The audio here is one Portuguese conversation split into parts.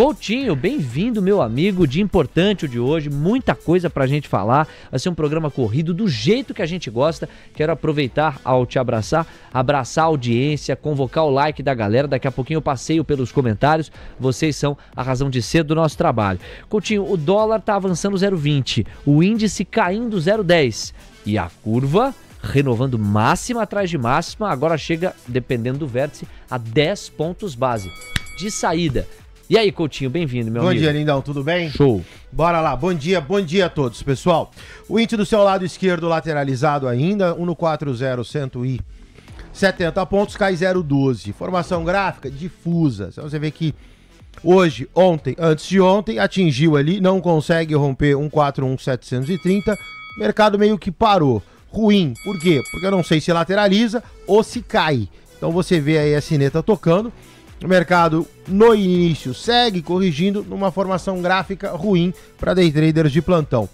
Coutinho, bem-vindo, meu amigo, dia importante o de hoje, muita coisa pra gente falar, vai ser um programa corrido do jeito que a gente gosta. Quero aproveitar ao te abraçar a audiência, convocar o like da galera, daqui a pouquinho eu passeio pelos comentários, vocês são a razão de ser do nosso trabalho. Coutinho, o dólar tá avançando 0,20, o índice caindo 0,10 e a curva renovando máxima atrás de máxima, agora chega, dependendo do vértice, a 10 pontos base de saída. E aí, Coutinho, bem-vindo, meu amigo. Bom dia, lindão, tudo bem? Show. Bora lá, bom dia a todos, pessoal. O índice do seu lado esquerdo lateralizado ainda, 1,40, 170 pontos, cai 0,12. Formação gráfica difusa. Então você vê que hoje, ontem, antes de ontem, atingiu ali, não consegue romper 1,41,730. Mercado meio que parou. Ruim, por quê? Porque eu não sei se lateraliza ou se cai. Então você vê aí a sineta tocando. O mercado, no início, segue corrigindo numa formação gráfica ruim para day traders de plantão.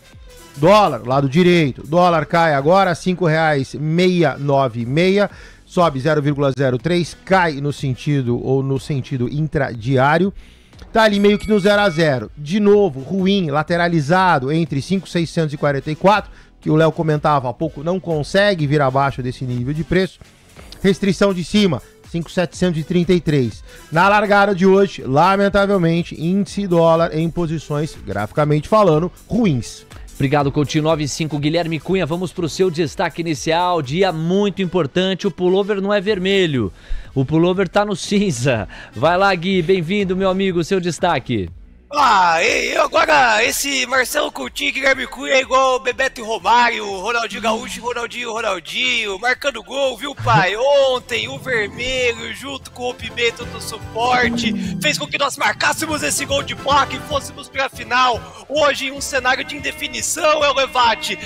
Dólar, lado direito. Dólar cai agora a R$ 5,696, sobe 0,03, cai no sentido intradiário. Tá ali meio que no 0 a 0. De novo, ruim, lateralizado entre 5,644, que o Léo comentava há pouco, não consegue vir abaixo desse nível de preço. Restrição de cima, 5,733. Na largada de hoje, lamentavelmente, índice dólar em posições, graficamente falando, ruins. Obrigado, Coutinho. 95, Guilherme Cunha, vamos para o seu destaque inicial. Dia muito importante, o pullover não é vermelho, o pullover tá no cinza. Vai lá, Gui, bem-vindo, meu amigo, seu destaque. Eu agora, esse Marcelo Coutinho, Guilherme Cunha é igual o Bebeto e Romário, Ronaldinho Gaúcho, Ronaldinho, marcando gol, viu, pai? Ontem, o vermelho, junto com o pimenta do suporte, fez com que nós marcássemos esse gol de placa e fôssemos pra final. Hoje, em um cenário de indefinição, é o Levate.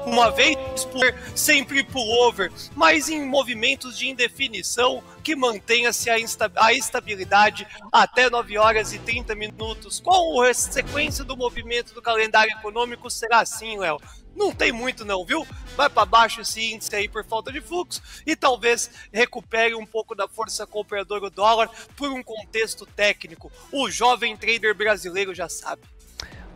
Uma vez por sempre pullover, mas em movimentos de indefinição que mantenha-se a estabilidade até 9 horas e 30 minutos. Com a sequência do movimento do calendário econômico será assim, Léo. Não tem muito não, viu? Vai para baixo esse índice aí por falta de fluxo e talvez recupere um pouco da força compradora do dólar por um contexto técnico. O jovem trader brasileiro já sabe.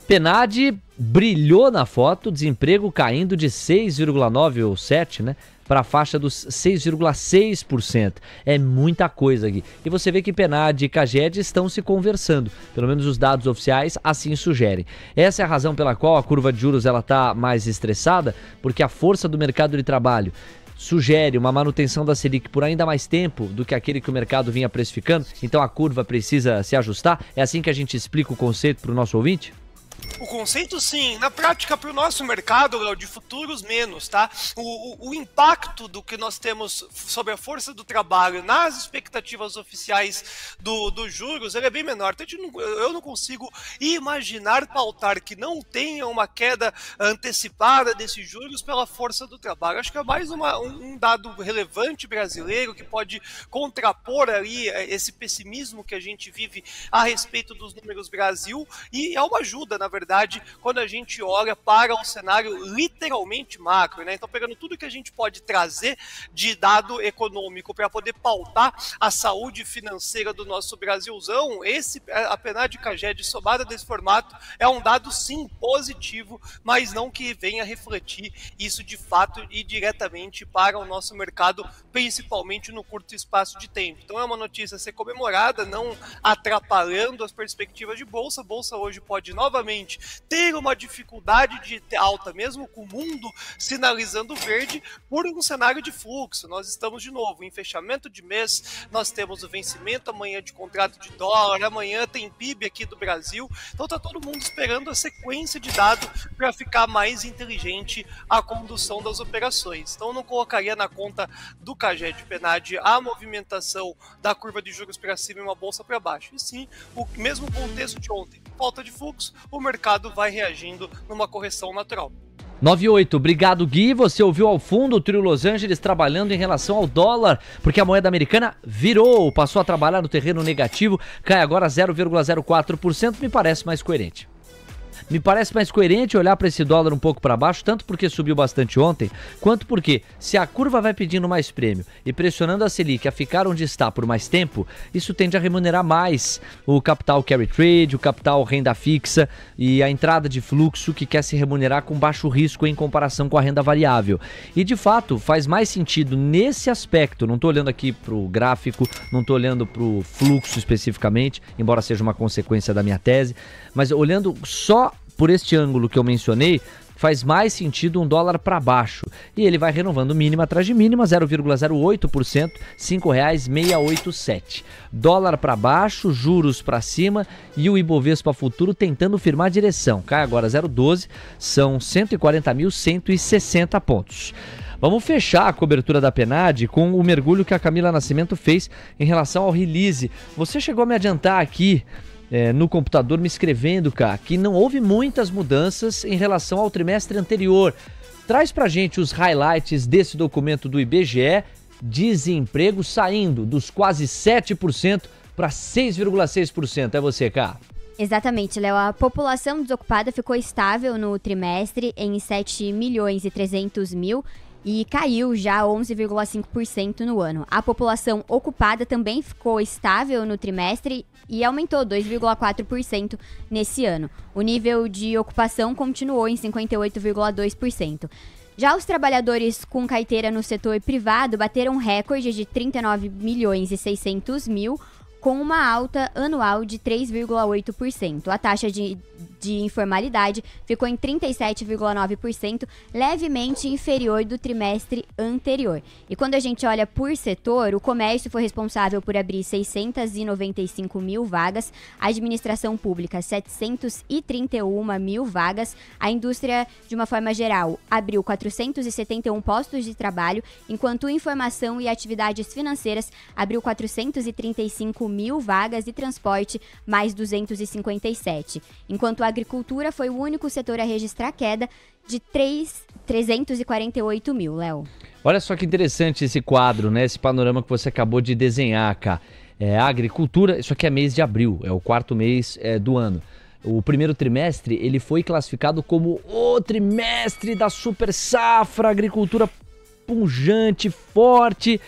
PNAD brilhou na foto, desemprego caindo de 6,9 ou 7, né, para a faixa dos 6,6%. É muita coisa aqui. E você vê que PNAD e CAGED estão se conversando, pelo menos os dados oficiais assim sugerem. Essa é a razão pela qual a curva de juros ela está mais estressada, porque a força do mercado de trabalho sugere uma manutenção da Selic por ainda mais tempo do que aquele que o mercado vinha precificando, então a curva precisa se ajustar. É assim que a gente explica o conceito para o nosso ouvinte? O conceito sim, na prática para o nosso mercado, Léo, de futuros menos, tá? O impacto do que nós temos sobre a força do trabalho nas expectativas oficiais dos juros, ele é bem menor. Então eu não consigo imaginar pautar que não tenha uma queda antecipada desses juros pela força do trabalho. Acho que é mais um dado relevante brasileiro que pode contrapor ali esse pessimismo que a gente vive a respeito dos números Brasil, e é uma ajuda, na verdade, quando a gente olha para um cenário literalmente macro, né? Então, pegando tudo que a gente pode trazer de dado econômico para poder pautar a saúde financeira do nosso Brasilzão, a PNAD e CAGED somada desse formato é um dado, sim, positivo, mas não que venha refletir isso de fato e diretamente para o nosso mercado, principalmente no curto espaço de tempo. Então, é uma notícia a ser comemorada, não atrapalhando as perspectivas de bolsa. A bolsa hoje pode novamente ter uma dificuldade de alta, mesmo com o mundo sinalizando verde, por um cenário de fluxo. Nós estamos de novo em fechamento de mês, nós temos o vencimento amanhã de contrato de dólar, amanhã tem PIB aqui do Brasil, então tá todo mundo esperando a sequência de dados para ficar mais inteligente a condução das operações. Então eu não colocaria na conta do CAGED PNAD a movimentação da curva de juros para cima e uma bolsa para baixo, e sim o mesmo contexto de ontem, falta de fluxo, o mercado vai reagindo numa correção natural. 98, obrigado, Gui. Você ouviu ao fundo o trio Los Angeles trabalhando em relação ao dólar, porque a moeda americana virou, passou a trabalhar no terreno negativo, cai agora 0,04%, me parece mais coerente. Me parece mais coerente olhar para esse dólar um pouco para baixo, tanto porque subiu bastante ontem, quanto porque se a curva vai pedindo mais prêmio e pressionando a Selic a ficar onde está por mais tempo, isso tende a remunerar mais o capital carry trade, o capital renda fixa e a entrada de fluxo que quer se remunerar com baixo risco em comparação com a renda variável. E de fato faz mais sentido nesse aspecto, não estou olhando aqui para o gráfico, não estou olhando para o fluxo especificamente, embora seja uma consequência da minha tese, mas olhando só por este ângulo que eu mencionei, faz mais sentido um dólar para baixo. E ele vai renovando mínima atrás de mínima, 0,08%, R$ 5,687. Dólar para baixo, juros para cima e o Ibovespa futuro tentando firmar a direção. Cai agora 0,12, são 140.160 pontos. Vamos fechar a cobertura da PNAD com o mergulho que a Camila Nascimento fez em relação ao release. Você chegou a me adiantar aqui no computador me escrevendo, cara, que não houve muitas mudanças em relação ao trimestre anterior. Traz pra gente os highlights desse documento do IBGE, desemprego saindo dos quase 7% para 6,6%. É você, cá. Exatamente, Léo. A população desocupada ficou estável no trimestre em 7.300.000 e caiu já 11,5% no ano. A população ocupada também ficou estável no trimestre e aumentou 2,4% nesse ano. O nível de ocupação continuou em 58,2%. Já os trabalhadores com carteira no setor privado bateram um recorde de 39.600.000, com uma alta anual de 3,8%. A taxa de informalidade ficou em 37,9%, levemente inferior do trimestre anterior. E quando a gente olha por setor, o comércio foi responsável por abrir 695.000 vagas, a administração pública 731.000 vagas, a indústria, de uma forma geral, abriu 471 postos de trabalho, enquanto informação e atividades financeiras abriu 435.000 vagas e transporte mais 257. Enquanto a agricultura foi o único setor a registrar queda de 348.000, Léo. Olha só que interessante esse quadro, né? Esse panorama que você acabou de desenhar, cá. A agricultura, isso aqui é mês de abril, é o quarto mês do ano. O primeiro trimestre, ele foi classificado como o trimestre da super safra, agricultura pujante, forte.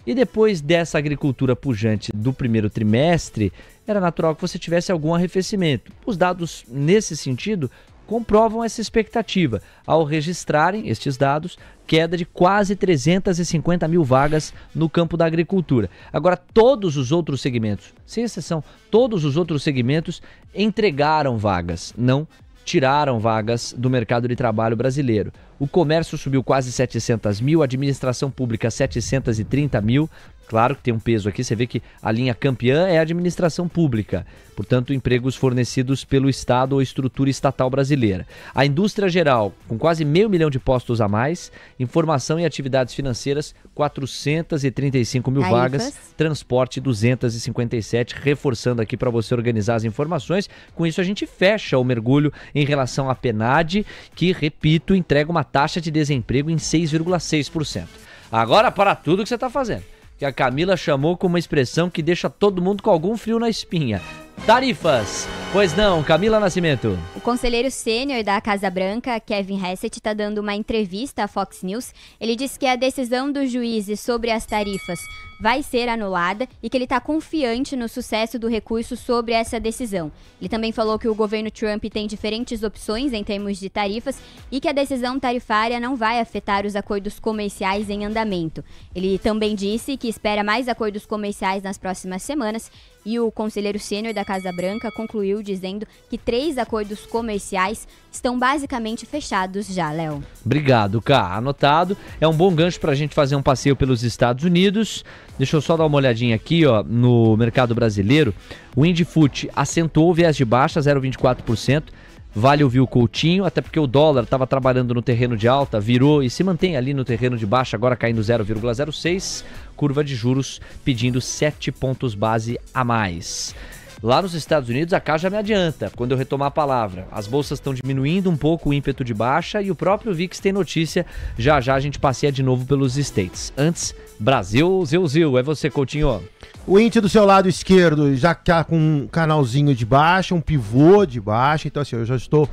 E depois dessa agricultura pujante do primeiro trimestre, era natural que você tivesse algum arrefecimento. Os dados, nesse sentido, comprovam essa expectativa. Ao registrarem estes dados, queda de quase 350.000 vagas no campo da agricultura. Agora, todos os outros segmentos, sem exceção, todos os outros segmentos entregaram vagas, não tiraram vagas do mercado de trabalho brasileiro. O comércio subiu quase 700.000, a administração pública 730.000. Claro que tem um peso aqui, você vê que a linha campeã é a administração pública, portanto, empregos fornecidos pelo Estado ou estrutura estatal brasileira. A indústria geral, com quase 500 mil de postos a mais, informação e atividades financeiras, 435.000 vagas, transporte 257, reforçando aqui para você organizar as informações. Com isso a gente fecha o mergulho em relação à PNAD, que, repito, entrega uma taxa de desemprego em 6,6%. Agora para tudo que você está fazendo, que a Camila chamou com uma expressão que deixa todo mundo com algum frio na espinha. Tarifas. Pois não, Camila Nascimento. O conselheiro sênior da Casa Branca, Kevin Hassett, está dando uma entrevista à Fox News. Ele disse que a decisão dos juízes sobre as tarifas vai ser anulada e que ele está confiante no sucesso do recurso sobre essa decisão. Ele também falou que o governo Trump tem diferentes opções em termos de tarifas e que a decisão tarifária não vai afetar os acordos comerciais em andamento. Ele também disse que espera mais acordos comerciais nas próximas semanas e o conselheiro sênior da Casa Branca concluiu dizendo que 3 acordos comerciais estão basicamente fechados já, Léo. Obrigado, Cá. Anotado. É um bom gancho para a gente fazer um passeio pelos Estados Unidos. Deixa eu só dar uma olhadinha aqui, ó, no mercado brasileiro. O Indifut acentuou o viés de baixa, 0,24%. Vale ouvir o Coutinho, até porque o dólar estava trabalhando no terreno de alta, virou e se mantém ali no terreno de baixa, agora caindo 0,06%. Curva de juros pedindo 7 pontos base a mais. Lá nos Estados Unidos, a Cá já me adianta, quando eu retomar a palavra. As bolsas estão diminuindo um pouco o ímpeto de baixa e o próprio VIX tem notícia. Já já a gente passeia de novo pelos States. Antes, Brasil, Zil, é você, Coutinho. O índice do seu lado esquerdo já está com um canalzinho de baixa, um pivô de baixa. Então assim, eu já estou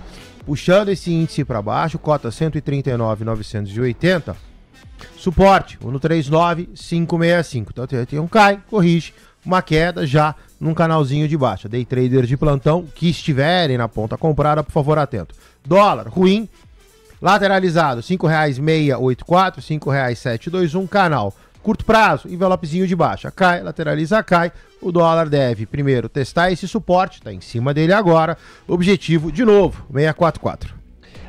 puxando esse índice para baixo, cota 139.980. Suporte, 139.565. Então tem um cai, corrige, uma queda já num canalzinho de baixa. Day trader de plantão que estiverem na ponta comprada, por favor, atento. Dólar, ruim, lateralizado, R$5,684, R$5,721, canal. Curto prazo, envelopezinho de baixa, cai, lateraliza, cai. O dólar deve, primeiro, testar esse suporte, tá em cima dele agora. Objetivo, de novo, 644.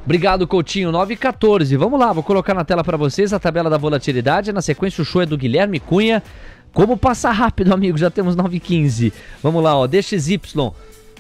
Obrigado, Coutinho. 9h14. Vamos lá, vou colocar na tela para vocês a tabela da volatilidade. Na sequência, o show é do Guilherme Cunha. Como passa rápido, amigo, já temos 9h15. Vamos lá, ó, DXY.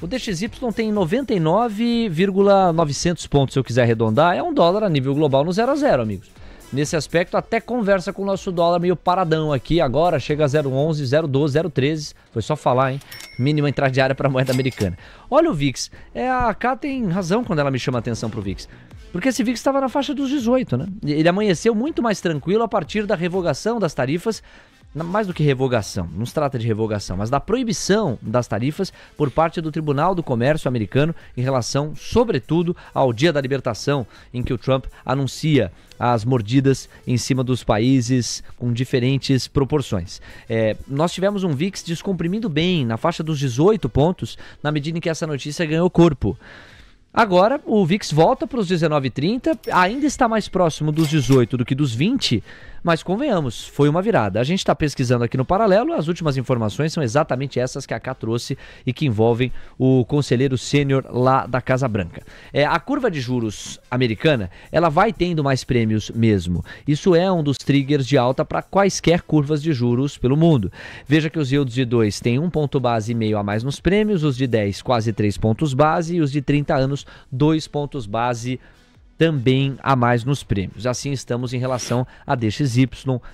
O DXY tem 99,900 pontos, se eu quiser arredondar. É um dólar a nível global no 0 a 0, amigos. Nesse aspecto, até conversa com o nosso dólar meio paradão aqui. Agora chega a 0,11, 0,12, 0,13. Foi só falar, hein? Mínima entrada diária para a moeda americana. Olha o VIX. A Cá tem razão quando ela me chama a atenção pro VIX. Porque esse VIX estava na faixa dos 18, né? Ele amanheceu muito mais tranquilo a partir da revogação das tarifas. Mais do que revogação, não se trata de revogação, mas da proibição das tarifas por parte do Tribunal do Comércio americano em relação, sobretudo, ao Dia da Libertação, em que o Trump anuncia as mordidas em cima dos países com diferentes proporções. Nós tivemos um VIX descomprimindo bem, na faixa dos 18 pontos, na medida em que essa notícia ganhou corpo. Agora, o VIX volta para os 19,30, ainda está mais próximo dos 18 do que dos 20, mas convenhamos, foi uma virada. A gente está pesquisando aqui no paralelo, as últimas informações são exatamente essas que a Cá trouxe e que envolvem o conselheiro sênior lá da Casa Branca. A curva de juros americana, ela vai tendo mais prêmios mesmo. Isso é um dos triggers de alta para quaisquer curvas de juros pelo mundo. Veja que os yields de 2 têm 1 ponto base e meio a mais nos prêmios, os de 10 quase 3 pontos base e os de 30 anos 2 pontos base também a mais nos prêmios. Assim estamos em relação a DXY,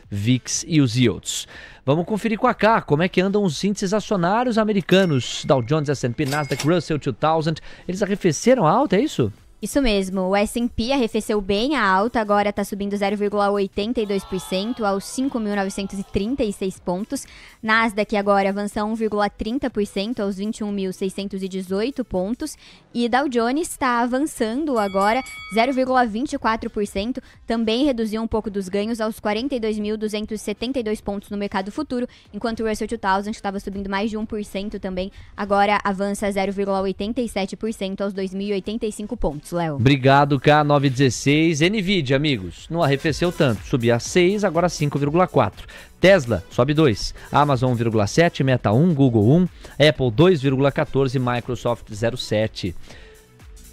VIX e os yields. Vamos conferir com a Cá como é que andam os índices acionários americanos. Dow Jones, S&P, Nasdaq, Russell 2000. Eles arrefeceram a alta, é isso? Isso mesmo, o S&P arrefeceu bem a alta, agora está subindo 0,82% aos 5.936 pontos. Nasdaq agora avança 1,30% aos 21.618 pontos. E Dow Jones está avançando agora 0,24%, também reduziu um pouco dos ganhos aos 42.272 pontos no mercado futuro, enquanto o Russell 2000 estava subindo mais de 1% também, agora avança 0,87% aos 2.085 pontos. Léo. Obrigado, K916. Nvidia, amigos, não arrefeceu tanto. Subia 6, agora 5,4. Tesla, sobe 2. Amazon 1,7, Meta 1, Google 1, Apple 2,14, Microsoft 0,7.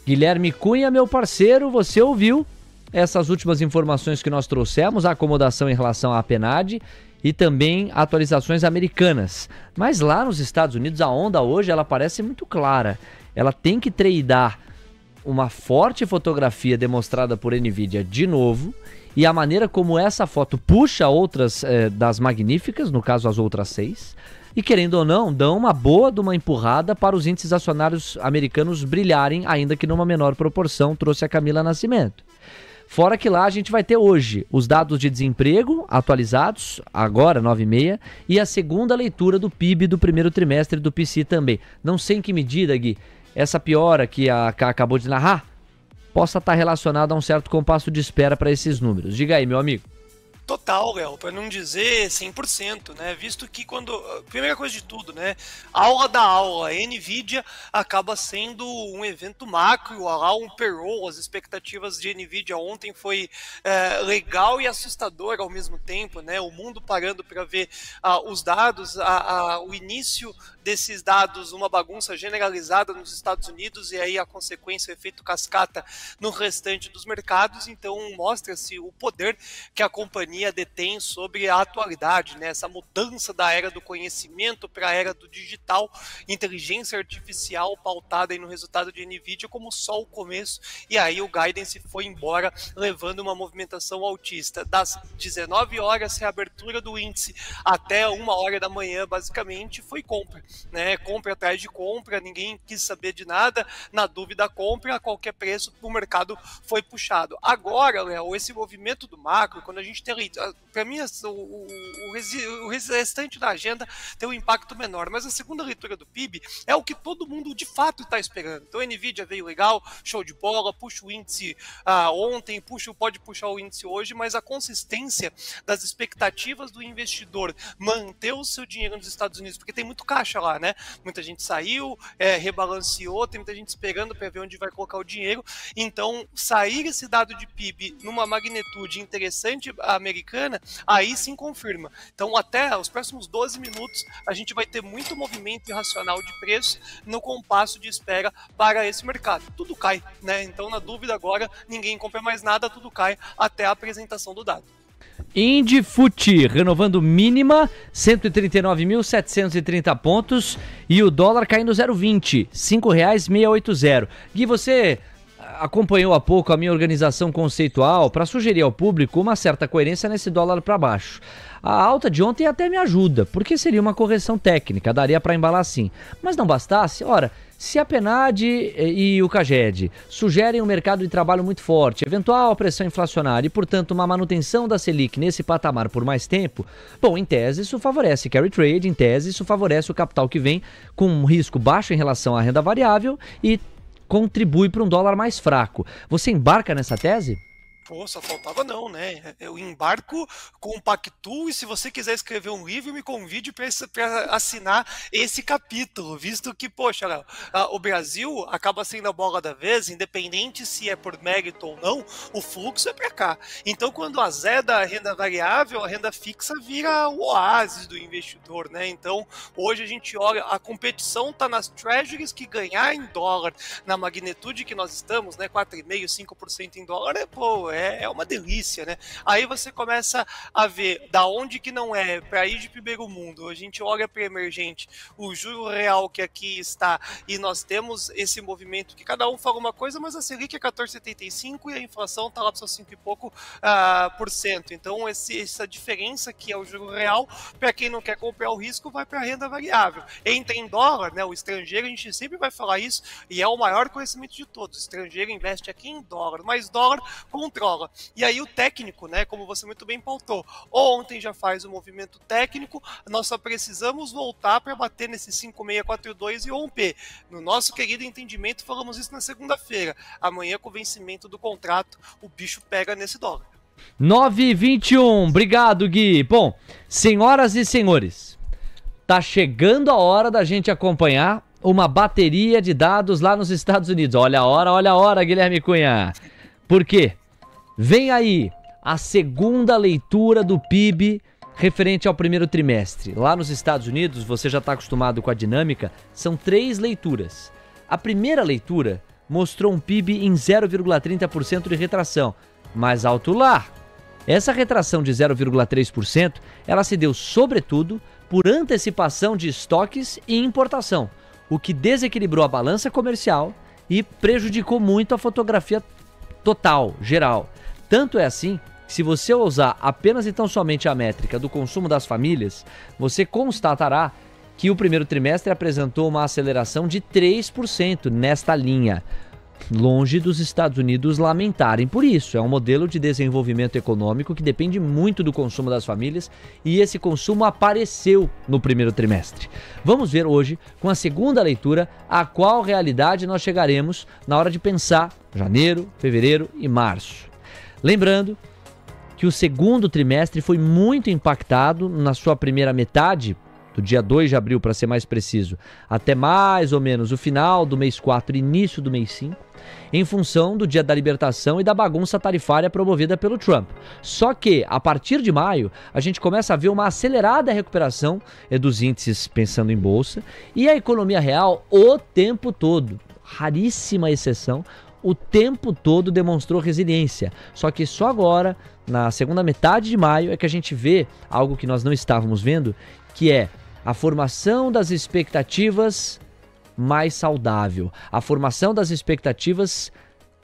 Guilherme Cunha, meu parceiro, você ouviu essas últimas informações que nós trouxemos, a acomodação em relação à PNAD e também atualizações americanas. Mas lá nos Estados Unidos, a onda hoje, ela parece muito clara. Ela tem que tradear uma forte fotografia demonstrada por Nvidia de novo, e a maneira como essa foto puxa outras das magníficas, no caso as outras 6, e querendo ou não, dão uma boa de uma empurrada para os índices acionários americanos brilharem, ainda que numa menor proporção, trouxe a Camila Nascimento. Fora que lá a gente vai ter hoje os dados de desemprego atualizados, agora 9h30, e a segunda leitura do PIB do primeiro trimestre do PCI também. Não sei em que medida, Gui, essa piora que a Cá acabou de narrar possa estar relacionada a um certo compasso de espera para esses números. Diga aí, meu amigo. Total, Léo, para não dizer 100%, né? Visto que primeira coisa de tudo, né? Aula da aula, a Nvidia acaba sendo um evento macro, lá um payroll, as expectativas de Nvidia ontem foi legal e assustador ao mesmo tempo, né? O mundo parando para ver os dados, o início desses dados, uma bagunça generalizada nos Estados Unidos e aí a consequência, o efeito cascata no restante dos mercados. Então mostra-se o poder que a companhia detém sobre a atualidade, né? Essa mudança da era do conhecimento para a era do digital, inteligência artificial pautada aí no resultado de Nvidia como só o começo, e aí o guidance foi embora, levando uma movimentação altista. Das 19 horas, reabertura do índice, até 1h da manhã, basicamente, foi compra, né? Compra atrás de compra, ninguém quis saber de nada, na dúvida compra, a qualquer preço, o mercado foi puxado. Agora, Léo, esse movimento do macro, quando a gente tem para mim, o restante da agenda tem um impacto menor, mas a segunda leitura do PIB é o que todo mundo de fato está esperando. Então a Nvidia veio legal, show de bola, puxa o índice ontem, pode puxar o índice hoje, mas a consistência das expectativas do investidor manter o seu dinheiro nos Estados Unidos, porque tem muito caixa lá, né? Muita gente saiu, rebalanceou, tem muita gente esperando para ver onde vai colocar o dinheiro. Então, sair esse dado de PIB numa magnitude interessante americana, aí sim confirma. Então, até os próximos 12 minutos, a gente vai ter muito movimento irracional de preço no compasso de espera para esse mercado. Tudo cai, né? Então, na dúvida agora, ninguém compra mais nada, tudo cai até a apresentação do dado. Indifut, renovando mínima, 139.730 pontos e o dólar caindo 0,20, R$ 5,680. Gui, você acompanhou há pouco a minha organização conceitual para sugerir ao público uma certa coerência nesse dólar para baixo. A alta de ontem até me ajuda, porque seria uma correção técnica, daria para embalar assim. Mas não bastasse, ora, se a PNAD e o CAGED sugerem um mercado de trabalho muito forte, eventual pressão inflacionária e, portanto, uma manutenção da Selic nesse patamar por mais tempo, bom, em tese isso favorece carry trade, em tese isso favorece o capital que vem com um risco baixo em relação à renda variável e contribui para um dólar mais fraco. Você embarca nessa tese? Pô, só faltava não, né? Eu embarco, compactuo e se você quiser escrever um livro, me convide para assinar esse capítulo, visto que, poxa, Léo, o Brasil acaba sendo a bola da vez, independente se é por mérito ou não, o fluxo é para cá. Então, quando azeda a renda variável, a renda fixa vira o oásis do investidor, né? Então, hoje a gente olha, a competição está nas treasuries que ganhar em dólar, na magnitude que nós estamos, né? 4,5%, 5% em dólar, é uma delícia, né? Aí você começa a ver da onde que não é para ir de primeiro mundo. A gente olha para emergente, o juro real que aqui está e nós temos esse movimento que cada um fala uma coisa, mas a Selic é 14,75 e a inflação está lá para seus 5 e pouco %. Então essa diferença que é o juro real, para quem não quer comprar o risco, vai para a renda variável. Entra em dólar, né? O estrangeiro, a gente sempre vai falar isso e é o maior conhecimento de todos. O estrangeiro investe aqui em dólar, mas dólar controla. E aí o técnico, né, como você muito bem pautou, ontem já faz o movimento técnico, nós só precisamos voltar para bater nesse 5,642 e romper. No nosso querido entendimento, falamos isso na segunda-feira. Amanhã, com o vencimento do contrato, o bicho pega nesse dólar. 9h21, obrigado, Gui. Bom, senhoras e senhores, tá chegando a hora da gente acompanhar uma bateria de dados lá nos Estados Unidos. Olha a hora, Guilherme Cunha. Por quê? Vem aí a segunda leitura do PIB referente ao primeiro trimestre. Lá nos Estados Unidos, você já está acostumado com a dinâmica, são 3 leituras. A primeira leitura mostrou um PIB em 0,30% de retração, mais alto lá. Essa retração de 0,3%, ela se deu sobretudo por antecipação de estoques e importação, o que desequilibrou a balança comercial e prejudicou muito a fotografia total, geral. Tanto é assim que se você usar apenas e tão somente a métrica do consumo das famílias, você constatará que o primeiro trimestre apresentou uma aceleração de 3% nesta linha. Longe dos Estados Unidos lamentarem por isso. É um modelo de desenvolvimento econômico que depende muito do consumo das famílias e esse consumo apareceu no primeiro trimestre. Vamos ver hoje, com a segunda leitura, a qual realidade nós chegaremos na hora de pensar janeiro, fevereiro e março. Lembrando que o segundo trimestre foi muito impactado na sua primeira metade, do dia 2 de abril para ser mais preciso, até mais ou menos o final do mês 4 e início do mês 5, em função do dia da libertação e da bagunça tarifária promovida pelo Trump. Só que, a partir de maio, a gente começa a ver uma acelerada recuperação dos índices pensando em bolsa e a economia real o tempo todo, raríssima exceção, o tempo todo demonstrou resiliência. Só que só agora, na segunda metade de maio, é que a gente vê algo que nós não estávamos vendo, que é a formação das expectativas mais saudável, a formação das expectativas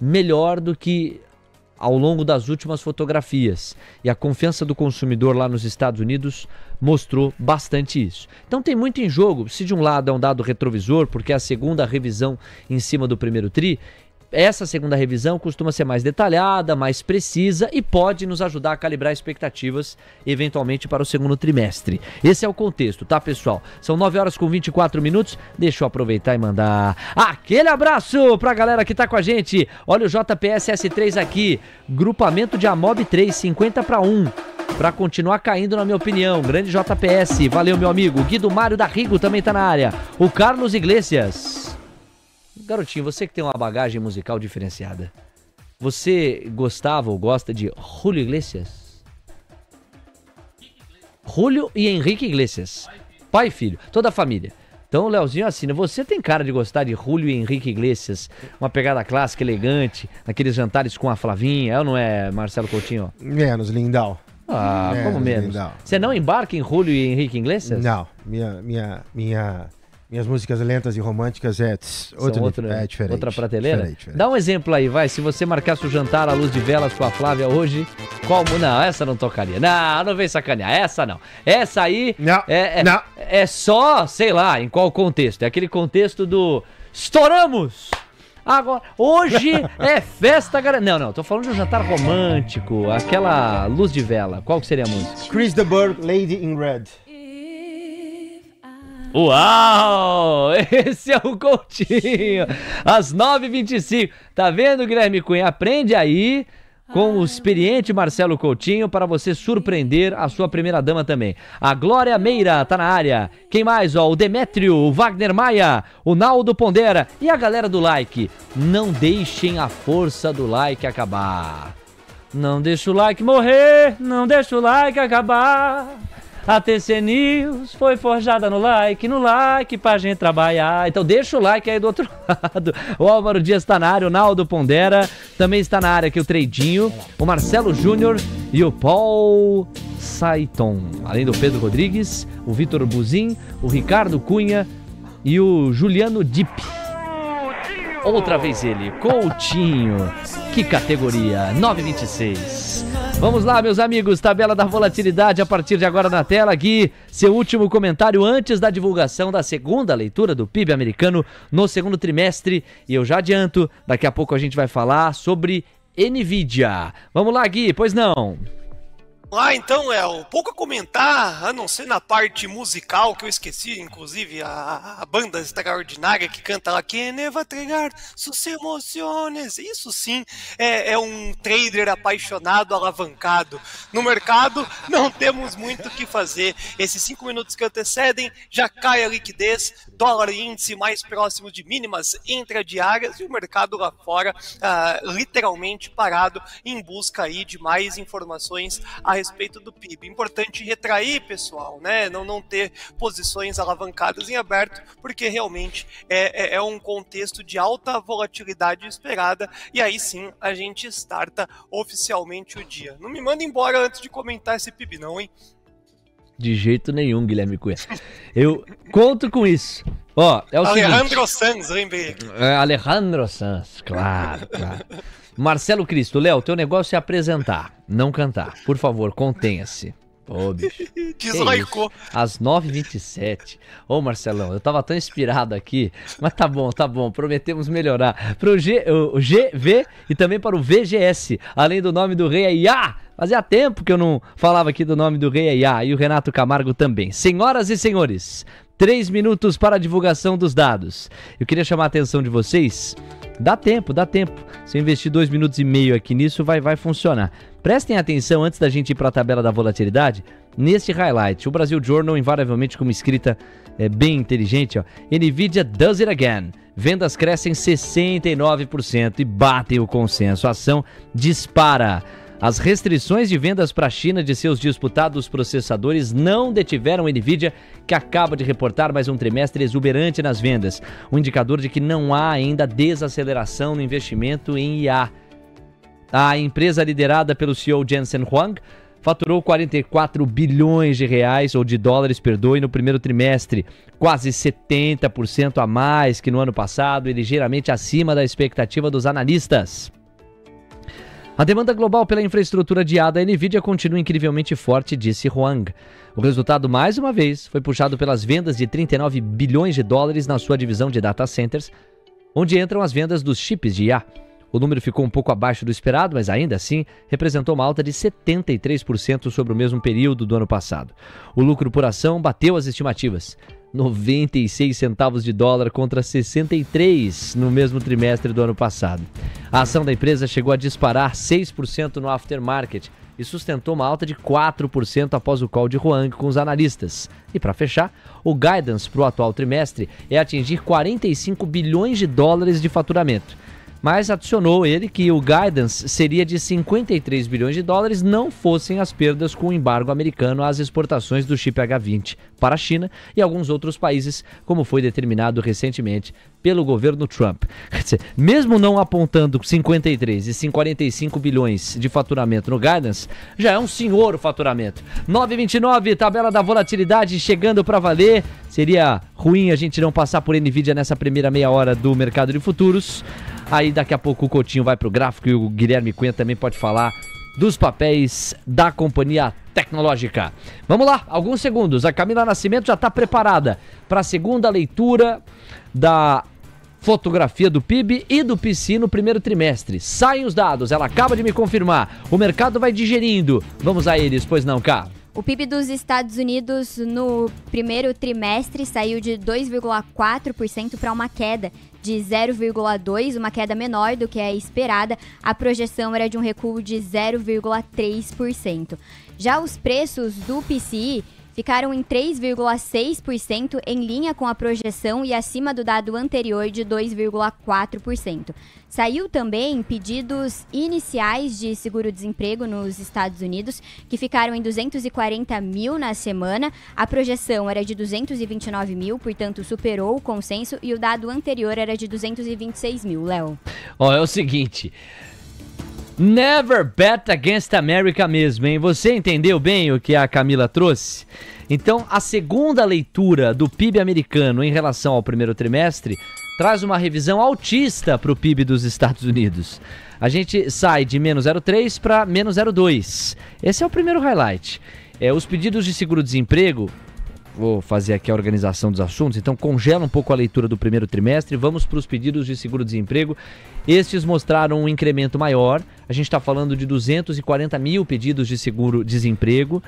melhor do que ao longo das últimas fotografias. E a confiança do consumidor lá nos Estados Unidos mostrou bastante isso. Então tem muito em jogo. Se de um lado é um dado retrovisor, porque é a segunda revisão em cima do primeiro tri, essa segunda revisão costuma ser mais detalhada, mais precisa e pode nos ajudar a calibrar expectativas, eventualmente, para o segundo trimestre. Esse é o contexto, tá, pessoal? São 9 horas com 24 minutos. Deixa eu aproveitar e mandar aquele abraço pra galera que tá com a gente. Olha o JPS S3 aqui, grupamento de Amob 3, 50 para 1. Pra continuar caindo, na minha opinião. Grande JPS, valeu, meu amigo. Guido Mário da Rigo também tá na área. O Carlos Iglesias. Garotinho, você que tem uma bagagem musical diferenciada, você gostava ou gosta de Julio Iglesias? Julio e Henrique Iglesias. Pai e filho, toda a família. Então o Leozinho assina. Você tem cara de gostar de Julio e Henrique Iglesias? Uma pegada clássica, elegante, naqueles jantares com a Flavinha, é ou não é, Marcelo Coutinho? Menos, Lindau. Ah, como menos? Lindau. Você não embarca em Julio e Henrique Iglesias? Não, minhas músicas lentas e românticas é diferente. Outra prateleira? Diferente. Dá um exemplo aí, vai. Se você marcasse o jantar à luz de velas com a Flávia hoje, qual... Não, essa não tocaria. Não vem sacanear. Essa não. Essa aí não. É só, sei lá, em qual contexto. É aquele contexto do... Estouramos! Agora, hoje é festa... Não, tô falando de um jantar romântico, aquela luz de vela. Qual que seria a música? Chris de Burgh, Lady in Red. Uau! Esse é o Coutinho. Às 9h25. Tá vendo, Guilherme Cunha? Aprende aí com o experiente Marcelo Coutinho para você surpreender a sua primeira dama também. A Glória Meira tá na área. Quem mais? Ó, o Demétrio, o Wagner Maia, o Naldo Pondera e a galera do like. Não deixem a força do like acabar. Não deixa o like morrer, não deixa o like acabar. A TC News foi forjada no like pra gente trabalhar. Então deixa o like aí do outro lado. O Álvaro Dias tá na área, o Naldo Pondera. Também está na área aqui o Treidinho, o Marcelo Júnior e o Paul Saiton. Além do Pedro Rodrigues, o Vitor Buzin, o Ricardo Cunha e o Juliano Dip. Outra vez ele, Coutinho. Que categoria, 9,26. Vamos lá, meus amigos, tabela da volatilidade a partir de agora na tela aqui. Seu último comentário antes da divulgação da segunda leitura do PIB americano no segundo trimestre. E eu já adianto, daqui a pouco a gente vai falar sobre Nvidia. Vamos lá, Gui, pois não? Então, pouco a comentar, a não ser na parte musical, que eu esqueci, inclusive, a banda extraordinária que canta lá, que neva entregar sus emociones. Isso sim é um trader apaixonado, alavancado. No mercado, não temos muito o que fazer. Esses 5 minutos que antecedem, já cai a liquidez, dólar índice mais próximo de mínimas intradiárias e o mercado lá fora literalmente parado em busca aí de mais informações a respeito do PIB. Importante retrair, pessoal, né? Não ter posições alavancadas em aberto, porque realmente é um contexto de alta volatilidade esperada, e aí sim a gente starta oficialmente o dia. Não me manda embora antes de comentar esse PIB não, hein? De jeito nenhum, Guilherme Cunha. Eu conto com isso. Ó, é o Alejandro seguinte. Sanz, lembrei aqui. Alejandro Sanz, claro. Marcelo Cristo, Léo, teu negócio é apresentar, não cantar. Por favor, contenha-se. Ô, bicho. Deslaicou. Às 9h27. Ô, Marcelão, eu tava tão inspirado aqui, mas tá bom, prometemos melhorar. Pro o GV e também para o VGS, além do nome do rei Iá. Fazia tempo que eu não falava aqui do nome do rei Iá, e o Renato Camargo também. Senhoras e senhores, 3 minutos para a divulgação dos dados. Eu queria chamar a atenção de vocês. Dá tempo. Se eu investir 2 minutos e meio aqui nisso, vai funcionar. Prestem atenção antes da gente ir para a tabela da volatilidade, neste highlight. O Brasil Journal, invariavelmente com uma escrita bem inteligente, ó. Nvidia does it again. Vendas crescem 69% e batem o consenso. A ação dispara. As restrições de vendas para a China de seus disputados processadores não detiveram a Nvidia, que acaba de reportar mais um trimestre exuberante nas vendas, um indicador de que não há ainda desaceleração no investimento em IA. A empresa liderada pelo CEO Jensen Huang faturou 44 bilhões de reais, ou de dólares, perdoe, no primeiro trimestre, quase 70% a mais que no ano passado e ligeiramente acima da expectativa dos analistas. A demanda global pela infraestrutura de IA da Nvidia continua incrivelmente forte, disse Huang. O resultado, mais uma vez, foi puxado pelas vendas de 39 bilhões de dólares na sua divisão de data centers, onde entram as vendas dos chips de IA. O número ficou um pouco abaixo do esperado, mas ainda assim representou uma alta de 73% sobre o mesmo período do ano passado. O lucro por ação bateu as estimativas. 96 centavos de dólar contra 63 no mesmo trimestre do ano passado. A ação da empresa chegou a disparar 6% no aftermarket e sustentou uma alta de 4% após o call de Huang com os analistas. E para fechar, o guidance para o atual trimestre é atingir 45 bilhões de dólares de faturamento. Mas adicionou ele que o guidance seria de 53 bilhões de dólares não fossem as perdas com o embargo americano às exportações do chip H20 para a China e alguns outros países, como foi determinado recentemente pelo governo Trump. Quer dizer, mesmo não apontando 53 e 45 bilhões de faturamento no guidance, já é um senhor faturamento. 9,29, tabela da volatilidade chegando para valer. Seria ruim a gente não passar por NVIDIA nessa primeira meia hora do mercado de futuros. Aí daqui a pouco o Coutinho vai pro gráfico e o Guilherme Cunha também pode falar dos papéis da companhia tecnológica. Vamos lá, alguns segundos. A Camila Nascimento já está preparada para a segunda leitura da fotografia do PIB e do PCI no primeiro trimestre. Saem os dados, ela acaba de me confirmar. O mercado vai digerindo. Vamos a eles, pois não, Cá? O PIB dos Estados Unidos no primeiro trimestre saiu de 2,4% para uma queda de 0,2%, uma queda menor do que a esperada. A projeção era de um recuo de 0,3%. Já os preços do PCI ficaram em 3,6% em linha com a projeção e acima do dado anterior de 2,4%. Saiu também pedidos iniciais de seguro-desemprego nos Estados Unidos, que ficaram em 240 mil na semana. A projeção era de 229 mil, portanto superou o consenso, e o dado anterior era de 226 mil, Léo. Ó, é o seguinte... Never bet against America mesmo, hein? Você entendeu bem o que a Camila trouxe? Então, a segunda leitura do PIB americano em relação ao primeiro trimestre traz uma revisão altista para o PIB dos Estados Unidos. A gente sai de menos 0,3 para menos 0,2. Esse é o primeiro highlight. Os pedidos de seguro-desemprego... Vou fazer aqui a organização dos assuntos, então congela um pouco a leitura do primeiro trimestre, vamos para os pedidos de seguro-desemprego. Estes mostraram um incremento maior, a gente está falando de 240 mil pedidos de seguro-desemprego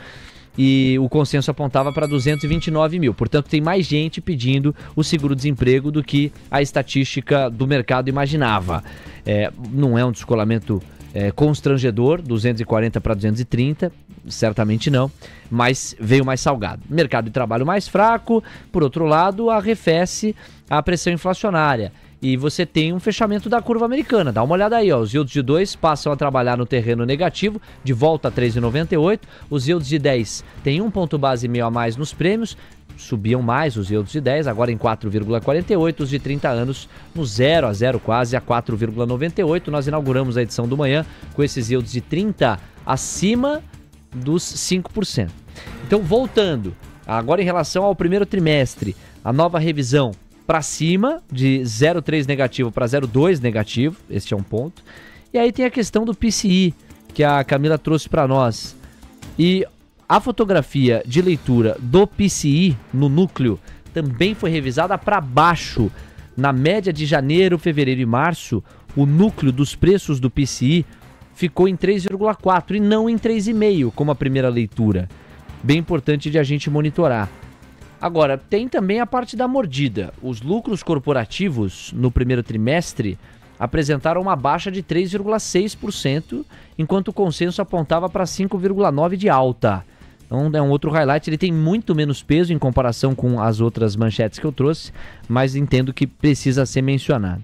e o consenso apontava para 229 mil, portanto tem mais gente pedindo o seguro-desemprego do que a estatística do mercado imaginava. Não é um descolamento constrangedor, 240 para 230, certamente não, mas veio mais salgado. Mercado de trabalho mais fraco, por outro lado, arrefece a pressão inflacionária. E você tem um fechamento da curva americana. Dá uma olhada aí, ó. Os yields de 2 passam a trabalhar no terreno negativo, de volta a 3,98. Os yields de 10 têm 1 ponto base e meio a mais nos prêmios. Subiam mais os yields de 10, agora em 4,48, os de 30 anos no 0 a 0 quase a 4,98. Nós inauguramos a edição do manhã com esses yields de 30 acima dos 5%. Então, voltando, agora em relação ao primeiro trimestre, a nova revisão para cima, de 0,3 negativo para 0,2 negativo, este é um ponto. E aí tem a questão do PCI, que a Camila trouxe para nós. E a fotografia de leitura do PCI no núcleo também foi revisada para baixo. Na média de janeiro, fevereiro e março, o núcleo dos preços do PCI ficou em 3,4 e não em 3,5, como a primeira leitura. Bem importante de a gente monitorar. Agora, tem também a parte da mordida. Os lucros corporativos no primeiro trimestre apresentaram uma baixa de 3,6%, enquanto o consenso apontava para 5,9% de alta. Então é um outro highlight, ele tem muito menos peso em comparação com as outras manchetes que eu trouxe, mas entendo que precisa ser mencionado.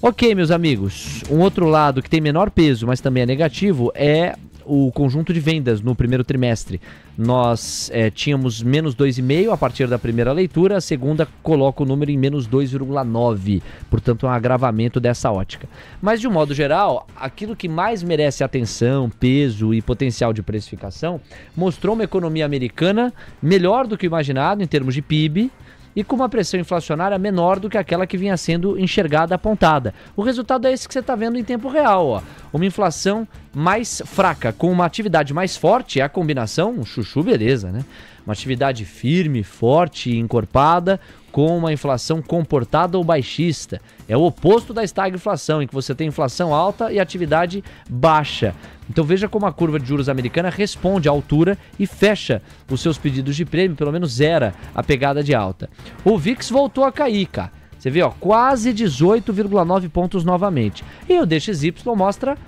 Ok, meus amigos, um outro lado que tem menor peso, mas também é negativo, é o conjunto de vendas no primeiro trimestre. Nós tínhamos menos 2,5% a partir da primeira leitura, a segunda coloca o número em menos 2,9%, portanto é um agravamento dessa ótica. Mas de um modo geral, aquilo que mais merece atenção, peso e potencial de precificação, mostrou uma economia americana melhor do que imaginado em termos de PIB, e com uma pressão inflacionária menor do que aquela que vinha sendo enxergada, apontada. O resultado é esse que você está vendo em tempo real, ó. Uma inflação mais fraca, com uma atividade mais forte, é a combinação, chuchu, beleza, né? Uma atividade firme, forte e encorpada, com uma inflação comportada ou baixista. É o oposto da estagflação, em que você tem inflação alta e atividade baixa. Então veja como a curva de juros americana responde à altura e fecha os seus pedidos de prêmio, pelo menos zera a pegada de alta. O VIX voltou a cair, cara. Você vê, ó, quase 18,9 pontos novamente. E o DXY mostra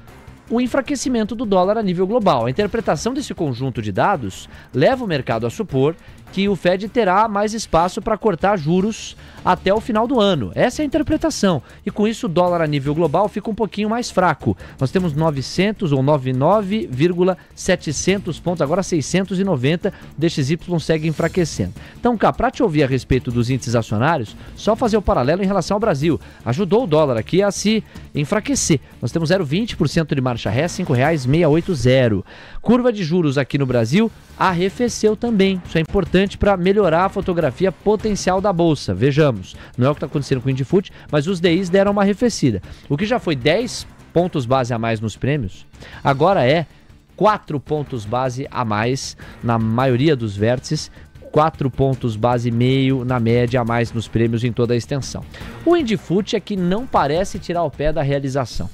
o enfraquecimento do dólar a nível global. A interpretação desse conjunto de dados leva o mercado a supor que o Fed terá mais espaço para cortar juros até o final do ano. Essa é a interpretação. E com isso o dólar a nível global fica um pouquinho mais fraco. Nós temos 900 ou 99,700 pontos, agora 690, DXY segue enfraquecendo. Então, cá, para te ouvir a respeito dos índices acionários, só fazer o paralelo em relação ao Brasil. Ajudou o dólar aqui a se enfraquecer. Nós temos 0,20% de marcha ré, R$ 5,680. Curva de juros aqui no Brasil arrefeceu também. Isso é importante para melhorar a fotografia potencial da bolsa. Vejamos, não é o que está acontecendo com o Indifut, mas os DIs deram uma arrefecida. O que já foi 10 pontos base a mais nos prêmios, agora é 4 pontos base a mais na maioria dos vértices, 4 pontos base e meio na média a mais nos prêmios em toda a extensão. O Indifut é que não parece tirar o pé da realização.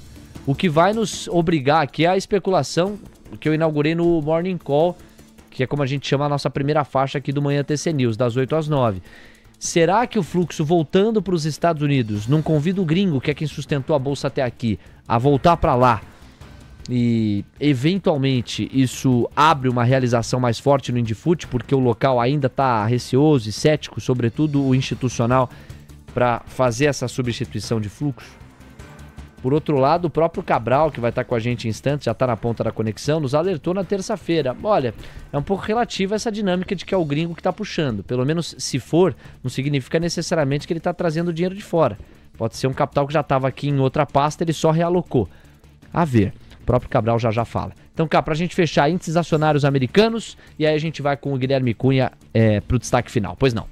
O que vai nos obrigar aqui é a especulação que eu inaugurei no Morning Call, que é como a gente chama a nossa primeira faixa aqui do Manhã TC News, das 8 às 9. Será que o fluxo voltando para os Estados Unidos não convida o gringo, que é quem sustentou a bolsa até aqui, a voltar para lá? E, eventualmente, isso abre uma realização mais forte no Indifut, porque o local ainda está receoso e cético, sobretudo o institucional, para fazer essa substituição de fluxo? Por outro lado, o próprio Cabral, que vai estar com a gente em instantes, já está na ponta da conexão, nos alertou na terça-feira. Olha, é um pouco relativa essa dinâmica de que é o gringo que está puxando. Pelo menos, se for, não significa necessariamente que ele está trazendo dinheiro de fora. Pode ser um capital que já estava aqui em outra pasta, ele só realocou. A ver, o próprio Cabral já fala. Então, cá, para a gente fechar, índices acionários americanos, e aí a gente vai com o Guilherme Cunha para o destaque final. Pois não.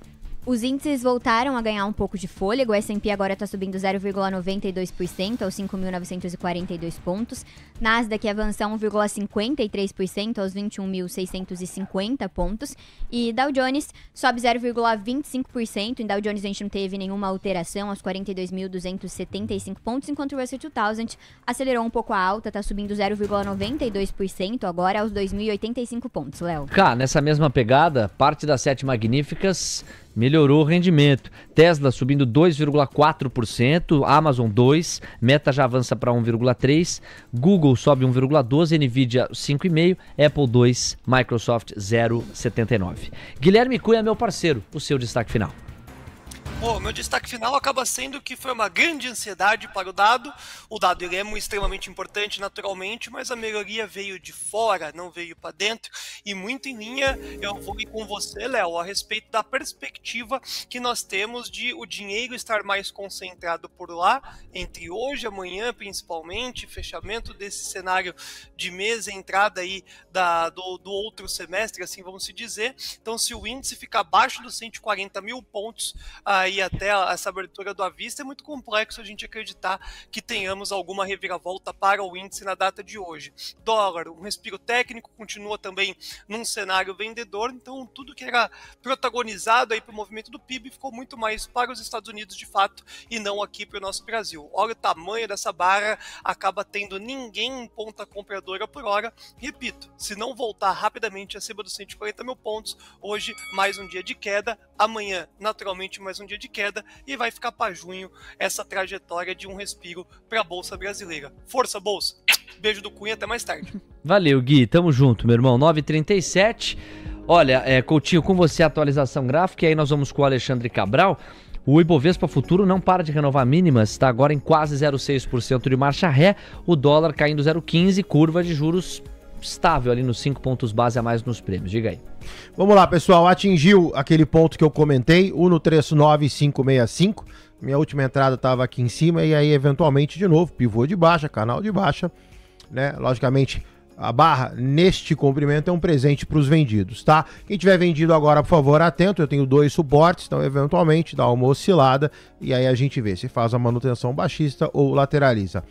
Os índices voltaram a ganhar um pouco de fôlego. O S&P agora está subindo 0,92% aos 5.942 pontos. Nasdaq avança 1,53% aos 21.650 pontos. E Dow Jones sobe 0,25%. Em Dow Jones a gente não teve nenhuma alteração aos 42.275 pontos, enquanto o Russell 2000 acelerou um pouco a alta, está subindo 0,92% agora aos 2.085 pontos, Léo. Cá, nessa mesma pegada, parte das 7 magníficas melhorou o rendimento. Tesla subindo 2,4%, Amazon 2%, Meta já avança para 1,3%, Google sobe 1,12%, Nvidia 5,5%, Apple 2%, Microsoft 0,79%. Guilherme Cunha, meu parceiro, o seu destaque final. Bom, meu destaque final acaba sendo que foi uma grande ansiedade para o dado. O dado ele é extremamente importante naturalmente, mas a melhoria veio de fora, não veio para dentro. E muito em linha, eu vou ir com você, Léo, a respeito da perspectiva que nós temos de o dinheiro estar mais concentrado por lá, entre hoje e amanhã principalmente, fechamento desse cenário de mês, entrada aí do outro semestre, assim vamos se dizer. Então, se o índice ficar abaixo dos 140 mil pontos, aí até essa abertura do à vista, é muito complexo a gente acreditar que tenhamos alguma reviravolta para o índice na data de hoje. Dólar, um respiro técnico, continua também num cenário vendedor, então tudo que era protagonizado aí para o movimento do PIB ficou muito mais para os Estados Unidos de fato e não aqui para o nosso Brasil. Olha o tamanho dessa barra, acaba tendo ninguém em ponta compradora por hora. Repito, se não voltar rapidamente acima dos 140 mil pontos, hoje mais um dia de queda, amanhã naturalmente mais um dia de queda e vai ficar para junho essa trajetória de um respiro para a Bolsa Brasileira. Força, Bolsa! Beijo do Cunha, até mais tarde. Valeu, Gui, tamo junto, meu irmão. 9h37. Olha, Coutinho, com você a atualização gráfica, e aí nós vamos com o Alexandre Cabral. O Ibovespa Futuro não para de renovar mínimas, está agora em quase 0,6% de marcha ré, o dólar caindo 0,15%, curva de juros estável ali nos 5 pontos base a mais nos prêmios. Diga aí. Vamos lá, pessoal. Atingiu aquele ponto que eu comentei, Uno 39565. Minha última entrada estava aqui em cima e aí, eventualmente, de novo, pivô de baixa, canal de baixa, né? Logicamente, a barra neste comprimento é um presente para os vendidos, tá? Quem tiver vendido agora, por favor, atento. Eu tenho 2 suportes, então, eventualmente, dá uma oscilada e aí a gente vê se faz a manutenção baixista ou lateraliza.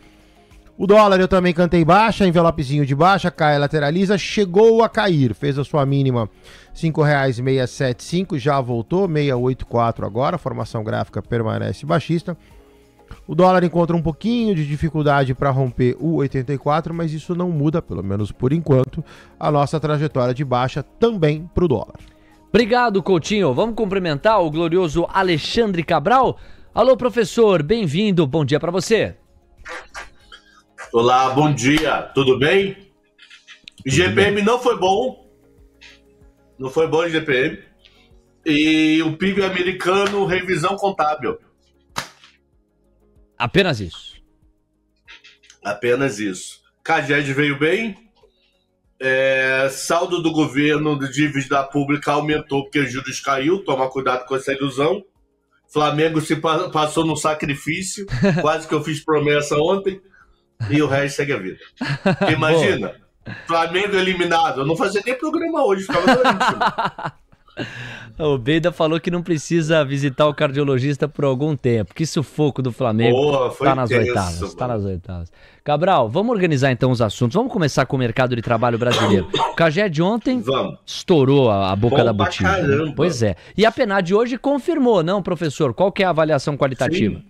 O dólar eu também cantei baixa, envelopezinho de baixa, cai, lateraliza, chegou a cair, fez a sua mínima R$ 5,675, já voltou, 684 agora, a formação gráfica permanece baixista. O dólar encontra um pouquinho de dificuldade para romper o 84, mas isso não muda, pelo menos por enquanto, a nossa trajetória de baixa também para o dólar. Obrigado, Coutinho. Vamos cumprimentar o glorioso Alexandre Cabral. Alô, professor, bem-vindo, bom dia para você. Olá, bom dia, tudo bem? IGPM não foi bom. Não foi bom o IGPM. E o PIB americano, revisão contábil. Apenas isso. Apenas isso. CAGED veio bem. Saldo do governo de dívida pública aumentou porque os juros caiu. Toma cuidado com essa ilusão. Flamengo se passou no sacrifício. Quase que eu fiz promessa ontem. E o resto segue a vida. Imagina, Flamengo eliminado. Eu não fazia nem programa hoje, ficava doente. O Beida falou que não precisa visitar o cardiologista por algum tempo. Que sufoco do Flamengo. Tá nas oitavas. Tá nas oitavas. Cabral, vamos organizar então os assuntos. Vamos começar com o mercado de trabalho brasileiro. O CAGED ontem estourou a boca da botija. Né? Pois é. E a PNAD hoje confirmou, não, professor? Qual que é a avaliação qualitativa? Sim.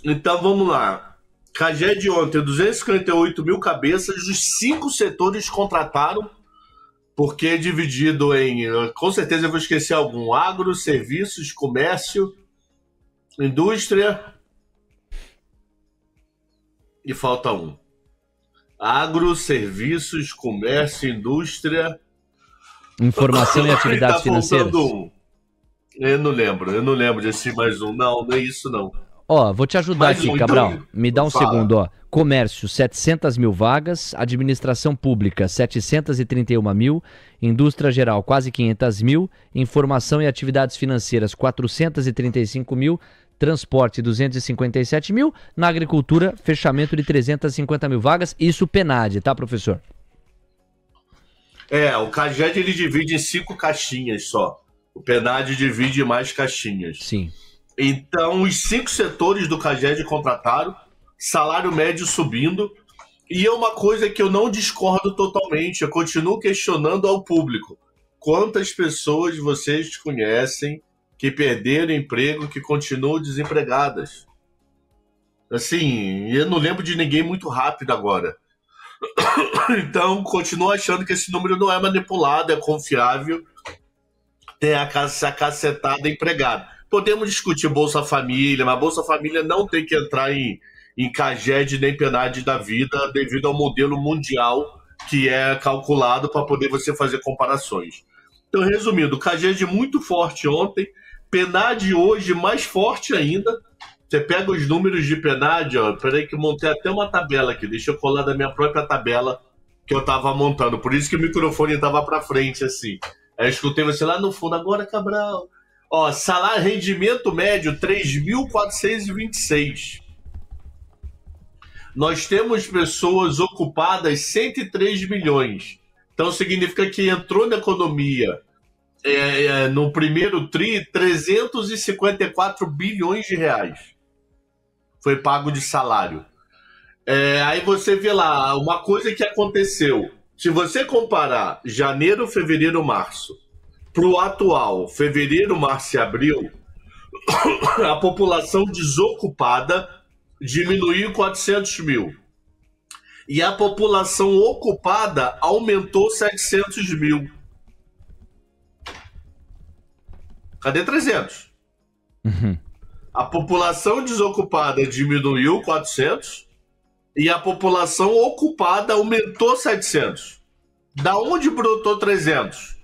Então vamos lá. CAGED ontem, 258 mil cabeças, os 5 setores contrataram, porque é dividido em, com certeza eu vou esquecer algum, agro, serviços, comércio, indústria, e falta um. Agro, serviços, comércio, indústria... Informação e atividades financeiras. Um. Eu não lembro desse mais um. Não é isso não. Ó, vou te ajudar aqui, Cabral. Então, me dá um segundo, ó. Comércio, 700 mil vagas. Administração pública, 731 mil. Indústria geral, quase 500 mil. Informação e atividades financeiras, 435 mil. Transporte, 257 mil. Na agricultura, fechamento de 350 mil vagas. Isso PNAD, tá, professor? O CAGED ele divide em 5 caixinhas só. O PNAD divide em mais caixinhas. Sim. Então, os 5 setores do CAGED contrataram, salário médio subindo, e é uma coisa que eu não discordo totalmente, eu continuo questionando ao público. Quantas pessoas vocês conhecem que perderam emprego, que continuam desempregadas? Assim, eu não lembro de ninguém muito rápido agora. Então, continuo achando que esse número não é manipulado, é confiável, tem a cacetada empregada. Podemos discutir Bolsa Família, mas Bolsa Família não tem que entrar em CAGED nem PNAD da vida devido ao modelo mundial que é calculado para poder você fazer comparações. Então, resumindo, CAGED muito forte ontem, PNAD hoje mais forte ainda. Você pega os números de PNAD, ó, peraí que eu montei até uma tabela aqui, deixa eu colar da minha própria tabela que eu estava montando, por isso que o microfone estava para frente assim. Aí eu escutei você lá no fundo, agora Cabral... Ó, salário, rendimento médio, 3.426. Nós temos pessoas ocupadas, 103 milhões. Então, significa que entrou na economia, no primeiro TRI, 354 bilhões de reais. Foi pago de salário. Aí você vê lá, uma coisa que aconteceu. Se você comparar janeiro, fevereiro, março, para o atual, fevereiro, março e abril, a população desocupada diminuiu 400 mil. E a população ocupada aumentou 700 mil. Cadê 300? A população desocupada diminuiu 400 e a população ocupada aumentou 700. Da onde brotou 300?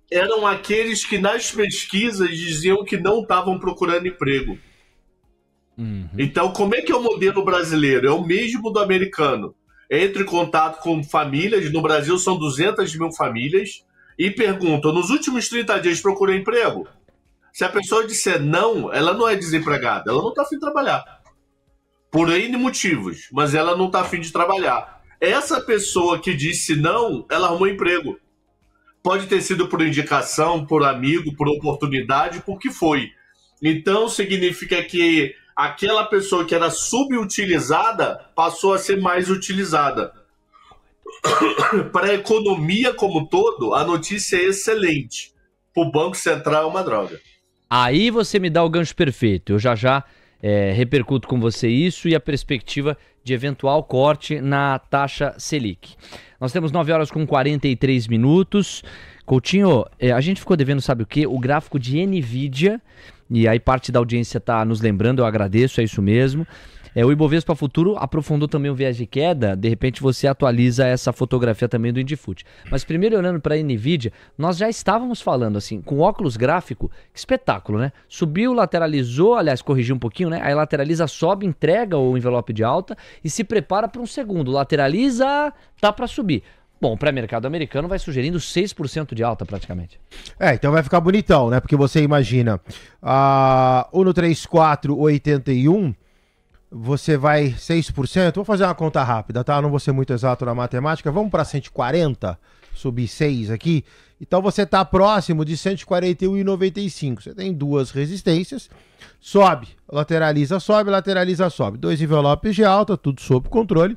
Eram aqueles que nas pesquisas diziam que não estavam procurando emprego. Então, como é que é o modelo brasileiro? É o mesmo do americano. Entre em contato com famílias, no Brasil são 200 mil famílias, e perguntam, nos últimos 30 dias procurou emprego? Se a pessoa disser não, ela não é desempregada, ela não está a fim de trabalhar. Por N motivos, mas ela não está a fim de trabalhar. Essa pessoa que disse não, ela arrumou emprego. Pode ter sido por indicação, por amigo, por oportunidade, por que foi. Então, significa que aquela pessoa que era subutilizada passou a ser mais utilizada. Para a economia como um todo, a notícia é excelente. Para o Banco Central é uma droga. Aí você me dá o gancho perfeito. Eu já repercuto com você isso e a perspectiva de eventual corte na taxa Selic. Nós temos 9h43. Coutinho, a gente ficou devendo, sabe o quê? O gráfico de NVIDIA, e aí parte da audiência está nos lembrando, eu agradeço, é isso mesmo. O Ibovespa Futuro aprofundou também o viés de queda, de repente você atualiza essa fotografia também do Indifut. Mas primeiro, olhando para a NVIDIA, nós já estávamos falando assim, com óculos gráfico, que espetáculo, né? Subiu, lateralizou, aliás, corrigiu um pouquinho, né? Aí lateraliza, sobe, entrega o envelope de alta e se prepara para um segundo. Lateraliza, tá para subir. Bom, o pré-mercado americano vai sugerindo 6% de alta praticamente. Então vai ficar bonitão, né? Porque você imagina, o no 3481, você vai 6%. Vou fazer uma conta rápida, tá? Não vou ser muito exato na matemática. Vamos para 140, subir 6 aqui. Então você tá próximo de 141,95. Você tem duas resistências. Sobe, lateraliza, sobe, lateraliza, sobe. 2 envelopes de alta, tudo sob controle.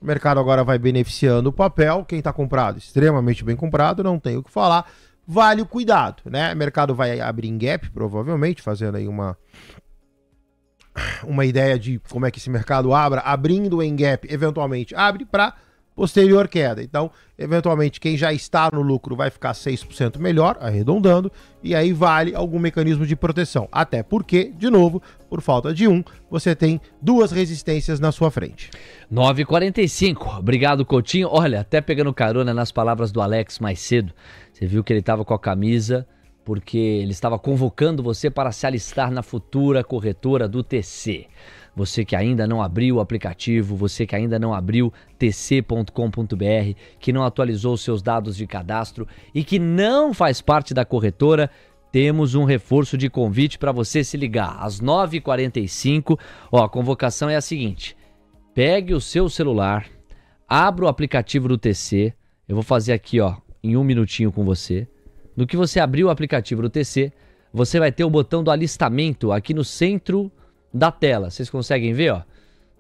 O mercado agora vai beneficiando o papel. Quem está comprado, extremamente bem comprado, não tem o que falar. Vale o cuidado, né? O mercado vai abrir em gap, provavelmente, fazendo aí uma ideia de como é que esse mercado abra. Abrindo em gap, eventualmente abre para posterior queda. Então, eventualmente, quem já está no lucro vai ficar 6% melhor, arredondando, e aí vale algum mecanismo de proteção. Até porque, de novo, por falta de você tem duas resistências na sua frente. 9h45. Obrigado, Coutinho. Olha, até pegando carona nas palavras do Alex mais cedo, você viu que ele estava com a camisa porque ele estava convocando você para se alistar na futura corretora do TC. Você que ainda não abriu o aplicativo, você que ainda não abriu tc.com.br, que não atualizou seus dados de cadastro e que não faz parte da corretora, temos um reforço de convite para você se ligar. Às 9h45, a convocação é a seguinte: pegue o seu celular, abra o aplicativo do TC, eu vou fazer aqui em um minutinho com você. No que você abrir o aplicativo do TC, você vai ter o botão do alistamento aqui no centro da tela. Vocês conseguem ver,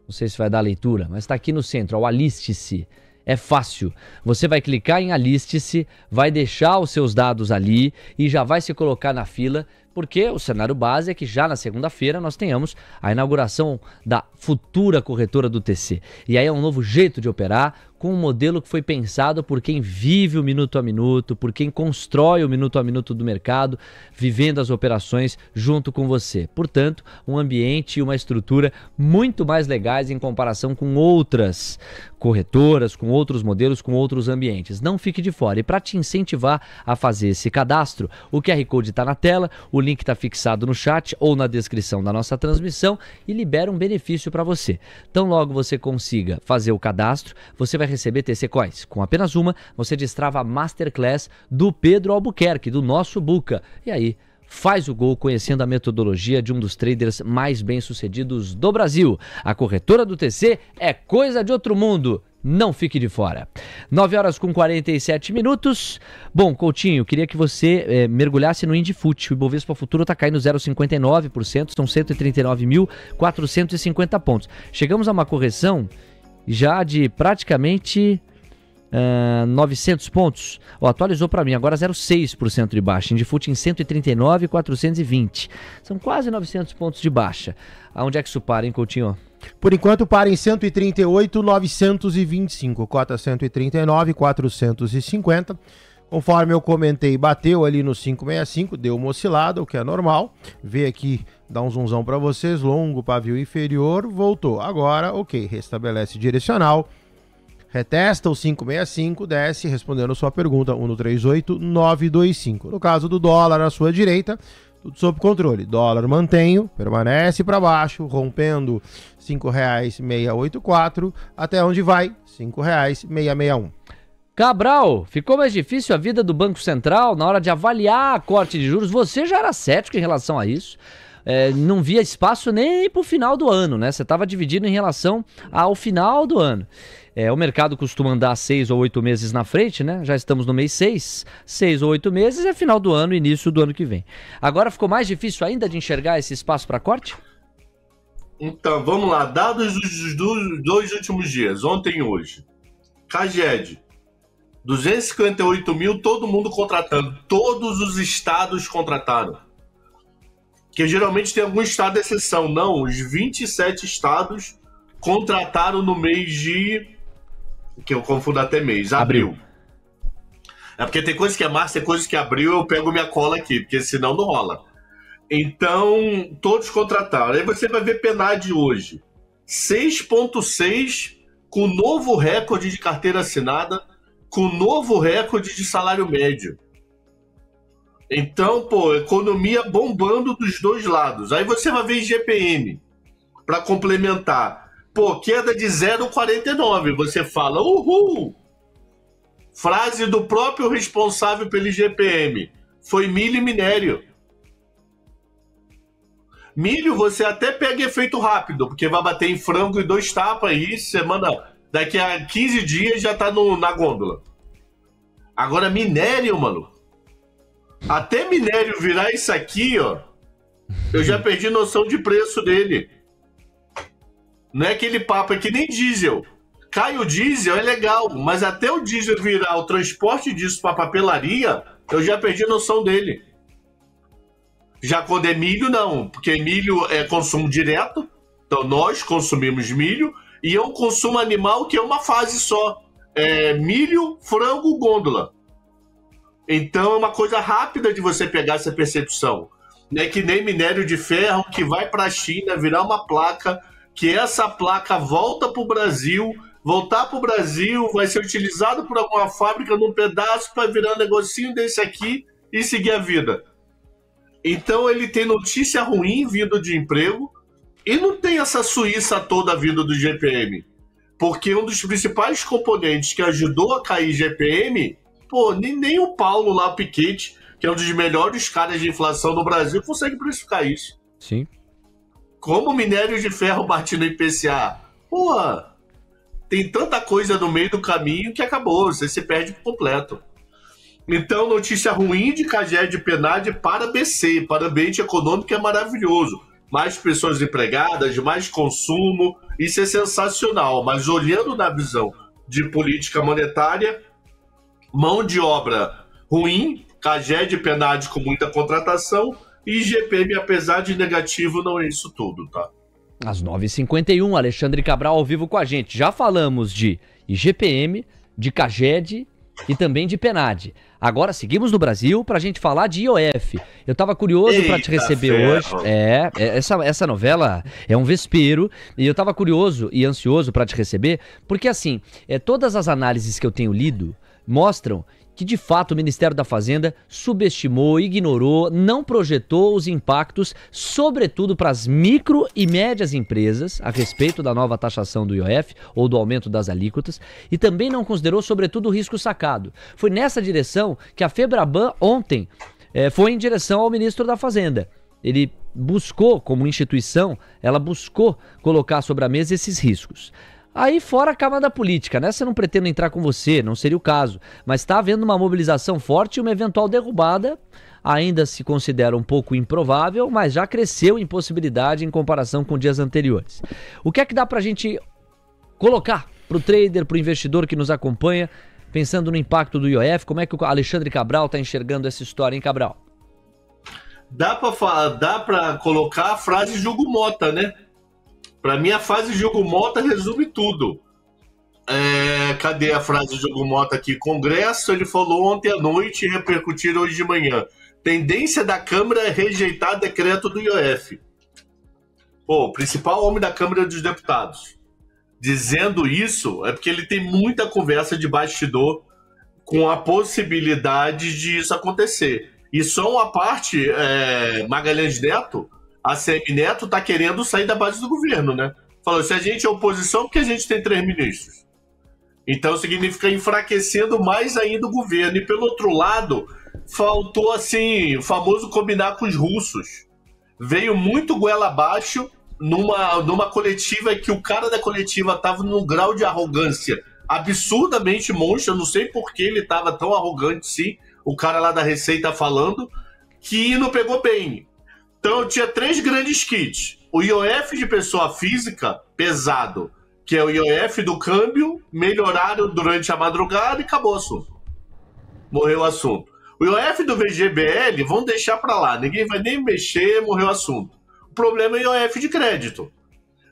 Não sei se vai dar leitura, mas está aqui no centro, o aliste-se. É fácil. Você vai clicar em aliste-se, vai deixar os seus dados ali e já vai se colocar na fila, porque o cenário base é que já na segunda-feira nós tenhamos a inauguração da futura corretora do TC. E aí é um novo jeito de operar, com um modelo que foi pensado por quem vive o minuto a minuto, por quem constrói o minuto a minuto do mercado, vivendo as operações junto com você. Portanto, um ambiente e uma estrutura muito mais legais em comparação com outras corretoras, com outros modelos, com outros ambientes. Não fique de fora. E para te incentivar a fazer esse cadastro, o QR Code está na tela, o link está fixado no chat ou na descrição da nossa transmissão e libera um benefício para você. Então, logo você consiga fazer o cadastro, você vai receber TC Coins. Com apenas uma, você destrava a Masterclass do Pedro Albuquerque, do nosso Buca. E aí, faz o gol conhecendo a metodologia de um dos traders mais bem-sucedidos do Brasil. A corretora do TC é coisa de outro mundo. Não fique de fora. 9h47. Bom, Coutinho, queria que você mergulhasse no Indifut. O Ibovespa Futuro está caindo 0,59%, são 139.450 pontos. Chegamos a uma correção já de praticamente 900 pontos. Atualizou para mim, agora 0,6% de baixa. Indifut em 139.420. São quase 900 pontos de baixa. Aonde é que isso para, hein, Coutinho? Por enquanto para em 138.925, cota 139.450. Conforme eu comentei, bateu ali no 565, deu uma oscilada, o que é normal. Vê aqui, dá um zoomzão para vocês, longo pavio inferior, voltou. Agora, ok, restabelece direcional, retesta o 565, desce, respondendo sua pergunta, 138.925. No caso do dólar à sua direita, tudo sob controle. Dólar mantenho, permanece para baixo, rompendo R$ 5,684, até onde vai? R$ 5,661. Cabral, ficou mais difícil a vida do Banco Central na hora de avaliar a corte de juros? Você já era cético em relação a isso? Não via espaço nem para o final do ano, né? Você estava dividido em relação ao final do ano. O mercado costuma andar 6 ou 8 meses na frente, né? Já estamos no mês 6. 6 ou 8 meses é final do ano, início do ano que vem. Agora ficou mais difícil ainda de enxergar esse espaço para corte? Então, vamos lá. Dados dos 2 últimos dias, ontem e hoje. Caged, 258 mil, todo mundo contratando. Todos os estados contrataram. Que geralmente tem algum estado de exceção. Não, os 27 estados contrataram no mês de... que eu confundo até mês. Abril. É porque tem coisas que é março, tem coisas que é abril, eu pego minha cola aqui, porque senão não rola. Então, todos contrataram. Aí você vai ver PNAD hoje. 6,6 com novo recorde de carteira assinada, com novo recorde de salário médio. Então, pô, economia bombando dos dois lados. Aí você vai ver IGPM para complementar. Pô, queda de 0,49. Você fala, uhul! Frase do próprio responsável pelo IGPM. Foi milho e minério. Milho você até pega efeito rápido, porque vai bater em frango e 2 tapas aí, daqui a 15 dias já tá na gôndola. Agora minério, mano. Até minério virar isso aqui, ó, eu já perdi noção de preço dele. Não é aquele papo, é que nem diesel. Cai o diesel, é legal, mas até o diesel virar o transporte disso para papelaria, eu já perdi noção dele. Já quando é milho, não, porque milho é consumo direto, então nós consumimos milho, e é um consumo animal que é uma fase só. É milho, frango, gôndola. Então é uma coisa rápida de você pegar essa percepção. Não é que nem minério de ferro que vai para a China virar uma placa, que essa placa volta para o Brasil, voltar para o Brasil, vai ser utilizado por alguma fábrica num pedaço para virar um negocinho desse aqui e seguir a vida. Então ele tem notícia ruim vindo de emprego e não tem essa Suíça toda vindo do GPM. Porque um dos principais componentes que ajudou a cair GPM, pô, nem o Paulo lá, Piketty, que é um dos melhores caras de inflação no Brasil, consegue precificar isso. Sim. Como o minério de ferro bate no IPCA. Pô, tem tanta coisa no meio do caminho que acabou, você se perde por completo. Então, notícia ruim de Caged e PNAD para BC, para ambiente econômico é maravilhoso. Mais pessoas empregadas, mais consumo, isso é sensacional. Mas olhando na visão de política monetária, mão de obra ruim, Caged e PNAD com muita contratação, e IGPM, apesar de negativo, não é isso tudo, tá? Às 9h51, Alexandre Cabral ao vivo com a gente. Já falamos de IGPM, de Caged e também de PNAD. Agora seguimos no Brasil para a gente falar de IOF. Eu estava curioso para te receber hoje. Essa novela é um vespeiro e eu estava curioso e ansioso para te receber, porque assim, todas as análises que eu tenho lido mostram que de fato o Ministério da Fazenda subestimou, ignorou, não projetou os impactos, sobretudo para as micro e médias empresas, a respeito da nova taxação do IOF ou do aumento das alíquotas, e também não considerou, sobretudo, o risco sacado. Foi nessa direção que a Febraban ontem foi em direção ao ministro da Fazenda. Ele buscou, como instituição, ela buscou colocar sobre a mesa esses riscos. Aí fora a camada política, nessa eu não pretendo entrar com você, não seria o caso, mas está havendo uma mobilização forte e uma eventual derrubada ainda se considera um pouco improvável, mas já cresceu em possibilidade em comparação com dias anteriores. O que é que dá para a gente colocar para o trader, para o investidor que nos acompanha, pensando no impacto do IOF? Como é que o Alexandre Cabral está enxergando essa história, hein, Cabral? Dá para colocar a frase de Hugo Mota, né? Para mim, a frase de Hugo Mota resume tudo. Cadê a frase de Hugo Mota aqui? Congresso, ele falou ontem à noite e repercutiu hoje de manhã. Tendência da Câmara é rejeitar decreto do IOF. Pô, o principal homem da Câmara dos Deputados. Dizendo isso, é porque ele tem muita conversa de bastidor com a possibilidade de isso acontecer. E só uma parte, Magalhães Neto, a ACM Neto está querendo sair da base do governo, né? Falou, se a gente é oposição, porque a gente tem 3 ministros. Então significa enfraquecendo mais ainda o governo. E pelo outro lado, faltou assim, o famoso combinar com os russos. Veio muito goela abaixo numa coletiva que o cara da coletiva estava num grau de arrogância absurdamente monstro. Eu não sei por que ele estava tão arrogante, sim, o cara lá da Receita falando, que não pegou bem. Então tinha 3 grandes kits. O IOF de pessoa física, pesado, que é o IOF do câmbio, melhoraram durante a madrugada e acabou o assunto. Morreu o assunto. O IOF do VGBL, vão deixar para lá. Ninguém vai nem mexer, morreu o assunto. O problema é o IOF de crédito.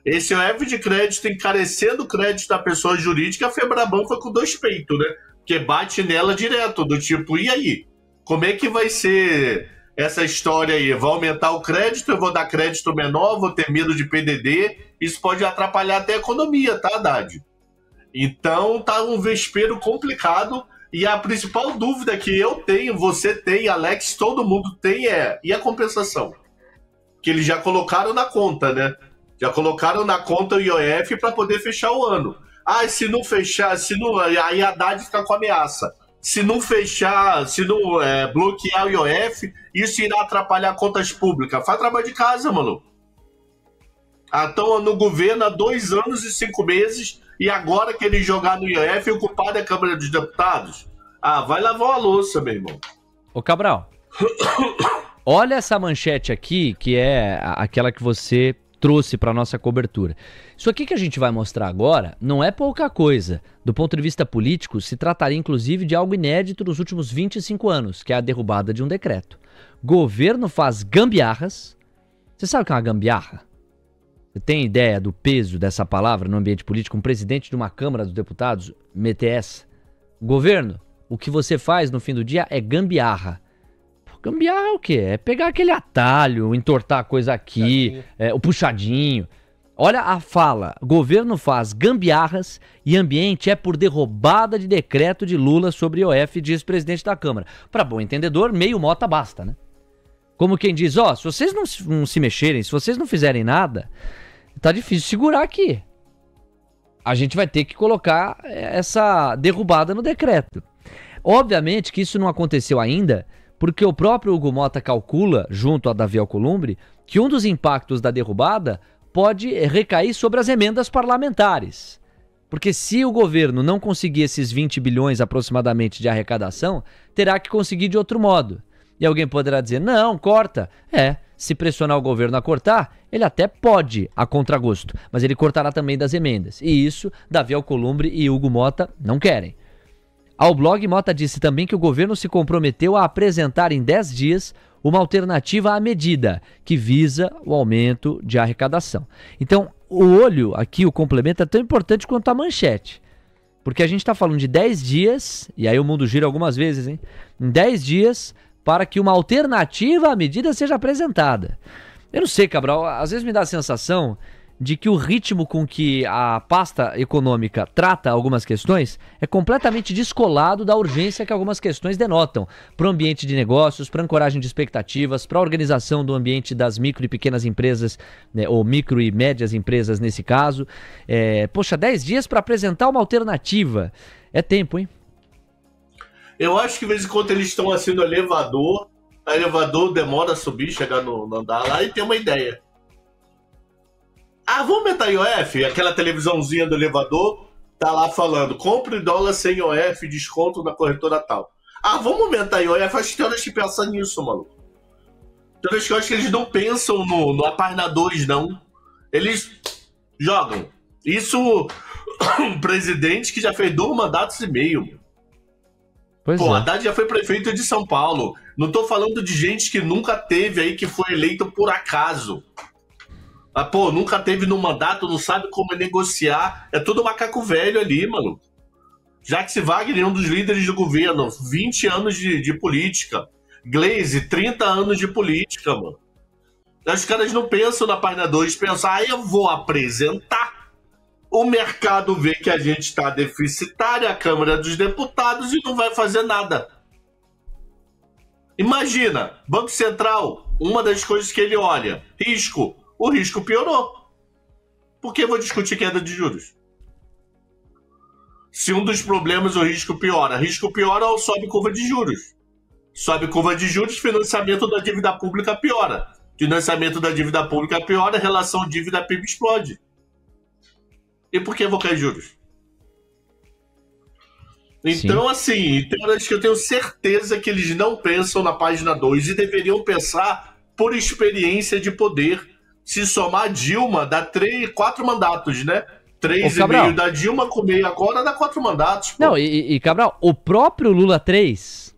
Esse IOF de crédito, encarecendo o crédito da pessoa jurídica, a Febraban foi com 2 peitos, né? Porque bate nela direto, do tipo, e aí? Como é que vai ser essa história aí? Vai aumentar o crédito, eu vou dar crédito menor, vou ter medo de PDD? Isso pode atrapalhar até a economia, tá, Haddad? Então, tá um vespeiro complicado. E a principal dúvida que eu tenho, você tem, Alex, todo mundo tem e a compensação? Que eles já colocaram na conta, né? Já colocaram na conta o IOF para poder fechar o ano. Ah, se não fechar, aí a Haddad fica com ameaça. Se não fechar, se não bloquear o IOF, isso irá atrapalhar contas públicas. Faz trabalho de casa, mano. Estão no governo há 2 anos e 5 meses e agora que eles jogaram no IOF, o culpado é a Câmara dos Deputados? Vai lavar uma louça, meu irmão. Ô, Cabral, olha essa manchete aqui, que é aquela que você trouxe para nossa cobertura. Isso aqui que a gente vai mostrar agora não é pouca coisa. Do ponto de vista político, se trataria inclusive de algo inédito nos últimos 25 anos, que é a derrubada de um decreto. Governo faz gambiarras. Você sabe o que é uma gambiarra? Você tem ideia do peso dessa palavra no ambiente político? Um presidente de uma Câmara dos Deputados meter essa? Governo, o que você faz no fim do dia é gambiarra. Gambiarra é o quê? É pegar aquele atalho, entortar a coisa aqui, o puxadinho. Olha a fala. Governo faz gambiarras e ambiente é por derrubada de decreto de Lula sobre IOF, diz presidente da Câmara. Para bom entendedor, meio mota basta, né? Como quem diz, se vocês não se mexerem, se vocês não fizerem nada, tá difícil segurar aqui. A gente vai ter que colocar essa derrubada no decreto. Obviamente que isso não aconteceu ainda, porque o próprio Hugo Mota calcula, junto a Davi Alcolumbre, que um dos impactos da derrubada pode recair sobre as emendas parlamentares. Porque se o governo não conseguir esses 20 bilhões aproximadamente de arrecadação, terá que conseguir de outro modo. E alguém poderá dizer, não, corta. Se pressionar o governo a cortar, ele até pode, a contragosto, mas ele cortará também das emendas. E isso, Davi Alcolumbre e Hugo Mota não querem. Ao blog, Mota disse também que o governo se comprometeu a apresentar em 10 dias uma alternativa à medida, que visa o aumento de arrecadação. Então, o olho aqui, o complemento, é tão importante quanto a manchete. Porque a gente está falando de 10 dias, e aí o mundo gira algumas vezes, hein? Em 10 dias, para que uma alternativa à medida seja apresentada. Eu não sei, Cabral, às vezes me dá a sensação de que o ritmo com que a pasta econômica trata algumas questões é completamente descolado da urgência que algumas questões denotam para o ambiente de negócios, para a ancoragem de expectativas, para a organização do ambiente das micro e pequenas empresas, né, ou micro e médias empresas nesse caso. 10 dias para apresentar uma alternativa. É tempo, hein? Eu acho que de vez em quando eles estão assim no elevador, o elevador demora a subir, chegar no andar lá e tem uma ideia. Vamos aumentar IOF? Aquela televisãozinha do elevador tá lá falando, compre dólar sem IOF, desconto na corretora tal. Vamos aumentar IOF? Acho que tem horas que pensam nisso, maluco. Tem horas que eu acho que eles não pensam no a página 2, não. Eles jogam. Isso, um presidente que já fez 2 mandatos e meio. Haddad já foi prefeito de São Paulo. Não tô falando de gente que nunca teve aí, que foi eleito por acaso. Nunca teve no mandato, não sabe como negociar. É tudo macaco velho ali, mano. Jacques Wagner é um dos líderes do governo. 20 anos de política. Glaze, 30 anos de política, mano. Os caras não pensam na página 2, pensam, eu vou apresentar. O mercado vê que a gente está deficitário, a Câmara dos Deputados, e não vai fazer nada. Imagina, Banco Central, uma das coisas que ele olha, risco. O risco piorou. Por que eu vou discutir queda de juros? Se um dos problemas o risco piora ou sobe curva de juros. Sobe curva de juros, financiamento da dívida pública piora. Financiamento da dívida pública piora, a relação dívida-PIB explode. E por que eu vou cair juros? Então, acho que eu tenho certeza que eles não pensam na página 2 e deveriam pensar por experiência de poder. Se somar Dilma, dá 4 mandatos, né? 3,5 da Dilma, com meio agora, dá 4 mandatos. Pô. Não, e Cabral, o próprio Lula 3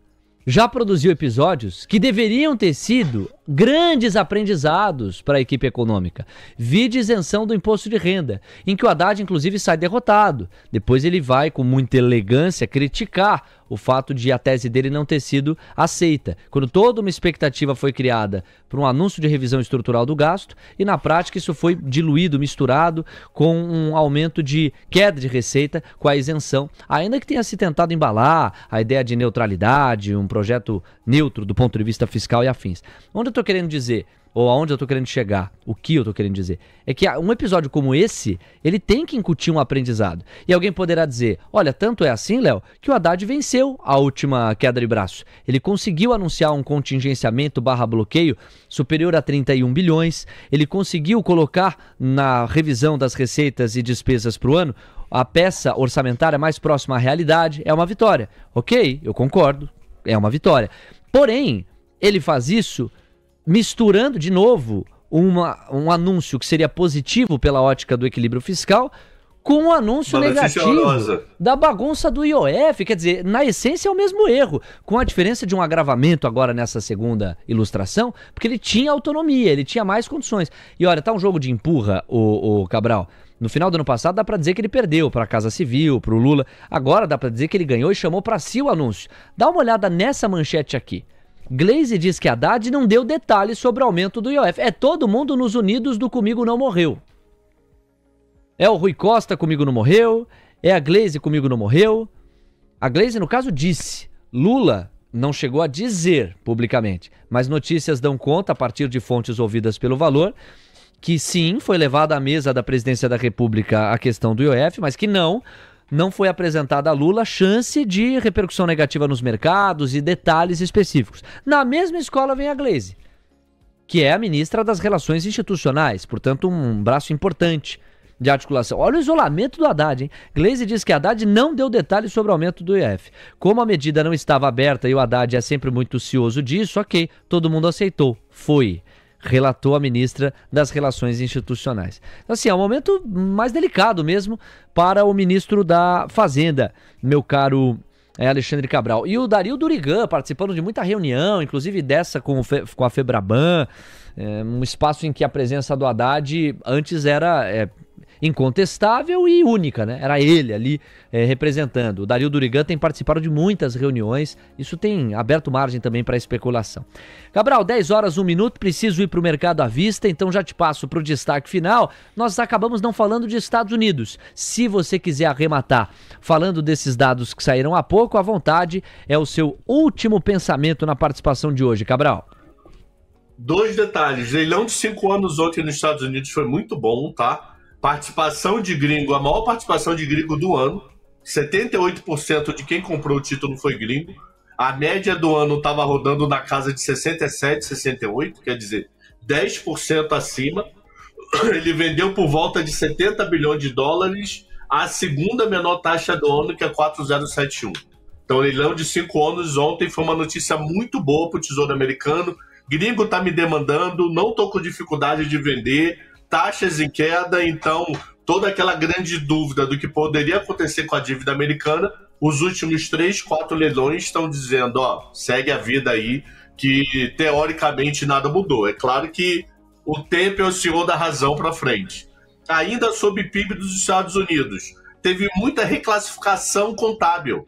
já produziu episódios que deveriam ter sido grandes aprendizados para a equipe econômica. Vide isenção do imposto de renda, em que o Haddad, inclusive, sai derrotado. Depois ele vai, com muita elegância, criticar o fato de a tese dele não ter sido aceita, quando toda uma expectativa foi criada por um anúncio de revisão estrutural do gasto, e na prática isso foi diluído, misturado com um aumento de queda de receita com a isenção, ainda que tenha se tentado embalar a ideia de neutralidade, um projeto neutro do ponto de vista fiscal e afins. Onde eu estou querendo dizer, ou aonde eu estou querendo chegar, o que eu estou querendo dizer, é que um episódio como esse, ele tem que incutir um aprendizado. E alguém poderá dizer, olha, tanto é assim, Léo, que o Haddad venceu a última queda de braço. Ele conseguiu anunciar um contingenciamento /bloqueio superior a 31 bilhões, ele conseguiu colocar na revisão das receitas e despesas para o ano a peça orçamentária mais próxima à realidade. É uma vitória. Ok, eu concordo, é uma vitória. Porém, ele faz isso misturando de novo um anúncio que seria positivo pela ótica do equilíbrio fiscal com um anúncio negativo da bagunça do IOF. Quer dizer, na essência é o mesmo erro, com a diferença de um agravamento agora nessa segunda ilustração, porque ele tinha autonomia, ele tinha mais condições. E olha, tá um jogo de empurra, o Cabral. No final do ano passado dá pra dizer que ele perdeu para a Casa Civil, pro Lula. Agora dá pra dizer que ele ganhou e chamou pra si o anúncio. Dá uma olhada nessa manchete aqui. Glaze diz que Haddad não deu detalhes sobre o aumento do IOF. É todo mundo nos unidos do Comigo Não Morreu. É o Rui Costa Comigo Não Morreu, é a Glaze Comigo Não Morreu. A Glaze, no caso, disse. Lula não chegou a dizer publicamente, mas notícias dão conta, a partir de fontes ouvidas pelo Valor, que sim, foi levada à mesa da Presidência da República a questão do IOF, mas que não foi apresentada a Lula chance de repercussão negativa nos mercados e detalhes específicos. Na mesma escola vem a Glaze, que é a ministra das Relações Institucionais, portanto um braço importante de articulação. Olha o isolamento do Haddad, hein? Glaze diz que Haddad não deu detalhes sobre o aumento do IOF. Como a medida não estava aberta e o Haddad é sempre muito cioso disso, ok, todo mundo aceitou. Foi. Relatou a ministra das Relações Institucionais. Então, assim, é um momento mais delicado mesmo para o ministro da Fazenda, meu caro Alexandre Cabral. E o Dario Durigan participando de muita reunião, inclusive dessa com a Febraban, um espaço em que a presença do Haddad antes era incontestável e única, né? Era ele ali representando. O Dario Durigan tem participado de muitas reuniões, isso tem aberto margem também para especulação. Cabral, 10 horas, 1 minuto, preciso ir para o mercado à vista, então já te passo para o destaque final. Nós acabamos não falando de Estados Unidos. Se você quiser arrematar falando desses dados que saíram há pouco, à vontade, é o seu último pensamento na participação de hoje, Cabral. 2 detalhes, leilão de 5 anos ontem nos Estados Unidos foi muito bom, tá? Participação de gringo, a maior participação de gringo do ano. 78% de quem comprou o título foi gringo. A média do ano estava rodando na casa de 67, 68, quer dizer, 10% acima. Ele vendeu por volta de 70 bilhões de dólares, a segunda menor taxa do ano, que é 4,071. Então, leilão de 5 anos ontem foi uma notícia muito boa para o Tesouro Americano. Gringo está me demandando, não estou com dificuldade de vender, taxas em queda, então toda aquela grande dúvida do que poderia acontecer com a dívida americana, os últimos 3, 4 leilões estão dizendo, ó, segue a vida aí, que teoricamente nada mudou. É claro que o tempo é o senhor da razão para frente. Ainda sobre PIB dos Estados Unidos, teve muita reclassificação contábil.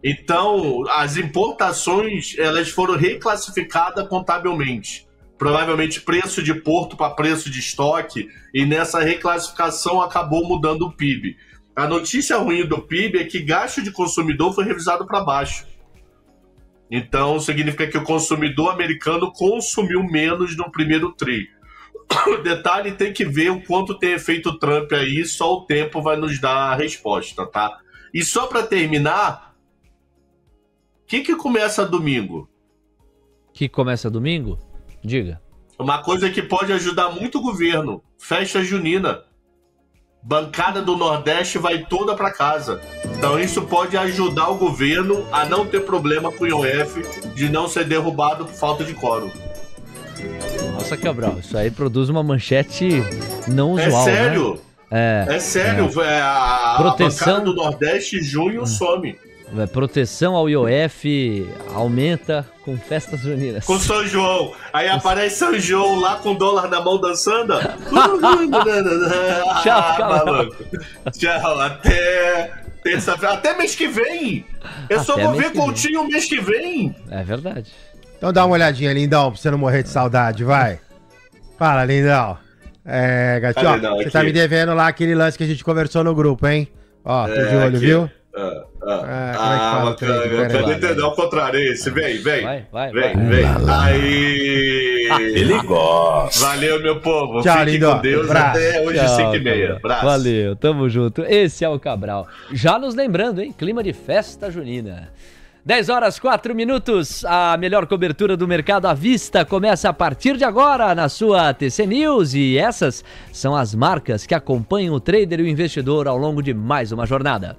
Então, as importações, elas foram reclassificadas contabilmente. Provavelmente preço de porto para preço de estoque, e nessa reclassificação acabou mudando o PIB. A notícia ruim do PIB é que gasto de consumidor foi revisado para baixo. Então, significa que o consumidor americano consumiu menos no primeiro tri. O detalhe, tem que ver o quanto tem efeito Trump aí, só o tempo vai nos dar a resposta, tá? E só para terminar, o que começa domingo? Que começa domingo? Diga. Uma coisa que pode ajudar muito o governo, festa junina. Bancada do Nordeste vai toda para casa. Então isso pode ajudar o governo a não ter problema com o IOF, de não ser derrubado por falta de quórum. Nossa, Cabral, isso aí produz uma manchete não usual, É sério? Né? É sério. A Proteção bancada do Nordeste, junho, some. Proteção ao IOF aumenta com festas juninas. Com São João. Aí aparece São João lá com o dólar na mão dançando. Tchau, Cabral. Maluco. Tchau, até terça-feira. Até mês que vem. Eu só Até vou mês ver que vem. Coutinho mês que vem. É verdade. Então dá uma olhadinha, Lindão, pra você não morrer de saudade, vai. Fala, Lindão. Gatinho, Cadê, não, você aqui? tá me devendo lá aquele lance que a gente conversou no grupo, hein? Ó, tô de olho, aqui. viu? Como é que fala o trade? Pera aí. Cadê entender ao contrário esse? Vem. Vai. Vem. Aí. Ele gosta. Valeu, meu povo. Tchau, Fique lindo. com Deus. Abraço. Até hoje, Tchau, 5h30. Cabral. Abraço. Valeu, tamo junto. Esse é o Cabral. Já nos lembrando, hein? Clima de festa junina. 10h04. A melhor cobertura do mercado à vista começa a partir de agora na sua TC News. E essas são as marcas que acompanham o trader e o investidor ao longo de mais uma jornada.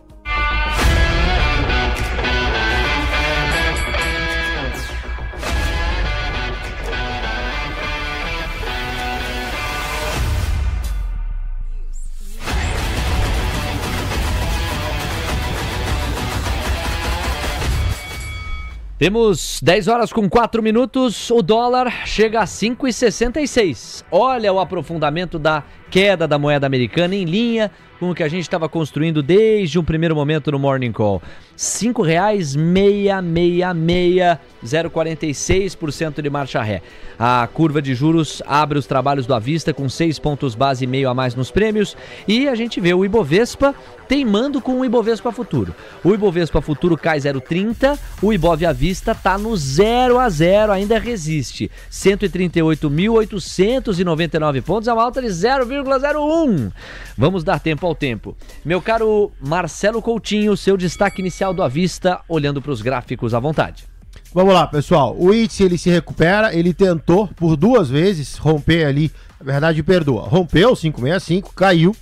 Temos 10h04, o dólar chega a 5,66. Olha o aprofundamento da queda da moeda americana em linha com o que a gente estava construindo desde um primeiro momento no Morning Call. R$ 5,666, 0,46% de marcha ré. A curva de juros abre os trabalhos do à vista com 6 pontos base e meio a mais nos prêmios e a gente vê o Ibovespa teimando com o Ibovespa Futuro. O Ibovespa Futuro cai 0,30, o Ibov à vista tá no 0 a 0, ainda resiste. 138.899 pontos, a uma alta de 0,01. Vamos dar tempo ao tempo. Meu caro Marcelo Coutinho, seu destaque inicial do à vista, olhando para os gráficos à vontade. Vamos lá, pessoal. O índice ele se recupera, ele tentou por 2 vezes romper ali, na verdade, perdoa. Rompeu 565, caiu.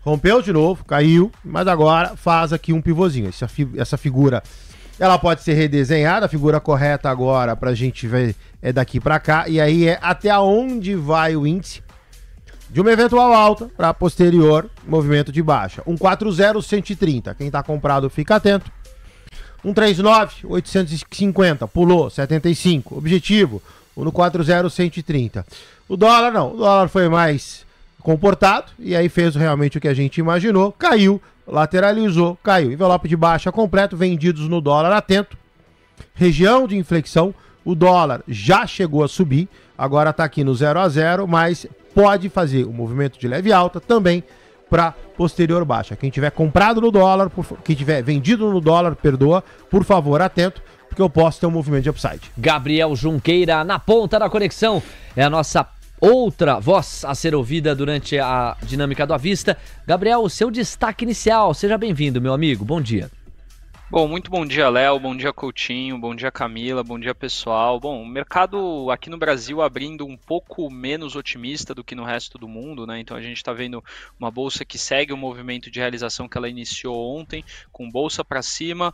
Rompeu de novo, caiu, mas agora faz aqui um pivôzinho. Essa figura, ela pode ser redesenhada, a figura correta agora pra gente ver é daqui pra cá, e aí é até onde vai o índice de uma eventual alta para posterior movimento de baixa. 140,130, quem tá comprado fica atento. 139,850, pulou, 75, objetivo, 140,130. O dólar não, o dólar foi mais comportado e aí fez realmente o que a gente imaginou, caiu, lateralizou, caiu. Envelope de baixa completo, vendidos no dólar, atento. Região de inflexão, o dólar já chegou a subir, agora está aqui no 0 a 0, mas pode fazer um movimento de leve alta também para posterior baixa. Quem tiver comprado no dólar, quem tiver vendido no dólar, perdoa, por favor, atento, porque eu posso ter um movimento de upside. Gabriel Junqueira na ponta da conexão, é a nossa outra voz a ser ouvida durante a dinâmica do à vista. Gabriel, o seu destaque inicial, seja bem-vindo, meu amigo, bom dia. Bom, muito bom dia, Léo, bom dia, Coutinho, bom dia, Camila, bom dia, pessoal. Bom, o mercado aqui no Brasil abrindo um pouco menos otimista do que no resto do mundo, né? Então a gente está vendo uma bolsa que segue o movimento de realização que ela iniciou ontem, com bolsa para cima,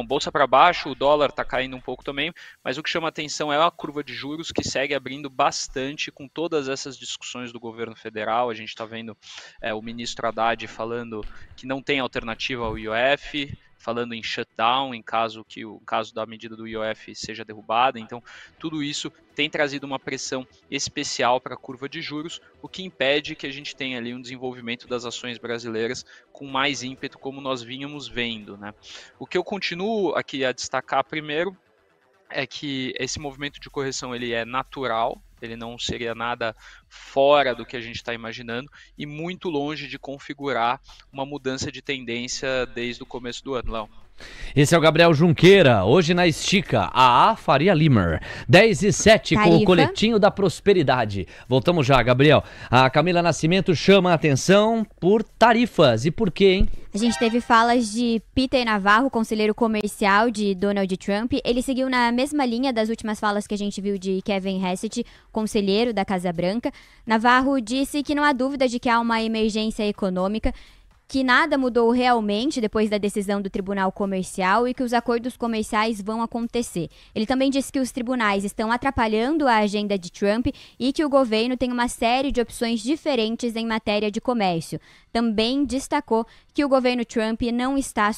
bolsa para baixo, o dólar está caindo um pouco também, mas o que chama atenção é a curva de juros que segue abrindo bastante com todas essas discussões do governo federal. A gente está vendo o ministro Haddad falando que não tem alternativa ao IOF, falando em shutdown, em caso que o caso da medida do IOF seja derrubada. Então, tudo isso tem trazido uma pressão especial para a curva de juros, o que impede que a gente tenha ali um desenvolvimento das ações brasileiras com mais ímpeto, como nós vínhamos vendo, né? O que eu continuo aqui a destacar primeiro é que esse movimento de correção ele é natural, ele não seria nada fora do que a gente está imaginando e muito longe de configurar uma mudança de tendência desde o começo do ano, Léo. Esse é o Gabriel Junqueira, hoje na Estica, a Faria Limer, 10h07 com o coletinho da prosperidade. Voltamos já, Gabriel. A Camila Nascimento chama a atenção por tarifas. E por quê, hein? A gente teve falas de Peter Navarro, conselheiro comercial de Donald Trump. Ele seguiu na mesma linha das últimas falas que a gente viu de Kevin Hassett, conselheiro da Casa Branca. Navarro disse que não há dúvida de que há uma emergência econômica, que nada mudou realmente depois da decisão do Tribunal Comercial e que os acordos comerciais vão acontecer. Ele também disse que os tribunais estão atrapalhando a agenda de Trump e que o governo tem uma série de opções diferentes em matéria de comércio. Também destacou que o governo Trump não está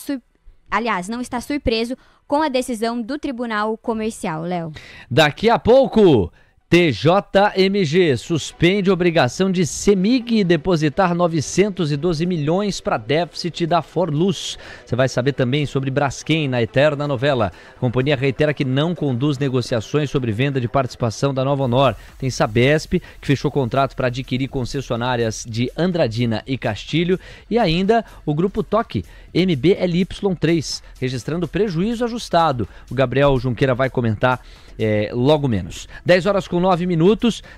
surpreso com a decisão do Tribunal Comercial. Léo. Daqui a pouco, TJMG suspende obrigação de CEMIG depositar 912 milhões para déficit da Forluz. Você vai saber também sobre Braskem na eterna novela. A companhia reitera que não conduz negociações sobre venda de participação da Nova Honor. Tem Sabesp, que fechou contrato para adquirir concessionárias de Andradina e Castilho. E ainda o Grupo TOC, MBLY3, registrando prejuízo ajustado. O Gabriel Junqueira vai comentar logo menos. 10h09.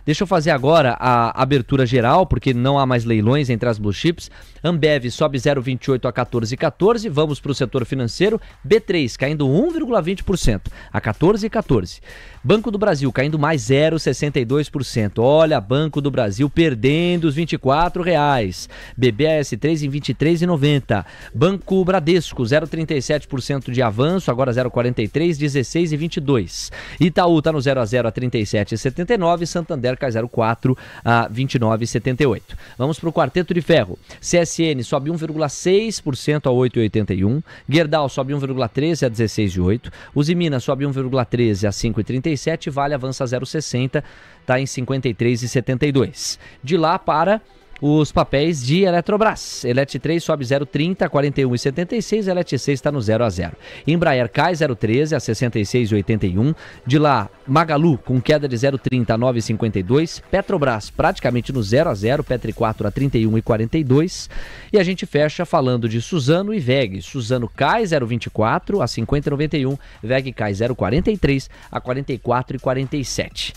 Deixa eu fazer agora a abertura geral, porque não há mais leilões entre as blue chips. Ambev sobe 0,28 a 14,14. Vamos para o setor financeiro. B3 caindo 1,20% a 14,14. Banco do Brasil caindo mais 0,62%. Olha, Banco do Brasil perdendo os R$24. BBAS3 em 23,90. Banco Bradesco 0,37% de avanço, agora 0,43, 16,22. Itaú está no 0 a 0 a 37,79. Santander cai 0,4 a 29,78. Vamos para o quarteto de ferro. CSN sobe 1,6% a 8,81. Gerdau sobe 1,13 a 16,8. Usiminas sobe 1,13 a 5,37. Vale avança 0,60, está em 53,72. De lá para os papéis de Eletrobras. Elet 3 sobe 0,30 a 41,76. Elet 6 está no 0 a 0. Embraer cai 0,13 a 66,81. De lá, Magalu com queda de 0,30 a 9,52. Petrobras praticamente no 0 a 0. Petri 4 a 31,42. E a gente fecha falando de Suzano e VEG. Suzano cai 0,24 a 50,91. VEG cai 0,43 a 44,47.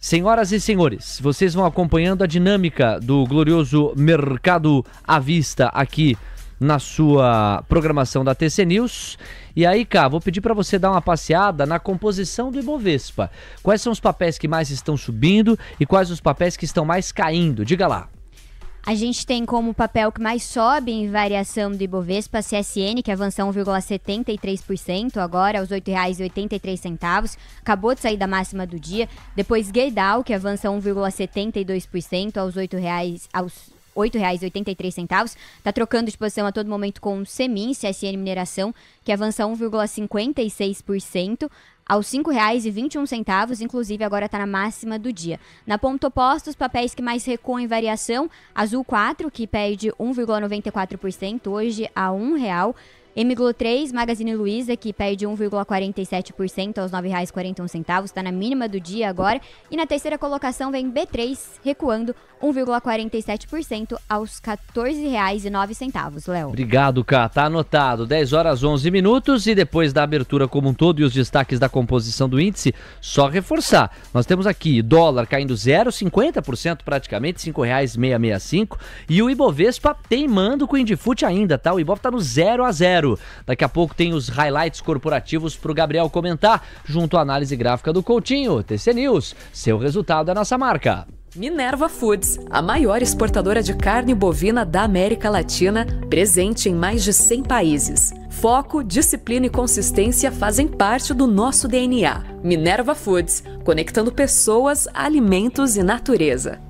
Senhoras e senhores, vocês vão acompanhando a dinâmica do glorioso Mercado à Vista aqui na sua programação da TC News. E aí, Cá, vou pedir para você dar uma passeada na composição do Ibovespa. Quais são os papéis que mais estão subindo e quais os papéis que estão mais caindo? Diga lá. A gente tem como papel que mais sobe em variação do Ibovespa a CSN, que avança 1,73%, agora aos R$ 8,83. Acabou de sair da máxima do dia. Depois Gerdau, que avança 1,72% aos R$ 8,83. Está trocando de posição a todo momento com o Semin, CSN Mineração, que avança 1,56%. aos R$ 5,21, inclusive agora está na máxima do dia. Na ponta oposta, os papéis que mais recuam em variação, Azul 4, que perde 1,94%, hoje a R$ 1,00. MGLO 3, Magazine Luiza, que perde 1,47% aos R$ 9,41, está na mínima do dia agora. E na terceira colocação vem B3, recuando 1,47% aos R$ 14,09, Léo. Obrigado, Cá. Tá anotado. 10h11. E depois da abertura como um todo e os destaques da composição do índice, só reforçar. Nós temos aqui dólar caindo 0,50% praticamente, R$ 5,665. E o Ibovespa teimando com o Indifut ainda, tá? O Ibov tá no 0 a 0. Daqui a pouco tem os highlights corporativos pro Gabriel comentar, junto à análise gráfica do Coutinho. TC News, seu resultado é nossa marca. Minerva Foods, a maior exportadora de carne bovina da América Latina, presente em mais de 100 países. Foco, disciplina e consistência fazem parte do nosso DNA. Minerva Foods, conectando pessoas, alimentos e natureza.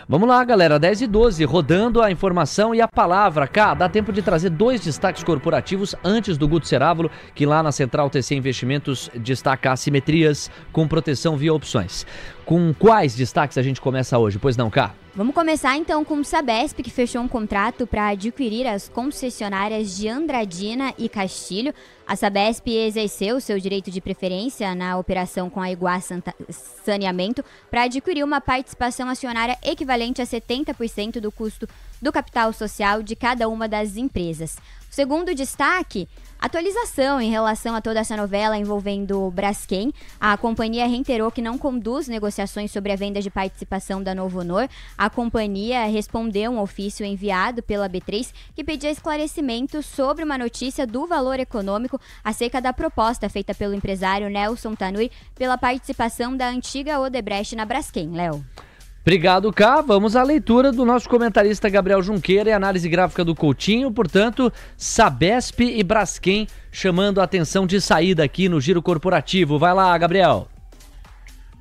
Vamos lá, galera, 10h12, rodando a informação e a palavra. Cá, dá tempo de trazer 2 destaques corporativos antes do Guto Cerávulo, que lá na Central TC Investimentos destaca assimetrias com proteção via opções. Com quais destaques a gente começa hoje? Pois não, Cá? Vamos começar então com o Sabesp, que fechou um contrato para adquirir as concessionárias de Andradina e Castilho. A Sabesp exerceu seu direito de preferência na operação com a Iguá Saneamento para adquirir uma participação acionária equivalente a 70% do custo do capital social de cada uma das empresas. O segundo destaque, atualização em relação a toda essa novela envolvendo Braskem. A companhia reiterou que não conduz negociações sobre a venda de participação da Novo Honor. A companhia respondeu um ofício enviado pela B3 que pedia esclarecimento sobre uma notícia do valor econômico acerca da proposta feita pelo empresário Nelson Tanuri pela participação da antiga Odebrecht na Braskem. Léo. Obrigado, Cá. Vamos à leitura do nosso comentarista Gabriel Junqueira e análise gráfica do Coutinho. Portanto, Sabesp e Braskem chamando a atenção de saída aqui no Giro Corporativo. Vai lá, Gabriel.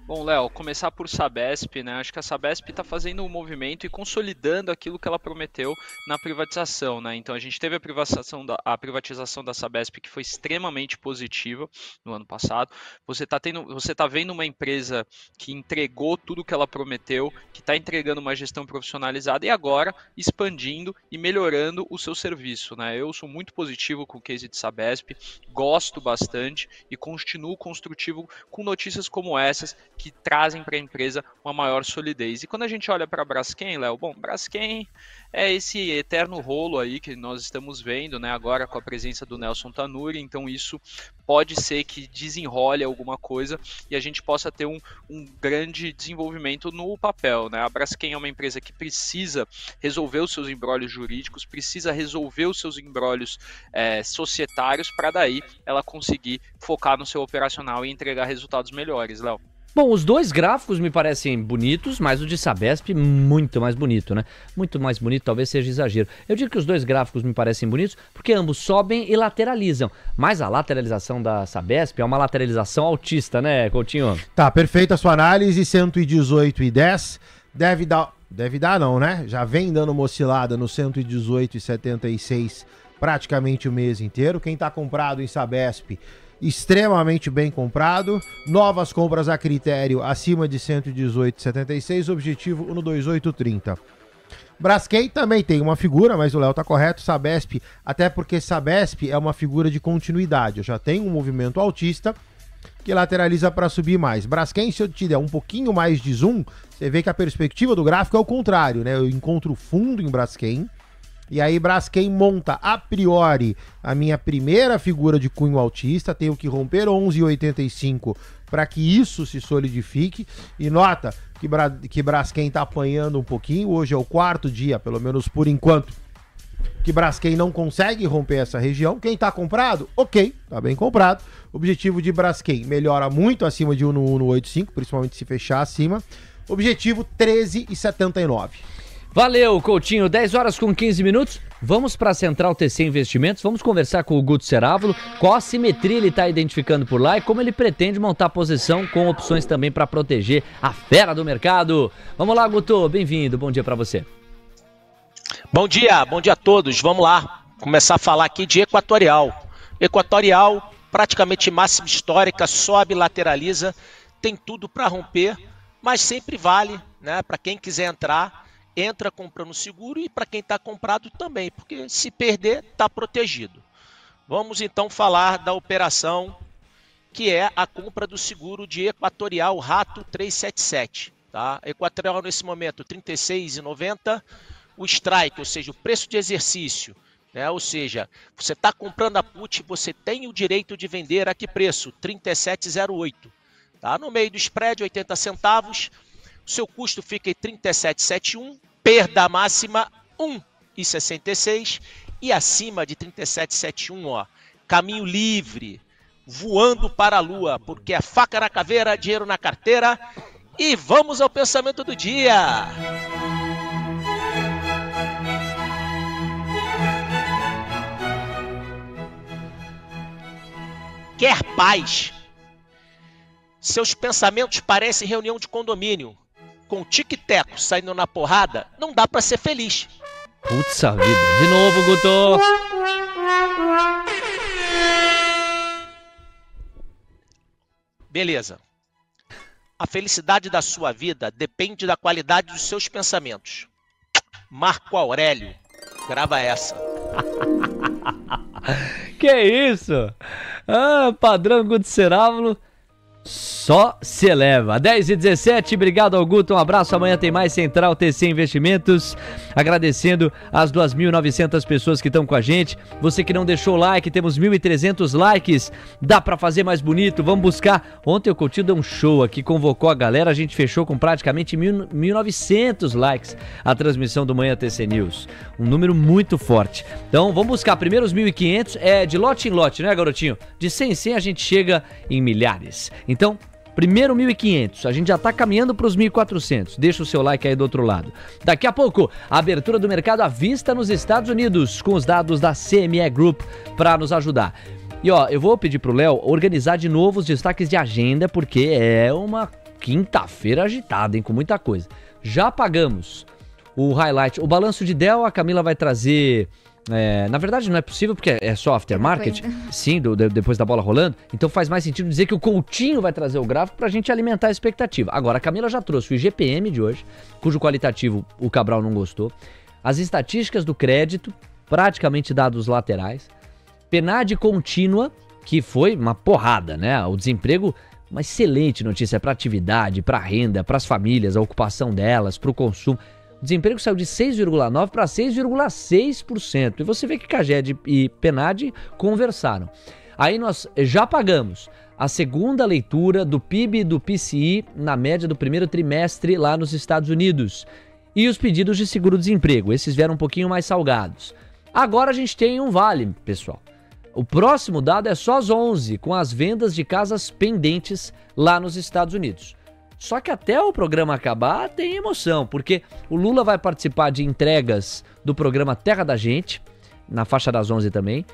Bom, Léo, começar por Sabesp, né? Acho que a Sabesp está fazendo um movimento e consolidando aquilo que ela prometeu na privatização, né? Então a gente teve a privatização da Sabesp, que foi extremamente positiva no ano passado. Você tá vendo uma empresa que entregou tudo que ela prometeu, que está entregando uma gestão profissionalizada e agora expandindo e melhorando o seu serviço, né? Eu sou muito positivo com o case de Sabesp, gosto bastante e continuo construtivo com notícias como essas, que trazem para a empresa uma maior solidez. E quando a gente olha para a Braskem, Léo, bom, Braskem é esse eterno rolo aí que nós estamos vendo, né, agora com a presença do Nelson Tanuri, então isso pode ser que desenrole alguma coisa e a gente possa ter um grande desenvolvimento no papel, né? A Braskem é uma empresa que precisa resolver os seus embrólios jurídicos, precisa resolver os seus embrólios societários para daí ela conseguir focar no seu operacional e entregar resultados melhores, Léo. Bom, os dois gráficos me parecem bonitos, mas o de Sabesp muito mais bonito, né? Muito mais bonito, talvez seja exagero. Eu digo que os dois gráficos me parecem bonitos porque ambos sobem e lateralizam. Mas a lateralização da Sabesp é uma lateralização altista, né, Coutinho? Tá, perfeita a sua análise, 118,10. Deve dar não, né? Já vem dando uma oscilada no 118,76 praticamente o mês inteiro. Quem tá comprado em Sabesp, extremamente bem comprado, novas compras a critério acima de 118,76, objetivo 128,30. Braskem também tem uma figura, mas o Léo tá correto, Sabesp, até porque Sabesp é uma figura de continuidade, eu já tenho um movimento altista que lateraliza para subir mais. Braskem, se eu te der um pouquinho mais de zoom, você vê que a perspectiva do gráfico é o contrário, né? Eu encontro fundo em Braskem, e aí Braskem monta a priori a minha primeira figura de cunho altista, tenho que romper 11,85 para que isso se solidifique, e nota que Braskem está apanhando um pouquinho, hoje é o quarto dia, pelo menos por enquanto, que Braskem não consegue romper essa região. Quem está comprado? Ok, está bem comprado. Objetivo de Braskem melhora muito acima de 1,185, principalmente se fechar acima. Objetivo 13,79. Valeu, Coutinho. 10 horas com 15 minutos. Vamos para a Central TC Investimentos. Vamos conversar com o Guto Cerávulo. Qual a simetria ele está identificando por lá e como ele pretende montar a posição com opções também para proteger a fera do mercado. Vamos lá, Guto. Bem-vindo. Bom dia para você. Bom dia a todos. Vamos lá. Começar a falar aqui de Equatorial. Equatorial, praticamente máxima histórica, sobe, lateraliza, tem tudo para romper, mas sempre vale, né? Para quem quiser entrar, entra comprando seguro, e para quem está comprado também, porque se perder, está protegido. Vamos então falar da operação que é a compra do seguro de Equatorial Rato 377. Tá? Equatorial nesse momento R$ 36,90. O strike, ou seja, o preço de exercício, né? Ou seja, você está comprando a put, você tem o direito de vender a que preço? R$ 37,08. Tá? No meio do spread, 80 centavos. O seu custo fica em 37,71, perda máxima 1,66 e acima de 37,71, ó, caminho livre, voando para a lua, porque é faca na caveira, dinheiro na carteira. E vamos ao pensamento do dia. Quer paz? Seus pensamentos parecem reunião de condomínio. Com o tic-teco saindo na porrada, não dá pra ser feliz. Putz a vida. De novo, Guto. Beleza. A felicidade da sua vida depende da qualidade dos seus pensamentos. Marco Aurélio. Grava essa. Que isso? Ah, padrão Guto Cerávulo. Só se eleva. 10h17, obrigado ao Guto, um abraço. Amanhã tem mais Central TC Investimentos. Agradecendo as 2.900 pessoas que estão com a gente. Você que não deixou o like, temos 1.300 likes. Dá pra fazer mais bonito, vamos buscar. Ontem o Coutinho deu um show aqui, convocou a galera. A gente fechou com praticamente 1.900 likes a transmissão do Manhã TC News. Um número muito forte. Então vamos buscar primeiro os 1.500. É de lote em lote, né, garotinho? De 100 em 100 a gente chega em milhares. Então, Primeiro 1.500, a gente já tá caminhando para os 1.400. Deixa o seu like aí do outro lado. Daqui a pouco, a abertura do mercado à vista nos Estados Unidos, com os dados da CME Group para nos ajudar. E ó, eu vou pedir pro Léo organizar de novo os destaques de agenda, porque é uma quinta-feira agitada, hein, com muita coisa. Já pagamos o highlight, o balanço de Dell, a Camila vai trazer... na verdade não é possível porque é só aftermarket, sim, depois da bola rolando, então faz mais sentido dizer que o Coutinho vai trazer o gráfico pra gente alimentar a expectativa. Agora a Camila já trouxe o IGPM de hoje, cujo qualitativo o Cabral não gostou, as estatísticas do crédito, praticamente dados laterais, PNAD contínua, que foi uma porrada, né? O desemprego, uma excelente notícia para atividade, para renda, para as famílias, a ocupação delas, para o consumo. O desemprego saiu de 6,9% para 6,6%. E você vê que Caged e PNAD conversaram. Aí nós já pagamos a segunda leitura do PIB e do PCI na média do primeiro trimestre lá nos Estados Unidos. E os pedidos de seguro-desemprego. Esses vieram um pouquinho mais salgados. Agora a gente tem um vale, pessoal. O próximo dado é só às 11, com as vendas de casas pendentes lá nos Estados Unidos. Só que até o programa acabar tem emoção, porque o Lula vai participar de entregas do programa Terra da Gente, na faixa das 11 também.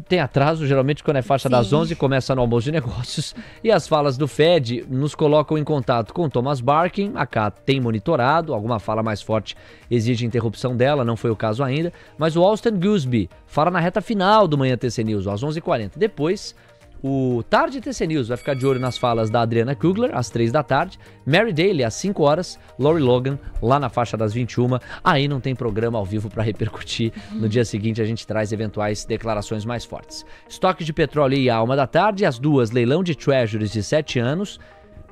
Tem atraso, geralmente quando é faixa das 11 começa no almoço de negócios. E as falas do Fed nos colocam em contato com Thomas Barkin. A Cá tem monitorado, alguma fala mais forte exige interrupção dela, não foi o caso ainda. Mas o Austin Goolsbee fala na reta final do Manhã TC News, às 11h40. Depois... o Tarde TC News vai ficar de olho nas falas da Adriana Kugler, às 3 da tarde. Mary Daly, às 5 horas. Lori Logan, lá na faixa das 21. Aí não tem programa ao vivo para repercutir. No dia seguinte a gente traz eventuais declarações mais fortes. Estoque de petróleo e a 1 da tarde. Às 2, leilão de treasuries de 7 anos.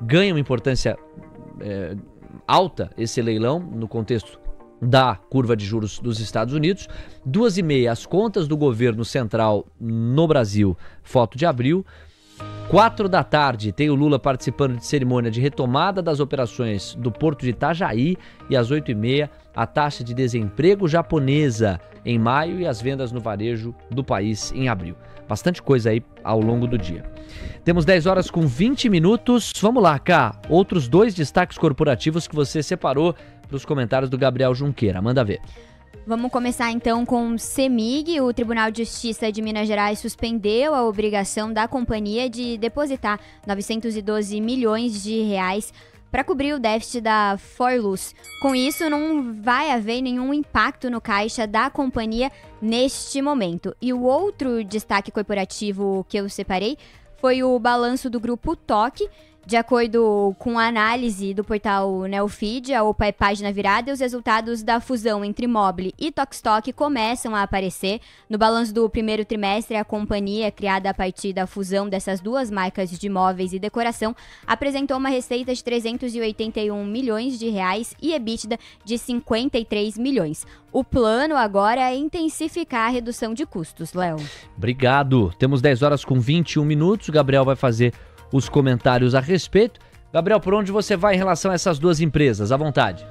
Ganha uma importância alta esse leilão no contexto da curva de juros dos Estados Unidos. 2h30, as contas do governo central no Brasil, foto de abril. 4 da tarde, tem o Lula participando de cerimônia de retomada das operações do Porto de Itajaí. E às 8h30, a taxa de desemprego japonesa em maio e as vendas no varejo do país em abril. Bastante coisa aí ao longo do dia. Temos 10 horas com 20 minutos. Vamos lá, Cá. Outros 2 destaques corporativos que você separou para os comentários do Gabriel Junqueira. Manda ver. Vamos começar então com o CEMIG. O Tribunal de Justiça de Minas Gerais suspendeu a obrigação da companhia de depositar 912 milhões de reais para cobrir o déficit da Forluz. Com isso, não vai haver nenhum impacto no caixa da companhia neste momento. E o outro destaque corporativo que eu separei foi o balanço do grupo TOC. De acordo com a análise do portal Neofeed, a OPA é página virada, e os resultados da fusão entre Mobile e Tokstok começam a aparecer. No balanço do primeiro trimestre, a companhia, criada a partir da fusão dessas duas marcas de móveis e decoração, apresentou uma receita de 381 milhões de reais e EBITDA de 53 milhões. O plano agora é intensificar a redução de custos, Léo. Obrigado. Temos 10 horas com 21 minutos. O Gabriel vai fazer os comentários a respeito. Gabriel, por onde você vai em relação a essas duas empresas? À vontade.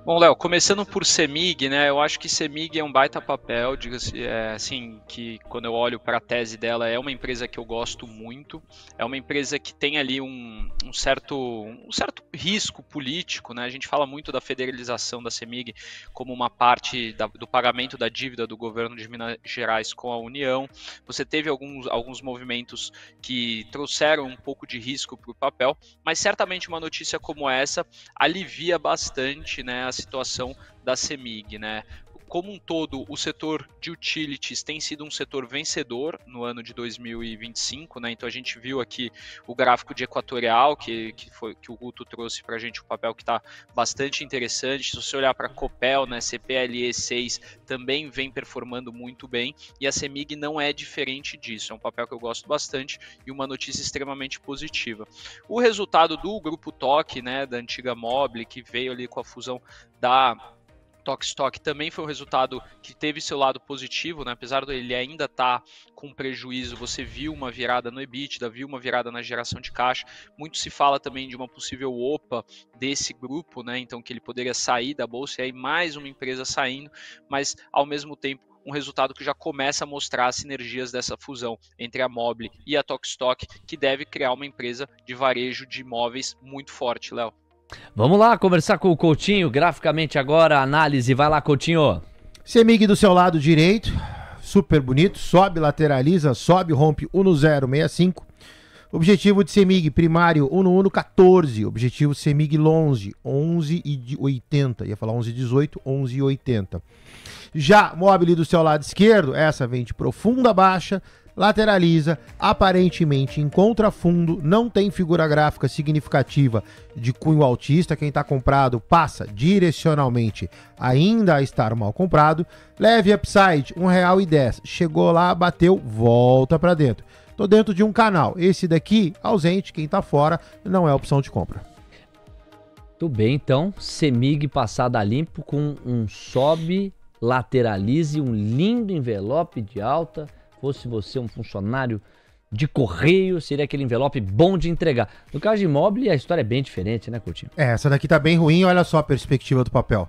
Bom, Léo, começando por CEMIG, né, eu acho que CEMIG é um baita papel, diga-se, assim, que quando eu olho para a tese dela, é uma empresa que eu gosto muito, é uma empresa que tem ali um certo risco político, né, a gente fala muito da federalização da CEMIG como uma parte do pagamento da dívida do governo de Minas Gerais com a União. Você teve alguns movimentos que trouxeram um pouco de risco para o papel, mas certamente uma notícia como essa alivia bastante, né, a situação da CEMIG, né? Como um todo, o setor de utilities tem sido um setor vencedor no ano de 2025, né? Então a gente viu aqui o gráfico de Equatorial, que o Guto trouxe para a gente um papel que está bastante interessante. Se você olhar para a Copel, né, CPLE6 também vem performando muito bem, e a CEMIG não é diferente disso. É um papel que eu gosto bastante e uma notícia extremamente positiva. O resultado do grupo TOC, né, da antiga Mobile, que veio ali com a fusão da Tokstok, também foi um resultado que teve seu lado positivo, né? Apesar dele ainda estar com prejuízo, você viu uma virada no EBITDA, viu uma virada na geração de caixa. Muito se fala também de uma possível OPA desse grupo, né? Então que ele poderia sair da bolsa, e aí mais uma empresa saindo, mas ao mesmo tempo um resultado que já começa a mostrar as sinergias dessa fusão entre a Mobile e a Tokstok, que deve criar uma empresa de varejo de imóveis muito forte, Léo. Vamos lá conversar com o Coutinho, graficamente agora, análise. Vai lá, Coutinho. CEMIG do seu lado direito, super bonito, sobe, lateraliza, sobe, rompe 1 no 065. Objetivo de CEMIG primário 1 no 1,14. Objetivo CEMIG longe 11,80. Ia falar 11,18, 11,80. Já Mobile do seu lado esquerdo, essa vem de profunda baixa, lateraliza, aparentemente em contrafundo, não tem figura gráfica significativa de cunho altista. Quem está comprado passa direcionalmente ainda a estar mal comprado. Leve upside, R$1,10. Chegou lá, bateu, volta para dentro. Tô dentro de um canal. Esse daqui, ausente, quem tá fora, não é opção de compra. Tudo bem, então. CEMIG passada a limpo com um sobe, lateralize, um lindo envelope de alta. Fosse você um funcionário de correio, seria aquele envelope bom de entregar. No caso de Mobile, a história é bem diferente, né, Coutinho? Essa daqui tá bem ruim. Olha só a perspectiva do papel.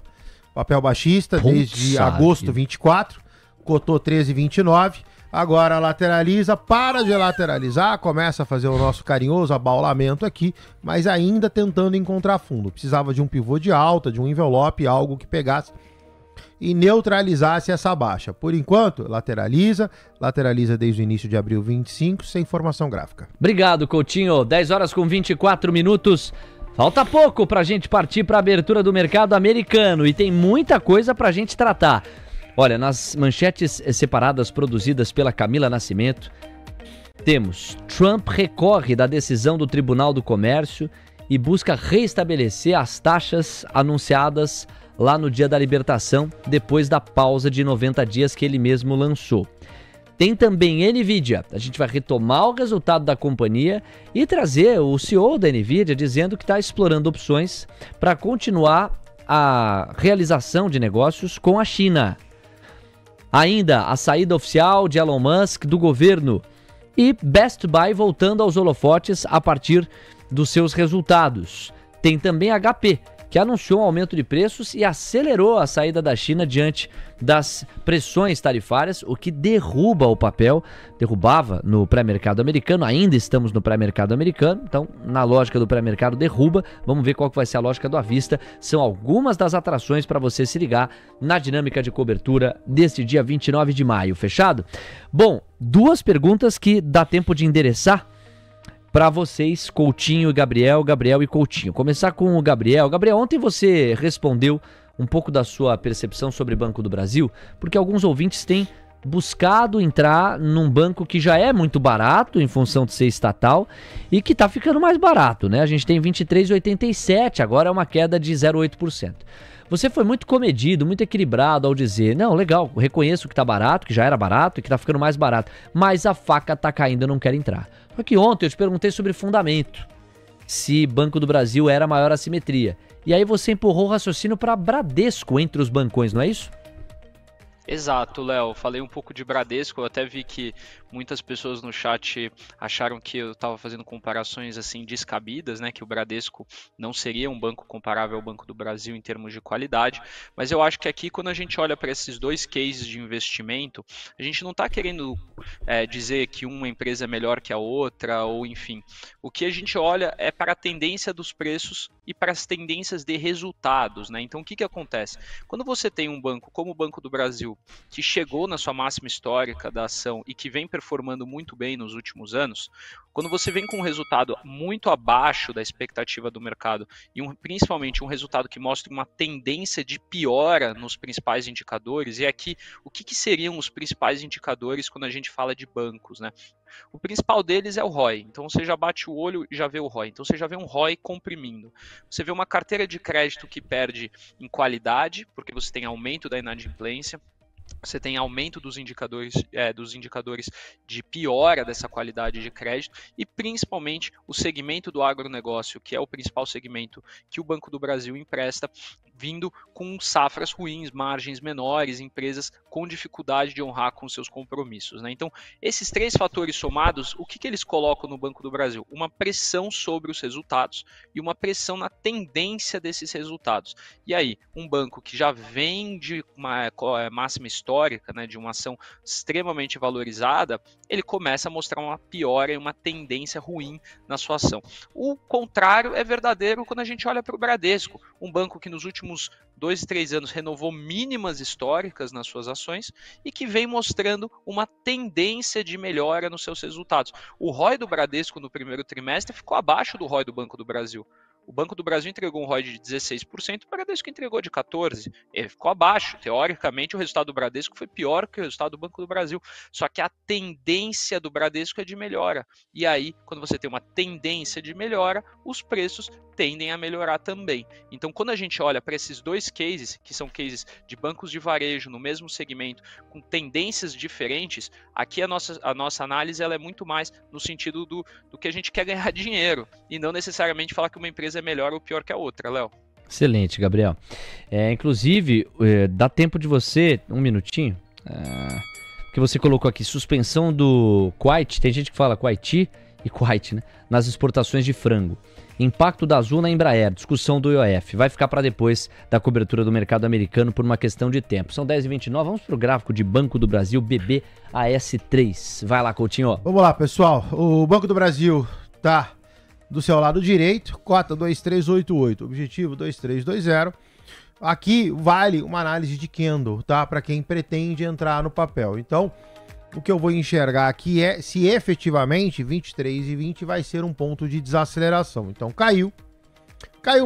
Papel baixista, desde agosto 24, cotou 13,29. Agora lateraliza, para de lateralizar, começa a fazer o nosso carinhoso abaulamento aqui, mas ainda tentando encontrar fundo. Precisava de um pivô de alta, de um envelope, algo que pegasse e neutralizasse essa baixa. Por enquanto, lateraliza desde o início de abril 25, sem formação gráfica. Obrigado, Coutinho. 10 horas com 24 minutos. Falta pouco pra gente partir para a abertura do mercado americano e tem muita coisa pra gente tratar. Olha, nas manchetes separadas produzidas pela Camila Nascimento, temos: Trump recorre da decisão do Tribunal do Comércio e busca restabelecer as taxas anunciadas lá no dia da libertação, depois da pausa de 90 dias que ele mesmo lançou. Tem também NVIDIA. A gente vai retomar o resultado da companhia e trazer o CEO da NVIDIA dizendo que está explorando opções para continuar a realização de negócios com a China. Ainda a saída oficial de Elon Musk do governo e Best Buy voltando aos holofotes a partir dos seus resultados. Tem também a HP, que anunciou um aumento de preços e acelerou a saída da China diante das pressões tarifárias, o que derrubava no pré-mercado americano. Ainda estamos no pré-mercado americano, então na lógica do pré-mercado derruba. Vamos ver qual que vai ser a lógica do à vista. São algumas das atrações para você se ligar na dinâmica de cobertura deste dia 29 de maio, fechado? Bom, duas perguntas que dá tempo de endereçar para vocês, Coutinho e Gabriel e Coutinho. Começar com o Gabriel. Gabriel, ontem você respondeu um pouco da sua percepção sobre Banco do Brasil, porque alguns ouvintes têm buscado entrar num banco que já é muito barato em função de ser estatal e que está ficando mais barato, né? A gente tem 23,87, agora é uma queda de 0,8%. Você foi muito comedido, muito equilibrado ao dizer: não, legal, reconheço que tá barato, que já era barato e que tá ficando mais barato, mas a faca tá caindo, eu não quero entrar. Só que ontem eu te perguntei sobre fundamento, se Banco do Brasil era a maior assimetria. E aí você empurrou o raciocínio para Bradesco entre os bancões, não é isso? Exato, Léo. Falei um pouco de Bradesco, eu até vi que muitas pessoas no chat acharam que eu estava fazendo comparações assim descabidas, né? Que o Bradesco não seria um banco comparável ao Banco do Brasil em termos de qualidade, mas eu acho que aqui, quando a gente olha para esses dois cases de investimento, a gente não está querendo dizer que uma empresa é melhor que a outra, ou enfim. O que a gente olha é para a tendência dos preços e para as tendências de resultados, né? Então, o que acontece? Quando você tem um banco como o Banco do Brasil, que chegou na sua máxima histórica da ação e que vem performando muito bem nos últimos anos, quando você vem com um resultado muito abaixo da expectativa do mercado e principalmente um resultado que mostra uma tendência de piora nos principais indicadores, e aqui o que seriam os principais indicadores quando a gente fala de bancos, né? O principal deles é o ROI, então você já bate o olho e já vê o ROI, então você já vê um ROI comprimindo. Você vê uma carteira de crédito que perde em qualidade, porque você tem aumento da inadimplência, você tem aumento dos indicadores de piora dessa qualidade de crédito e principalmente o segmento do agronegócio, que é o principal segmento que o Banco do Brasil empresta, vindo com safras ruins, margens menores, empresas com dificuldade de honrar com seus compromissos, né? Então, esses três fatores somados, o que eles colocam no Banco do Brasil? Uma pressão sobre os resultados e uma pressão na tendência desses resultados. E aí, um banco que já vem de uma máxima histórica, né, de uma ação extremamente valorizada, ele começa a mostrar uma piora e uma tendência ruim na sua ação. O contrário é verdadeiro quando a gente olha para o Bradesco, um banco que nos últimos 2, 3 anos renovou mínimas históricas nas suas ações e que vem mostrando uma tendência de melhora nos seus resultados. O ROI do Bradesco no primeiro trimestre ficou abaixo do ROI do Banco do Brasil. O Banco do Brasil entregou um ROI de 16%, o Bradesco entregou de 14%. Ele ficou abaixo. Teoricamente, o resultado do Bradesco foi pior que o resultado do Banco do Brasil. Só que a tendência do Bradesco é de melhora. E aí, quando você tem uma tendência de melhora, os preços tendem a melhorar também. Então, quando a gente olha para esses dois cases, que são cases de bancos de varejo no mesmo segmento, com tendências diferentes, aqui a nossa análise ela é muito mais no sentido do que a gente quer ganhar dinheiro, e não necessariamente falar que uma empresa é melhor ou pior que a outra, Léo. Excelente, Gabriel. Inclusive, dá tempo de você, um minutinho, que você colocou aqui, suspensão do Kuwait, tem gente que fala Kuwaiti e Kuwait, né? Nas exportações de frango. Impacto da Azul na Embraer, discussão do IOF. Vai ficar para depois da cobertura do mercado americano por uma questão de tempo. São 10h29, vamos para o gráfico de Banco do Brasil, BBAS3. Vai lá, Coutinho. Vamos lá, pessoal. O Banco do Brasil tá do seu lado direito, cota 2388, objetivo 2320. Aqui vale uma análise de candle, tá? Para quem pretende entrar no papel. Então, o que eu vou enxergar aqui é se efetivamente 23,20 vai ser um ponto de desaceleração. Então, caiu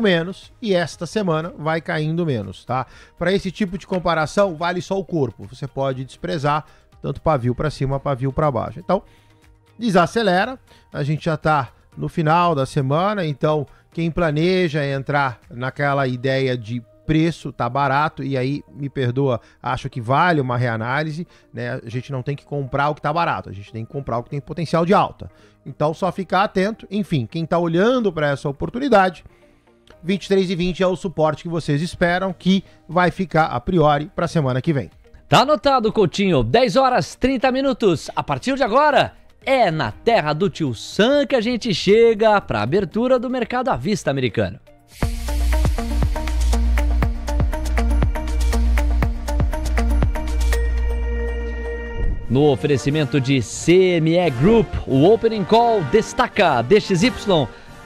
menos e esta semana vai caindo menos, tá? Para esse tipo de comparação, vale só o corpo. Você pode desprezar tanto pavio para cima, pavio para baixo. Então, desacelera. A gente já tá no final da semana, então quem planeja entrar naquela ideia de preço tá barato, e aí, me perdoa, acho que vale uma reanálise, né? A gente não tem que comprar o que tá barato, a gente tem que comprar o que tem potencial de alta. Então, só ficar atento. Enfim, quem tá olhando para essa oportunidade, 23,20 é o suporte que vocês esperam, que vai ficar a priori para a semana que vem. Tá anotado, Coutinho. 10h30. A partir de agora, é na terra do Tio Sam que a gente chega para a abertura do mercado à vista americano. No oferecimento de CME Group, o Opening Call destaca DXY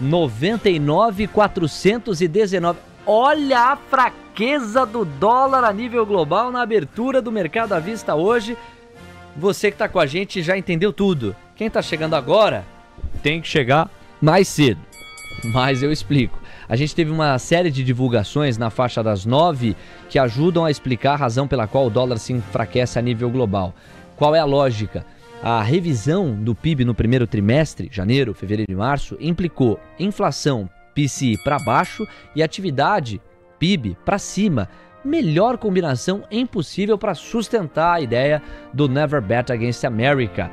99.419. Olha a fraqueza do dólar a nível global na abertura do mercado à vista hoje. Você que está com a gente já entendeu tudo. Quem está chegando agora tem que chegar mais cedo. Mas eu explico. A gente teve uma série de divulgações na faixa das 9 que ajudam a explicar a razão pela qual o dólar se enfraquece a nível global. Qual é a lógica? A revisão do PIB no primeiro trimestre, janeiro, fevereiro e março, implicou inflação PCI para baixo e atividade PIB para cima. Melhor combinação impossível para sustentar a ideia do Never Bet Against America.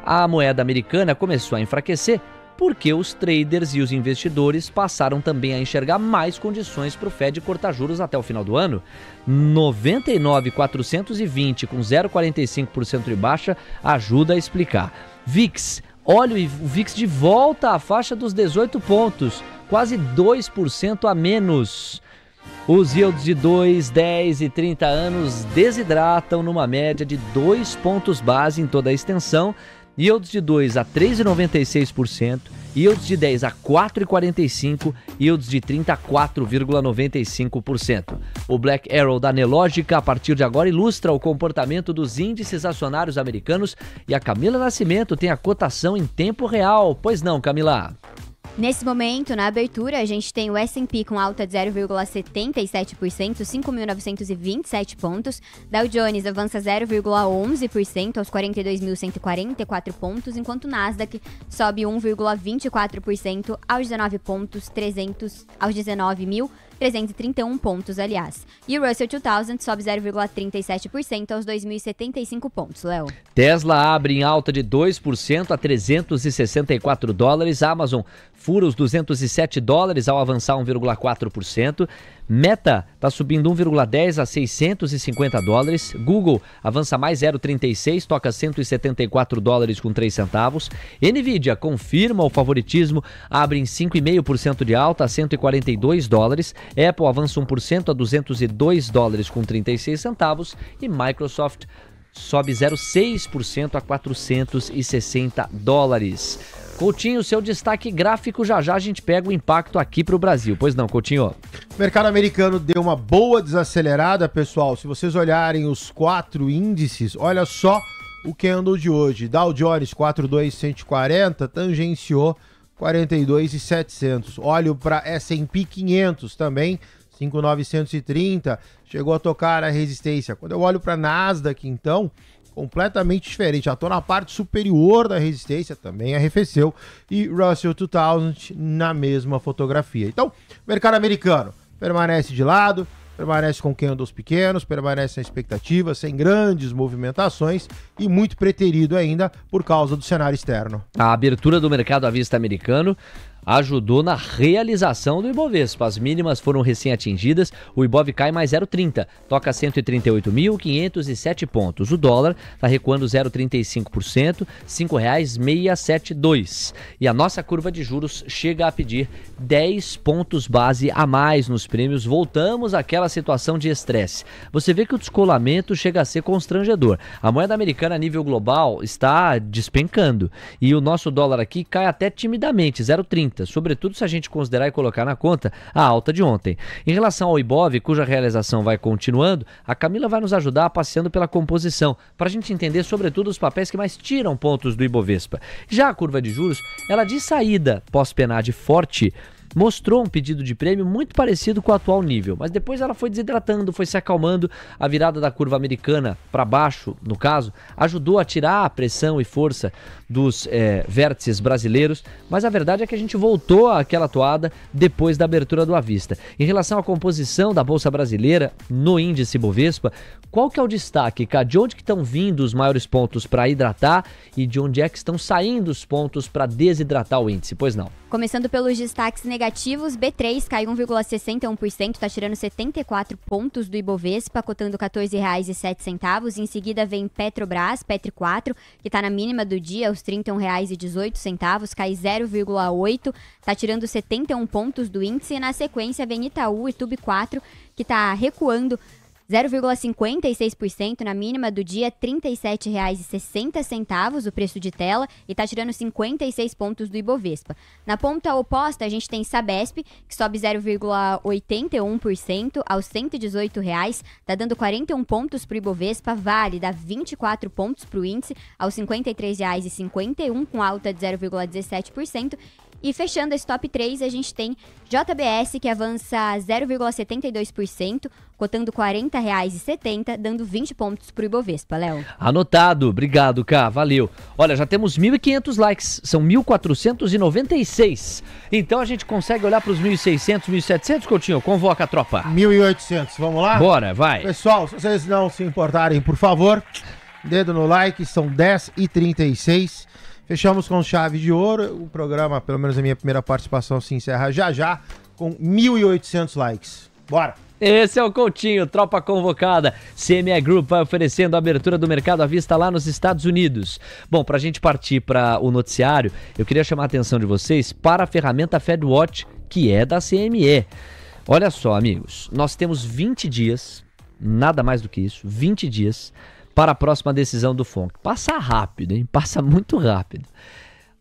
A moeda americana começou a enfraquecer porque os traders e os investidores passaram também a enxergar mais condições para o Fed cortar juros até o final do ano. 99.420 com 0,45% de baixa ajuda a explicar. VIX, olha o VIX de volta à faixa dos 18 pontos, quase 2% a menos. Os yields de 2, 10 e 30 anos desidratam numa média de 2 pontos base em toda a extensão. Yields de 2 a 3,96%, yields de 10 a 4,45%, yields de 30 a 4,95%. O Black Arrow da Nelogica, a partir de agora, ilustra o comportamento dos índices acionários americanos, e a Camila Nascimento tem a cotação em tempo real. Pois não, Camila? Nesse momento, na abertura, a gente tem o S&P com alta de 0,77%, 5.927 pontos. Dow Jones avança 0,11% aos 42.144 pontos, enquanto o Nasdaq sobe 1,24% aos 19.331 pontos, aliás. E o Russell 2000 sobe 0,37% aos 2.075 pontos, Léo. Tesla abre em alta de 2% a $364. Amazon fura os $207 ao avançar 1,4%. Meta está subindo 1,10 a 650 dólares. Google avança mais 0,36, toca 174 dólares com 3 centavos. Nvidia confirma o favoritismo, abre em 5,5% de alta a 142 dólares. Apple avança 1% a 202 dólares com 36 centavos. E Microsoft sobe 0,6% a 460 dólares. Coutinho, seu destaque gráfico, já a gente pega o impacto aqui para o Brasil. Pois não, Coutinho? O mercado americano deu uma boa desacelerada, pessoal. Se vocês olharem os 4 índices, olha só o candle de hoje. Dow Jones 42.140, tangenciou 42.700. Olho para S&P 500 também, 5.930, chegou a tocar a resistência. Quando eu olho para Nasdaq, então, completamente diferente. Já estou na parte superior da resistência, também arrefeceu. E Russell 2000 na mesma fotografia. Então, mercado americano permanece de lado, permanece com candles pequenos, permanece na expectativa, sem grandes movimentações e muito preterido ainda por causa do cenário externo. A abertura do mercado à vista americano ajudou na realização do Ibovespa. As mínimas foram recém-atingidas, o Ibov cai mais 0,30, toca 138.507 pontos. O dólar está recuando 0,35%, R$ 5,672. E a nossa curva de juros chega a pedir 10 pontos base a mais nos prêmios. Voltamos àquela situação de estresse. Você vê que o descolamento chega a ser constrangedor. A moeda americana a nível global está despencando e o nosso dólar aqui cai até timidamente, 0,30. Sobretudo se a gente considerar e colocar na conta a alta de ontem. Em relação ao Ibov, cuja realização vai continuando, a Camila vai nos ajudar passeando pela composição, para a gente entender sobretudo os papéis que mais tiram pontos do Ibovespa. Já a curva de juros, ela de saída pós-PNAD forte, mostrou um pedido de prêmio muito parecido com o atual nível, mas depois ela foi desidratando, foi se acalmando. A virada da curva americana para baixo, no caso, ajudou a tirar a pressão e força dos vértices brasileiros, mas a verdade é que a gente voltou àquela toada depois da abertura do à vista. Em relação à composição da Bolsa Brasileira no índice Bovespa, qual que é o destaque, cara? De onde que estão vindo os maiores pontos para hidratar e de onde é que estão saindo os pontos para desidratar o índice? Pois não. Começando pelos destaques negativos, B3 cai 1,61%, está tirando 74 pontos do Ibovespa, cotando R$ 14,07. Em seguida vem Petrobras, Petri 4, que está na mínima do dia, aos R$ 31,18, cai 0,8%, está tirando 71 pontos do índice. E na sequência vem Itaú e Tube 4, que está recuando 0,56% na mínima do dia, R$ 37,60 o preço de tela, e está tirando 56 pontos do Ibovespa. Na ponta oposta, a gente tem Sabesp, que sobe 0,81% aos R$ 118,00, está dando 41 pontos para o Ibovespa. Vale dá 24 pontos para o índice, aos R$ 53,51, com alta de 0,17%. E fechando esse top 3, a gente tem JBS, que avança 0,72%, cotando R$ 40,70, dando 20 pontos para o Ibovespa, Léo. Anotado, obrigado, Cá, valeu. Olha, já temos 1.500 likes, são 1.496. Então a gente consegue olhar para os 1.600, 1.700, Coutinho? Convoca a tropa. 1.800, vamos lá? Bora, vai. Pessoal, se vocês não se importarem, por favor, dedo no like, são 10h36. Fechamos com chave de ouro. O programa, pelo menos a minha primeira participação, se encerra já com 1.800 likes. Bora! Esse é o Coutinho, tropa convocada. CME Group vai oferecendo a abertura do mercado à vista lá nos Estados Unidos. Bom, para a gente partir para o noticiário, eu queria chamar a atenção de vocês para a ferramenta FedWatch, que é da CME. Olha só, amigos, nós temos 20 dias, nada mais do que isso, 20 dias para a próxima decisão do FONC. Passa rápido, hein? Passa muito rápido.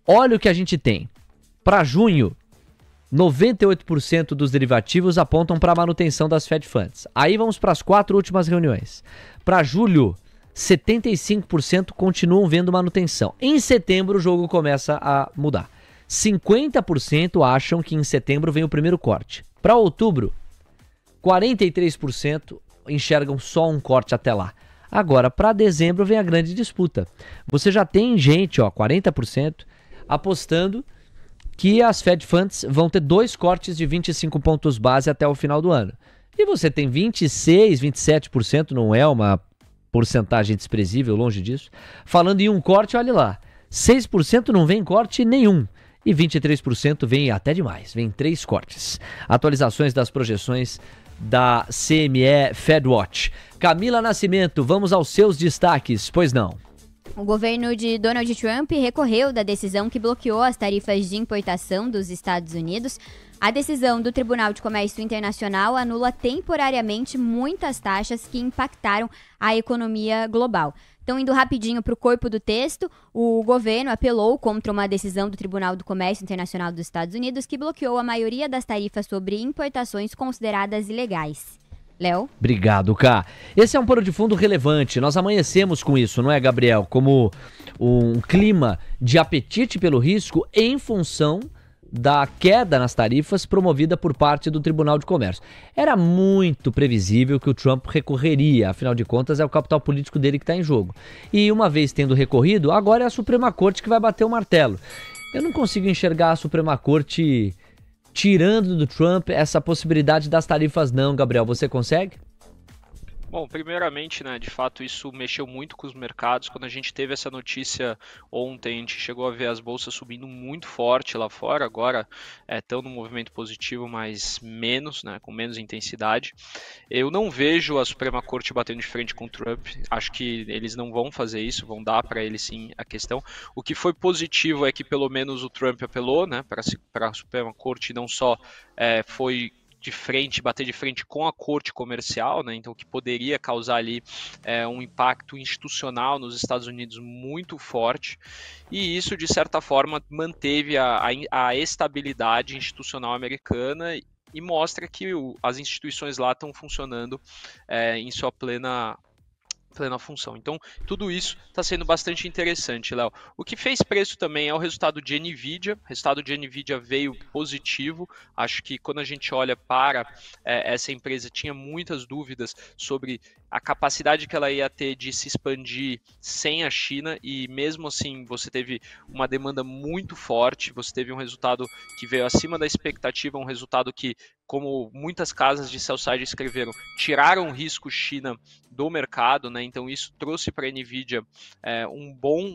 Olha o que a gente tem. Para junho, 98% dos derivativos apontam para a manutenção das Fed Funds. Aí vamos para as 4 últimas reuniões. Para julho, 75% continuam vendo manutenção. Em setembro, o jogo começa a mudar. 50% acham que em setembro vem o primeiro corte. Para outubro, 43% enxergam só um corte até lá. Agora, para dezembro vem a grande disputa. Você já tem gente, 40%, apostando que as Fed Funds vão ter 2 cortes de 25 pontos base até o final do ano. E você tem 26%, 27%, não é uma porcentagem desprezível, longe disso. Falando em um corte, olha lá, 6% não vem corte nenhum. E 23% vem até demais, vem 3 cortes. Atualizações das projeções da CME FedWatch. Camila Nascimento, vamos aos seus destaques, pois não? O governo de Donald Trump recorreu da decisão que bloqueou as tarifas de importação dos Estados Unidos. A decisão do Tribunal de Comércio Internacional anula temporariamente muitas taxas que impactaram a economia global. Então, indo rapidinho para o corpo do texto, o governo apelou contra uma decisão do Tribunal do Comércio Internacional dos Estados Unidos que bloqueou a maioria das tarifas sobre importações consideradas ilegais. Léo? Obrigado, Ká. Esse é um pano de fundo relevante. Nós amanhecemos com isso, não é, Gabriel? Como um clima de apetite pelo risco em função da queda nas tarifas promovida por parte do Tribunal de Comércio. Era muito previsível que o Trump recorreria, afinal de contas é o capital político dele que está em jogo. E uma vez tendo recorrido, agora é a Suprema Corte que vai bater o martelo. Eu não consigo enxergar a Suprema Corte tirando do Trump essa possibilidade das tarifas não, Gabriel. Você consegue? Bom, primeiramente, né, de fato isso mexeu muito com os mercados. Quando a gente teve essa notícia ontem, a gente chegou a ver as bolsas subindo muito forte lá fora, agora estão no movimento positivo, mas menos, né, com menos intensidade. Eu não vejo a Suprema Corte batendo de frente com o Trump, acho que eles não vão fazer isso, vão dar para ele sim a questão. O que foi positivo é que pelo menos o Trump apelou, né, para a Suprema Corte, não só foi bater de frente com a corte comercial, né? Então que poderia causar ali um impacto institucional nos Estados Unidos muito forte, e isso de certa forma manteve a estabilidade institucional americana e mostra que as instituições lá estão funcionando em sua plena função. Então, tudo isso está sendo bastante interessante, Léo. O que fez preço também é o resultado de NVIDIA. O resultado de NVIDIA veio positivo. Acho que quando a gente olha para essa empresa, tinha muitas dúvidas sobre a capacidade que ela ia ter de se expandir sem a China, e mesmo assim você teve uma demanda muito forte, você teve um resultado que veio acima da expectativa, um resultado que, como muitas casas de sell-side escreveram, tiraram o risco China do mercado, né? Então isso trouxe para a NVIDIA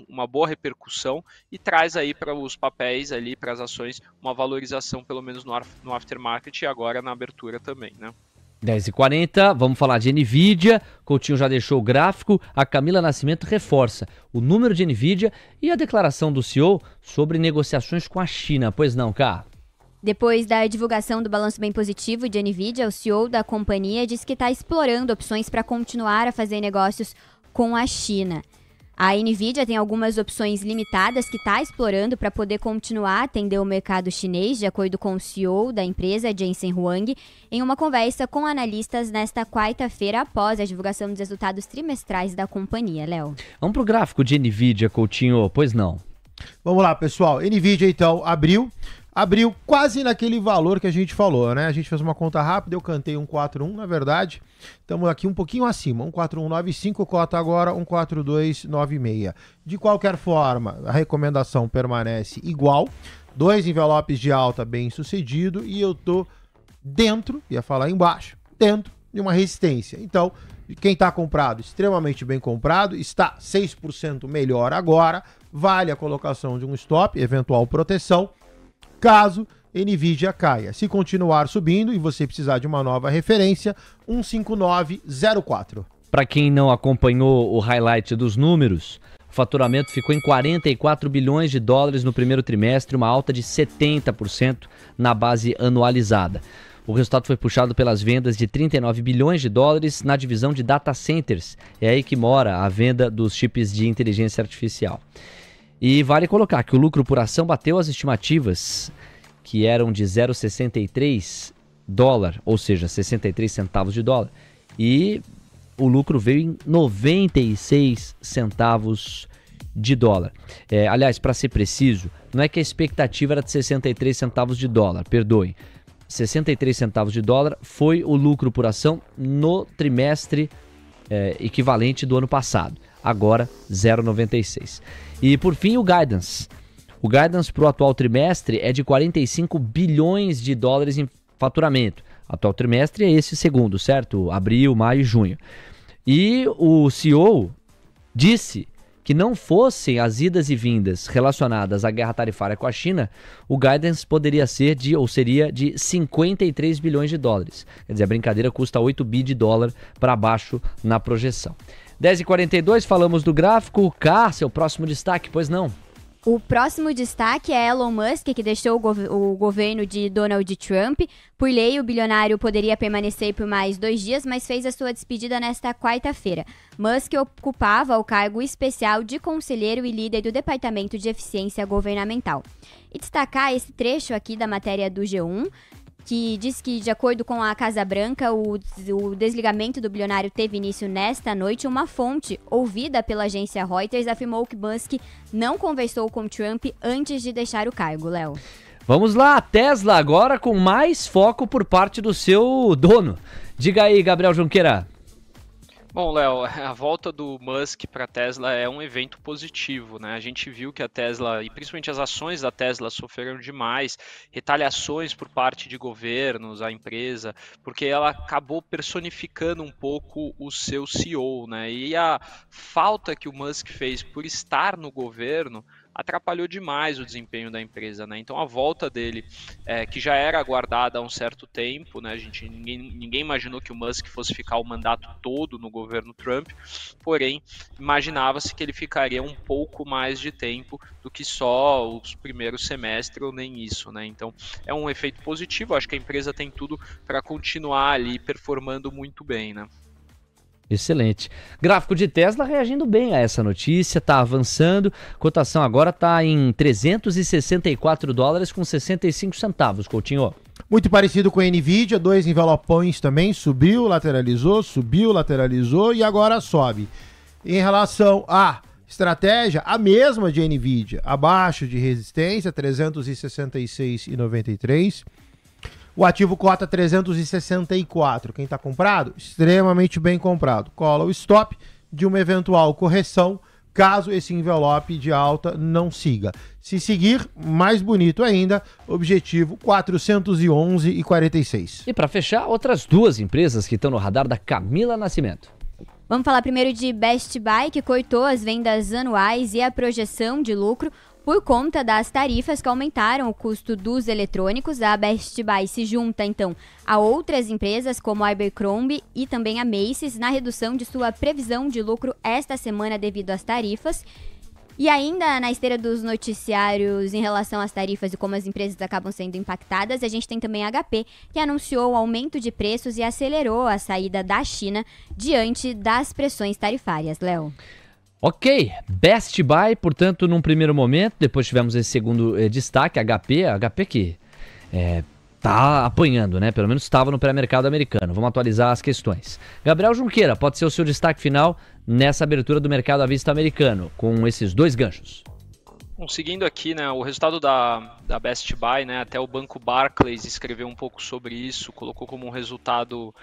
uma boa repercussão e traz aí para os papéis, ali para as ações, uma valorização pelo menos no aftermarket e agora na abertura também, né? 10h40, vamos falar de NVIDIA. Coutinho já deixou o gráfico. A Camila Nascimento reforça o número de NVIDIA e a declaração do CEO sobre negociações com a China. Pois não, Cá? Depois da divulgação do balanço bem positivo de NVIDIA, o CEO da companhia disse que está explorando opções para continuar a fazer negócios com a China. A NVIDIA tem algumas opções limitadas que está explorando para poder continuar a atender o mercado chinês, de acordo com o CEO da empresa, Jensen Huang, em uma conversa com analistas nesta quarta-feira, após a divulgação dos resultados trimestrais da companhia. Léo. Vamos para o gráfico de NVIDIA, Coutinho, pois não? Vamos lá, pessoal. NVIDIA, então, abriu quase naquele valor que a gente falou, né? A gente fez uma conta rápida, eu cantei 141, na verdade. Estamos aqui um pouquinho acima, 14195, cota agora 14296. De qualquer forma, a recomendação permanece igual. 2 envelopes de alta bem sucedido e eu tô dentro, ia falar embaixo, dentro de uma resistência. Então, quem está comprado, extremamente bem comprado, está 6% melhor agora, vale a colocação de um stop, eventual proteção, caso NVIDIA caia. Se continuar subindo e você precisar de uma nova referência, 15904. Para quem não acompanhou o highlight dos números, o faturamento ficou em 44 bilhões de dólares no primeiro trimestre, uma alta de 70% na base anualizada. O resultado foi puxado pelas vendas de 39 bilhões de dólares na divisão de data centers. É aí que mora a venda dos chips de inteligência artificial. E vale colocar que o lucro por ação bateu as estimativas, que eram de 0,63 dólar, ou seja, 63 centavos de dólar. E o lucro veio em 96 centavos de dólar. Aliás, para ser preciso, não é que a expectativa era de 63 centavos de dólar, perdoem. 63 centavos de dólar foi o lucro por ação no trimestre equivalente do ano passado. Agora 0,96. E por fim o guidance. O guidance para o atual trimestre é de 45 bilhões de dólares em faturamento. Atual trimestre é esse segundo, certo? Abril, maio e junho. E o CEO disse que não fossem as idas e vindas relacionadas à guerra tarifária com a China, o guidance poderia ser seria de 53 bilhões de dólares. Quer dizer, a brincadeira custa 8 bi de dólar para baixo na projeção. 10h42, falamos do gráfico. Seu próximo destaque, pois não? O próximo destaque é Elon Musk, que deixou o governo de Donald Trump. Por lei, o bilionário poderia permanecer por mais 2 dias, mas fez a sua despedida nesta quarta-feira. Musk ocupava o cargo especial de conselheiro e líder do Departamento de Eficiência Governamental. E destacar esse trecho aqui da matéria do G1, que diz que, de acordo com a Casa Branca, o desligamento do bilionário teve início nesta noite. Uma fonte ouvida pela agência Reuters afirmou que Musk não conversou com Trump antes de deixar o cargo, Léo. Vamos lá, a Tesla agora com mais foco por parte do seu dono. Diga aí, Gabriel Junqueira. Bom, Léo, a volta do Musk para a Tesla é um evento positivo, né? A gente viu que a Tesla, e principalmente as ações da Tesla, sofreram demais retaliações por parte de governos, a empresa, porque ela acabou personificando um pouco o seu CEO, né? E a falta que o Musk fez por estar no governo atrapalhou demais o desempenho da empresa, né? Então a volta dele, que já era aguardada há um certo tempo, né? Ninguém imaginou que o Musk fosse ficar o mandato todo no governo Trump, porém imaginava-se que ele ficaria um pouco mais de tempo do que só os primeiros semestres ou nem isso, né? Então é um efeito positivo, acho que a empresa tem tudo para continuar ali performando muito bem, né? Excelente. Gráfico de Tesla reagindo bem a essa notícia, está avançando. Cotação agora está em 364 dólares com 65 centavos, Coutinho. Muito parecido com a Nvidia, 2 envelopões também, subiu, lateralizou e agora sobe. Em relação à estratégia, a mesma de Nvidia, abaixo de resistência, 366,93. O ativo cota 364. Quem está comprado? Extremamente bem comprado. Cola o stop de uma eventual correção, caso esse envelope de alta não siga. Se seguir, mais bonito ainda, objetivo 411,46. E para fechar, outras 2 empresas que estão no radar da Camila Nascimento. Vamos falar primeiro de Best Buy, que cortou as vendas anuais e a projeção de lucro por conta das tarifas que aumentaram o custo dos eletrônicos. A Best Buy se junta, então, a outras empresas como a Abercrombie e também a Macy's na redução de sua previsão de lucro esta semana devido às tarifas. E ainda na esteira dos noticiários em relação às tarifas e como as empresas acabam sendo impactadas, a gente tem também a HP, que anunciou o aumento de preços e acelerou a saída da China diante das pressões tarifárias. Léo. Ok, Best Buy, portanto, num primeiro momento, depois tivemos esse segundo destaque, a HP que tá apanhando, né? Pelo menos estava no pré-mercado americano. Vamos atualizar as questões. Gabriel Junqueira, pode ser o seu destaque final nessa abertura do mercado à vista americano, com esses 2 ganchos. Bom, seguindo aqui, né, o resultado da Best Buy, né, até o banco Barclays escreveu um pouco sobre isso, colocou como um resultado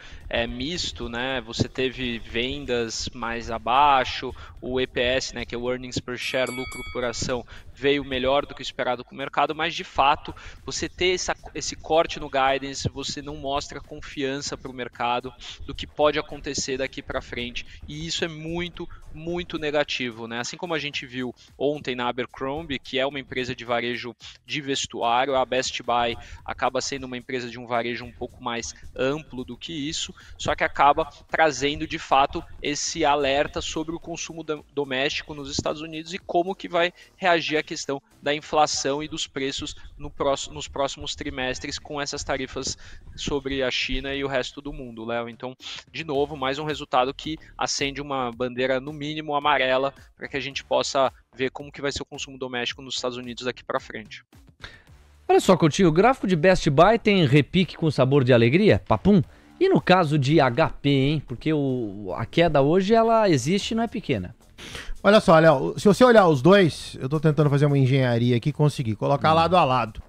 misto, né, você teve vendas mais abaixo, o EPS, né, que é o Earnings Per Share, lucro por ação, veio melhor do que o esperado com o mercado, mas de fato, você ter esse corte no guidance, você não mostra confiança para o mercado do que pode acontecer daqui para frente, e isso é muito, muito negativo, né, assim como a gente viu ontem na Abercrombie, que é uma empresa de varejo de vestuário, a Best Buy acaba sendo uma empresa de um varejo um pouco mais amplo do que isso, só que acaba trazendo de fato esse alerta sobre o consumo doméstico nos Estados Unidos e como que vai reagir a questão da inflação e dos preços nos próximos trimestres com essas tarifas sobre a China e o resto do mundo, Léo. Então, de novo, mais um resultado que acende uma bandeira no mínimo amarela para que a gente possa ver como que vai ser o consumo doméstico nos Estados Unidos daqui para frente. Olha só, Coutinho, o gráfico de Best Buy tem repique com sabor de alegria, papum. E no caso de HP, hein? Porque a queda hoje, ela existe e não é pequena. Olha só, Léo, se você olhar os dois, eu tô tentando fazer uma engenharia aqui e conseguir colocar lado a lado.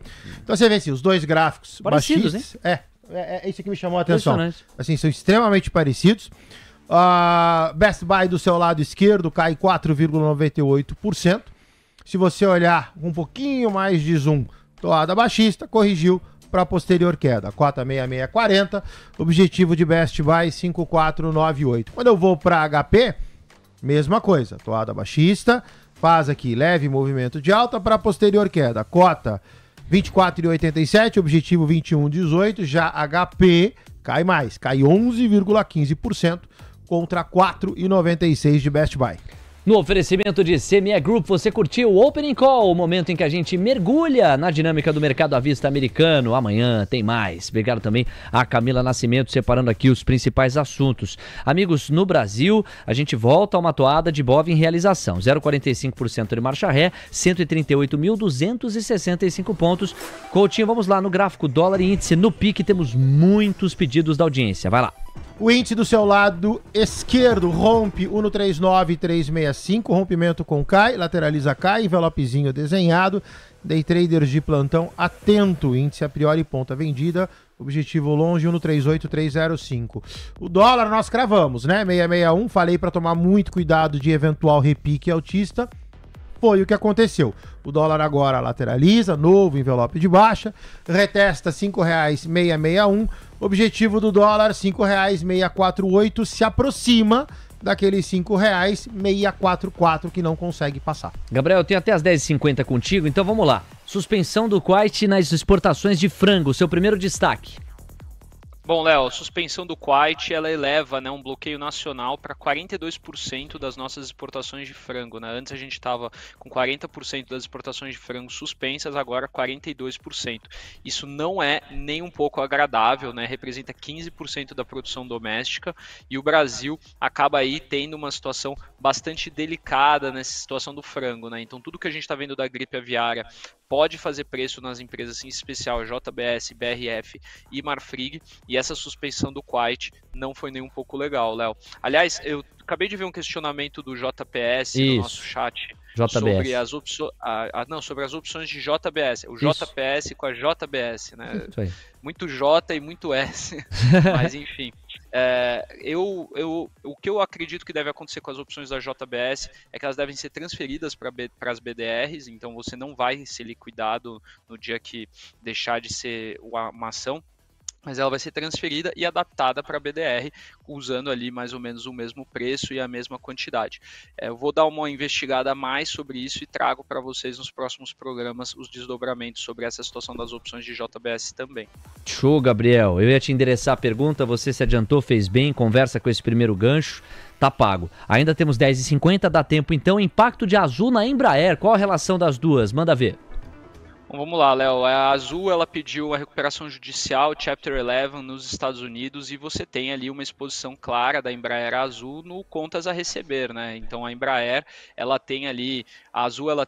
Então você vê assim, os 2 gráficos parecidos, baixistas, hein? É isso que me chamou a atenção. Assim, são extremamente parecidos. Best Buy do seu lado esquerdo cai 4,98%. Se você olhar com um pouquinho mais de zoom do lado baixista, corrigiu para a posterior queda. Cota 6640, objetivo de Best Buy 5498. Quando eu vou para HP, mesma coisa, toada baixista, faz aqui leve movimento de alta para posterior queda. Cota 24,87, objetivo 21,18, já HP cai mais, cai 11,15% contra 4,96 de Best Buy. No oferecimento de CME Group, você curtiu o Opening Call, o momento em que a gente mergulha na dinâmica do mercado à vista americano. Amanhã tem mais. Obrigado também a Camila Nascimento, separando aqui os principais assuntos. Amigos, no Brasil, a gente volta a uma toada de Bov em realização. 0,45% de marcha ré, 138.265 pontos. Coutinho, vamos lá no gráfico dólar e índice. No pique temos muitos pedidos da audiência. Vai lá. O índice do seu lado esquerdo rompe 1,39,365, rompimento com cai, lateraliza cai, envelopezinho desenhado, day traders de plantão atento, índice a priori ponta vendida, objetivo longe 1,38305. O dólar nós cravamos, né? 661, falei para tomar muito cuidado de eventual repique altista. Foi o que aconteceu. O dólar agora lateraliza, novo envelope de baixa, retesta R$ 5,661, objetivo do dólar R$ 5,648, se aproxima daqueles R$ 5,644 que não consegue passar. Gabriel, eu tenho até as 10h50 contigo, então vamos lá. Suspensão do Kuwait nas exportações de frango, seu primeiro destaque. Bom, Léo, a suspensão do Kuwait, ela eleva, né, um bloqueio nacional para 42% das nossas exportações de frango, né? Antes a gente estava com 40% das exportações de frango suspensas, agora 42%. Isso não é nem um pouco agradável, né? Representa 15% da produção doméstica e o Brasil acaba aí tendo uma situação bastante delicada nessa situação do frango, né? Então tudo que a gente está vendo da gripe aviária pode fazer preço nas empresas, em especial JBS, BRF e Marfrig, e essa suspensão do Kuwait não foi nem um pouco legal, Léo. Aliás, eu acabei de ver um questionamento do JPS no nosso chat sobre as opções, sobre as opções de JBS, o JPS com a JBS, né? Muito J e muito S, mas enfim. O que eu acredito que deve acontecer com as opções da JBS é que elas devem ser transferidas para as BDRs, então você não vai ser liquidado no dia que deixar de ser uma ação, mas ela vai ser transferida e adaptada para a BDR, usando ali mais ou menos o mesmo preço e a mesma quantidade. Eu vou dar uma investigada a mais sobre isso e trago para vocês nos próximos programas os desdobramentos sobre essa situação das opções de JBS também. Show, Gabriel. Eu ia te endereçar a pergunta, você se adiantou, fez bem, conversa com esse primeiro gancho, tá pago. Ainda temos 10h50, dá tempo então. Impacto de Azul na Embraer, qual a relação das duas? Manda ver. Bom, vamos lá, Léo. A Azul, ela pediu a recuperação judicial, Chapter 11, nos Estados Unidos, e você tem ali uma exposição clara da Embraer Azul no contas a receber, né? Então a Embraer, ela tem ali, a Azul, ela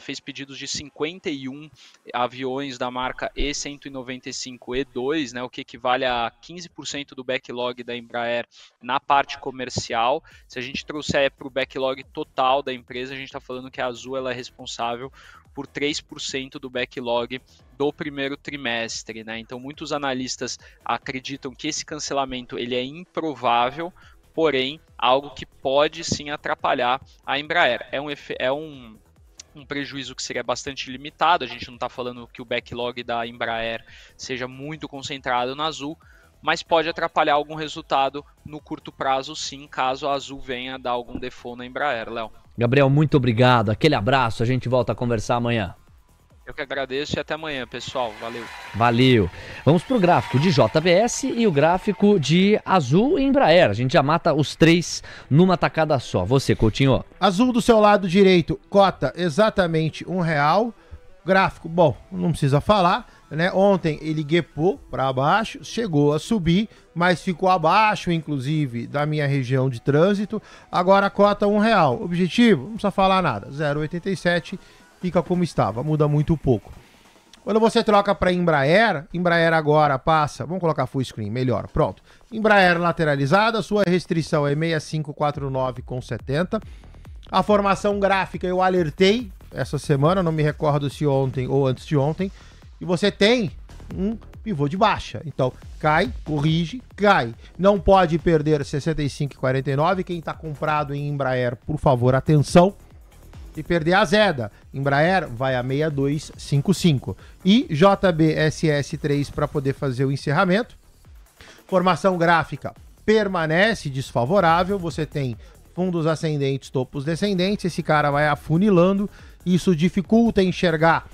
fez pedidos de 51 aviões da marca E195-E2, né? O que equivale a 15% do backlog da Embraer na parte comercial. Se a gente trouxer para o backlog total da empresa, a gente está falando que a Azul, ela é responsável por 3% do backlog do primeiro trimestre, né? Então muitos analistas acreditam que esse cancelamento ele é improvável, porém algo que pode sim atrapalhar a Embraer. É um prejuízo que seria bastante limitado, a gente não está falando que o backlog da Embraer seja muito concentrado na Azul, mas pode atrapalhar algum resultado no curto prazo sim, caso a Azul venha dar algum default na Embraer, Léo. Gabriel, muito obrigado. Aquele abraço, a gente volta a conversar amanhã. Eu que agradeço e até amanhã, pessoal. Valeu. Valeu. Vamos pro gráfico de JBS e o gráfico de Azul e Embraer. A gente já mata os três numa tacada só. Você, Coutinho. Azul do seu lado direito, cota exatamente R$1. Gráfico, bom, não precisa falar, né? Ontem ele guepou para baixo, chegou a subir, mas ficou abaixo, inclusive, da minha região de trânsito. Agora a cota R$1. Objetivo, não precisa falar nada, 0,87, fica como estava, muda muito pouco. Quando você troca para Embraer, Embraer agora passa, vamos colocar full screen, melhor, pronto. Embraer lateralizada, sua restrição é 6549,70. A formação gráfica eu alertei essa semana, não me recordo se ontem ou antes de ontem, e você tem um pivô de baixa. Então, cai, corrige, cai. Não pode perder 65,49. Quem está comprado em Embraer, por favor, atenção. E perder a Zeda. Embraer vai a 62,55. E JBSS3 para poder fazer o encerramento. Formação gráfica permanece desfavorável. Você tem fundos ascendentes, topos descendentes, esse cara vai afunilando, isso dificulta enxergar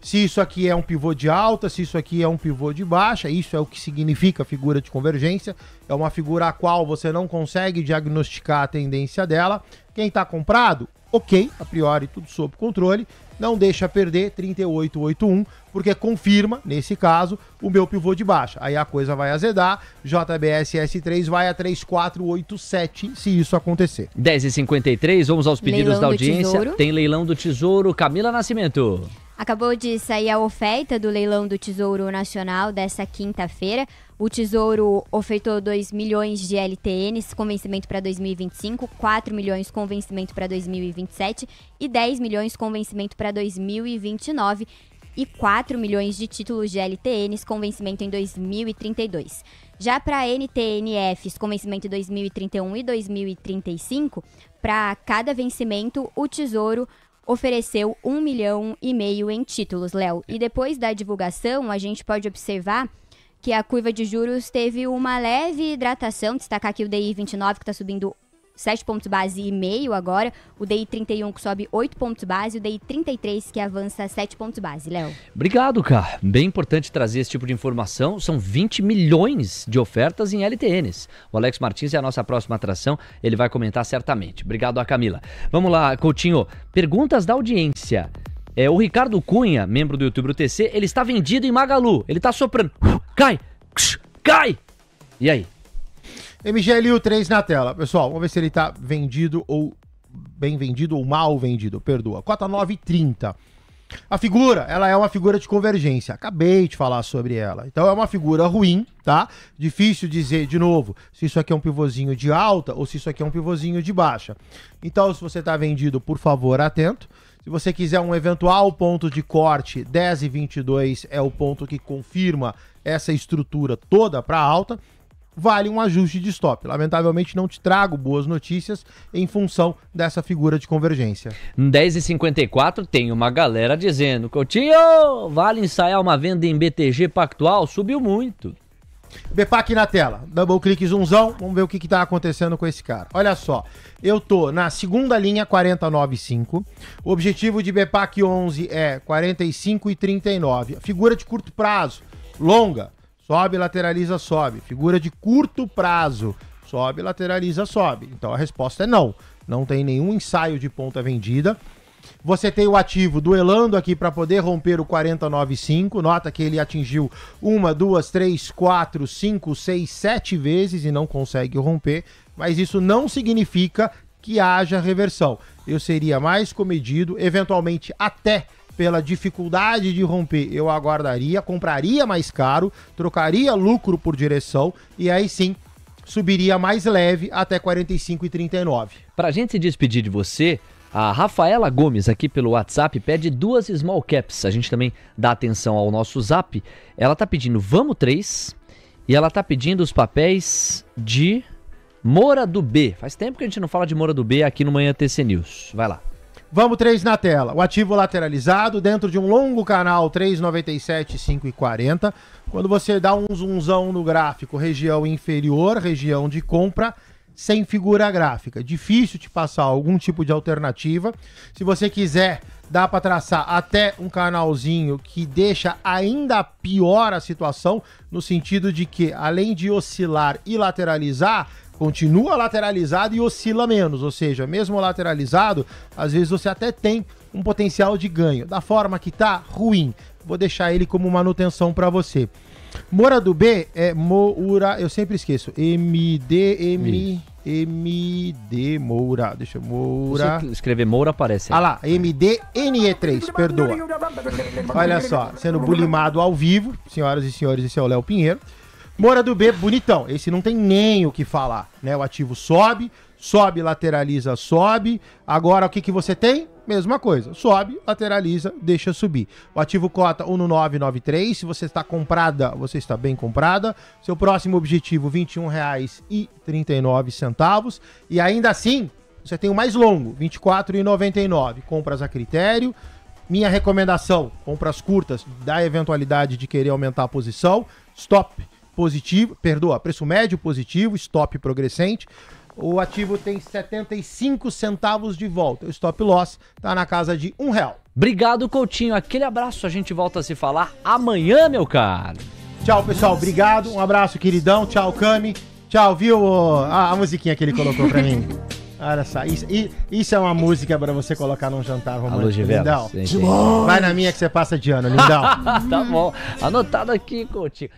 se isso aqui é um pivô de alta, se isso aqui é um pivô de baixa. Isso é o que significa figura de convergência, é uma figura a qual você não consegue diagnosticar a tendência dela. Quem está comprado, ok, a priori tudo sob controle, não deixa perder 3881, porque confirma, nesse caso, o meu pivô de baixa. Aí a coisa vai azedar, JBS S3 vai a 3487, se isso acontecer. 10h53, vamos aos pedidos Leilão da do audiência. Tesouro. Tem leilão do Tesouro, Camila Nascimento. Acabou de sair a oferta do leilão do Tesouro Nacional dessa quinta-feira. O Tesouro ofertou 2 milhões de LTNs com vencimento para 2025, 4 milhões com vencimento para 2027 e 10 milhões com vencimento para 2029 e 4 milhões de títulos de LTNs com vencimento em 2032. Já para NTNFs com vencimento em 2031 e 2035, para cada vencimento, o Tesouro ofereceu 1,5 milhão em títulos, Léo. E depois da divulgação, a gente pode observar que a curva de juros teve uma leve hidratação. Destacar aqui o DI 29, que está subindo 7 pontos base e meio agora. O DI 31, que sobe 8 pontos base. O DI 33, que avança 7 pontos base, Léo. Obrigado, cara. Bem importante trazer esse tipo de informação. São 20 milhões de ofertas em LTNs. O Alex Martins é a nossa próxima atração. Ele vai comentar certamente. Obrigado a Camila. Vamos lá, Coutinho. Perguntas da audiência. O Ricardo Cunha, membro do YouTube UTC, ele está vendido em Magalu. Ele está soprando. Cai! Cai! E aí? MGLU 3 na tela. Pessoal, vamos ver se ele tá vendido ou bem vendido ou mal vendido. Perdoa. Cota 9,30. A figura, ela é uma figura de convergência. Acabei de falar sobre ela. Então é uma figura ruim, tá? Difícil dizer, de novo, se isso aqui é um pivôzinho de alta ou se isso aqui é um pivôzinho de baixa. Então, se você tá vendido, por favor, atento. Se você quiser um eventual ponto de corte, 10,22 é o ponto que confirma essa estrutura toda para alta. Vale um ajuste de stop. Lamentavelmente não te trago boas notícias em função dessa figura de convergência. 10h54 tem uma galera dizendo: Coutinho, vale ensaiar uma venda em BTG Pactual? Subiu muito. BPAC na tela, double clique zoomzão, vamos ver o que tá acontecendo com esse cara. Olha só, eu tô na segunda linha 49,5, o objetivo de BPAC 11 é 45,39, figura de curto prazo, longa, sobe, lateraliza, sobe, figura de curto prazo, sobe, lateraliza, sobe. Então a resposta é não, não tem nenhum ensaio de ponta vendida. Você tem o ativo duelando aqui para poder romper o 49,5. Nota que ele atingiu 1, 2, 3, 4, 5, 6, 7 vezes e não consegue romper. Mas isso não significa que haja reversão. Eu seria mais comedido, eventualmente até pela dificuldade de romper, eu aguardaria, compraria mais caro, trocaria lucro por direção e aí sim subiria mais leve até 45,39. Pra gente se despedir de você, a Rafaela Gomes aqui pelo WhatsApp pede 2 small caps. A gente também dá atenção ao nosso zap. Ela tá pedindo Vamos 3 e ela tá pedindo os papéis de Moura do B. Faz tempo que a gente não fala de Moura do B aqui no Manhã TC News. Vai lá. Vamos 3 na tela. O ativo lateralizado dentro de um longo canal 3,97, 5,40. Quando você dá um zoomzão no gráfico, região inferior, região de compra, sem figura gráfica. Difícil te passar algum tipo de alternativa. Se você quiser, dá para traçar até um canalzinho que deixa ainda pior a situação, no sentido de que, além de oscilar e lateralizar, continua lateralizado e oscila menos. Ou seja, mesmo lateralizado, às vezes você até tem um potencial de ganho. Da forma que tá, ruim. Vou deixar ele como manutenção para você. Moura do B é Moura, eu sempre esqueço. MD Moura. Deixa eu Moura. Se escrever Moura aparece. Ah lá, MDNE3, perdoa. Olha só, sendo bulimado ao vivo, senhoras e senhores, esse é o Léo Pinheiro. Moura do B, bonitão. Esse não tem nem o que falar, né? O ativo sobe, sobe, lateraliza, sobe. Agora o que que você tem? Mesma coisa, sobe, lateraliza, deixa subir. O ativo cota 1,993, se você está comprada, você está bem comprada. Seu próximo objetivo, R$ 21,39. E ainda assim, você tem o mais longo, R$ 24,99. Compras a critério. Minha recomendação, compras curtas, da eventualidade de querer aumentar a posição. Stop positivo, perdoa, preço médio positivo, stop progressente. o ativo tem 75 centavos de volta. O stop loss tá na casa de R$1. Obrigado, Coutinho. Aquele abraço. A gente volta a se falar amanhã, meu caro. Tchau, pessoal. Obrigado. Um abraço, queridão. Tchau, Cami. Tchau, viu? A musiquinha que ele colocou pra mim. Olha só. Isso é uma música pra você colocar num jantar romântico. Lindão. Vai na minha que você passa de ano, lindão. Tá bom. Anotado aqui, Coutinho.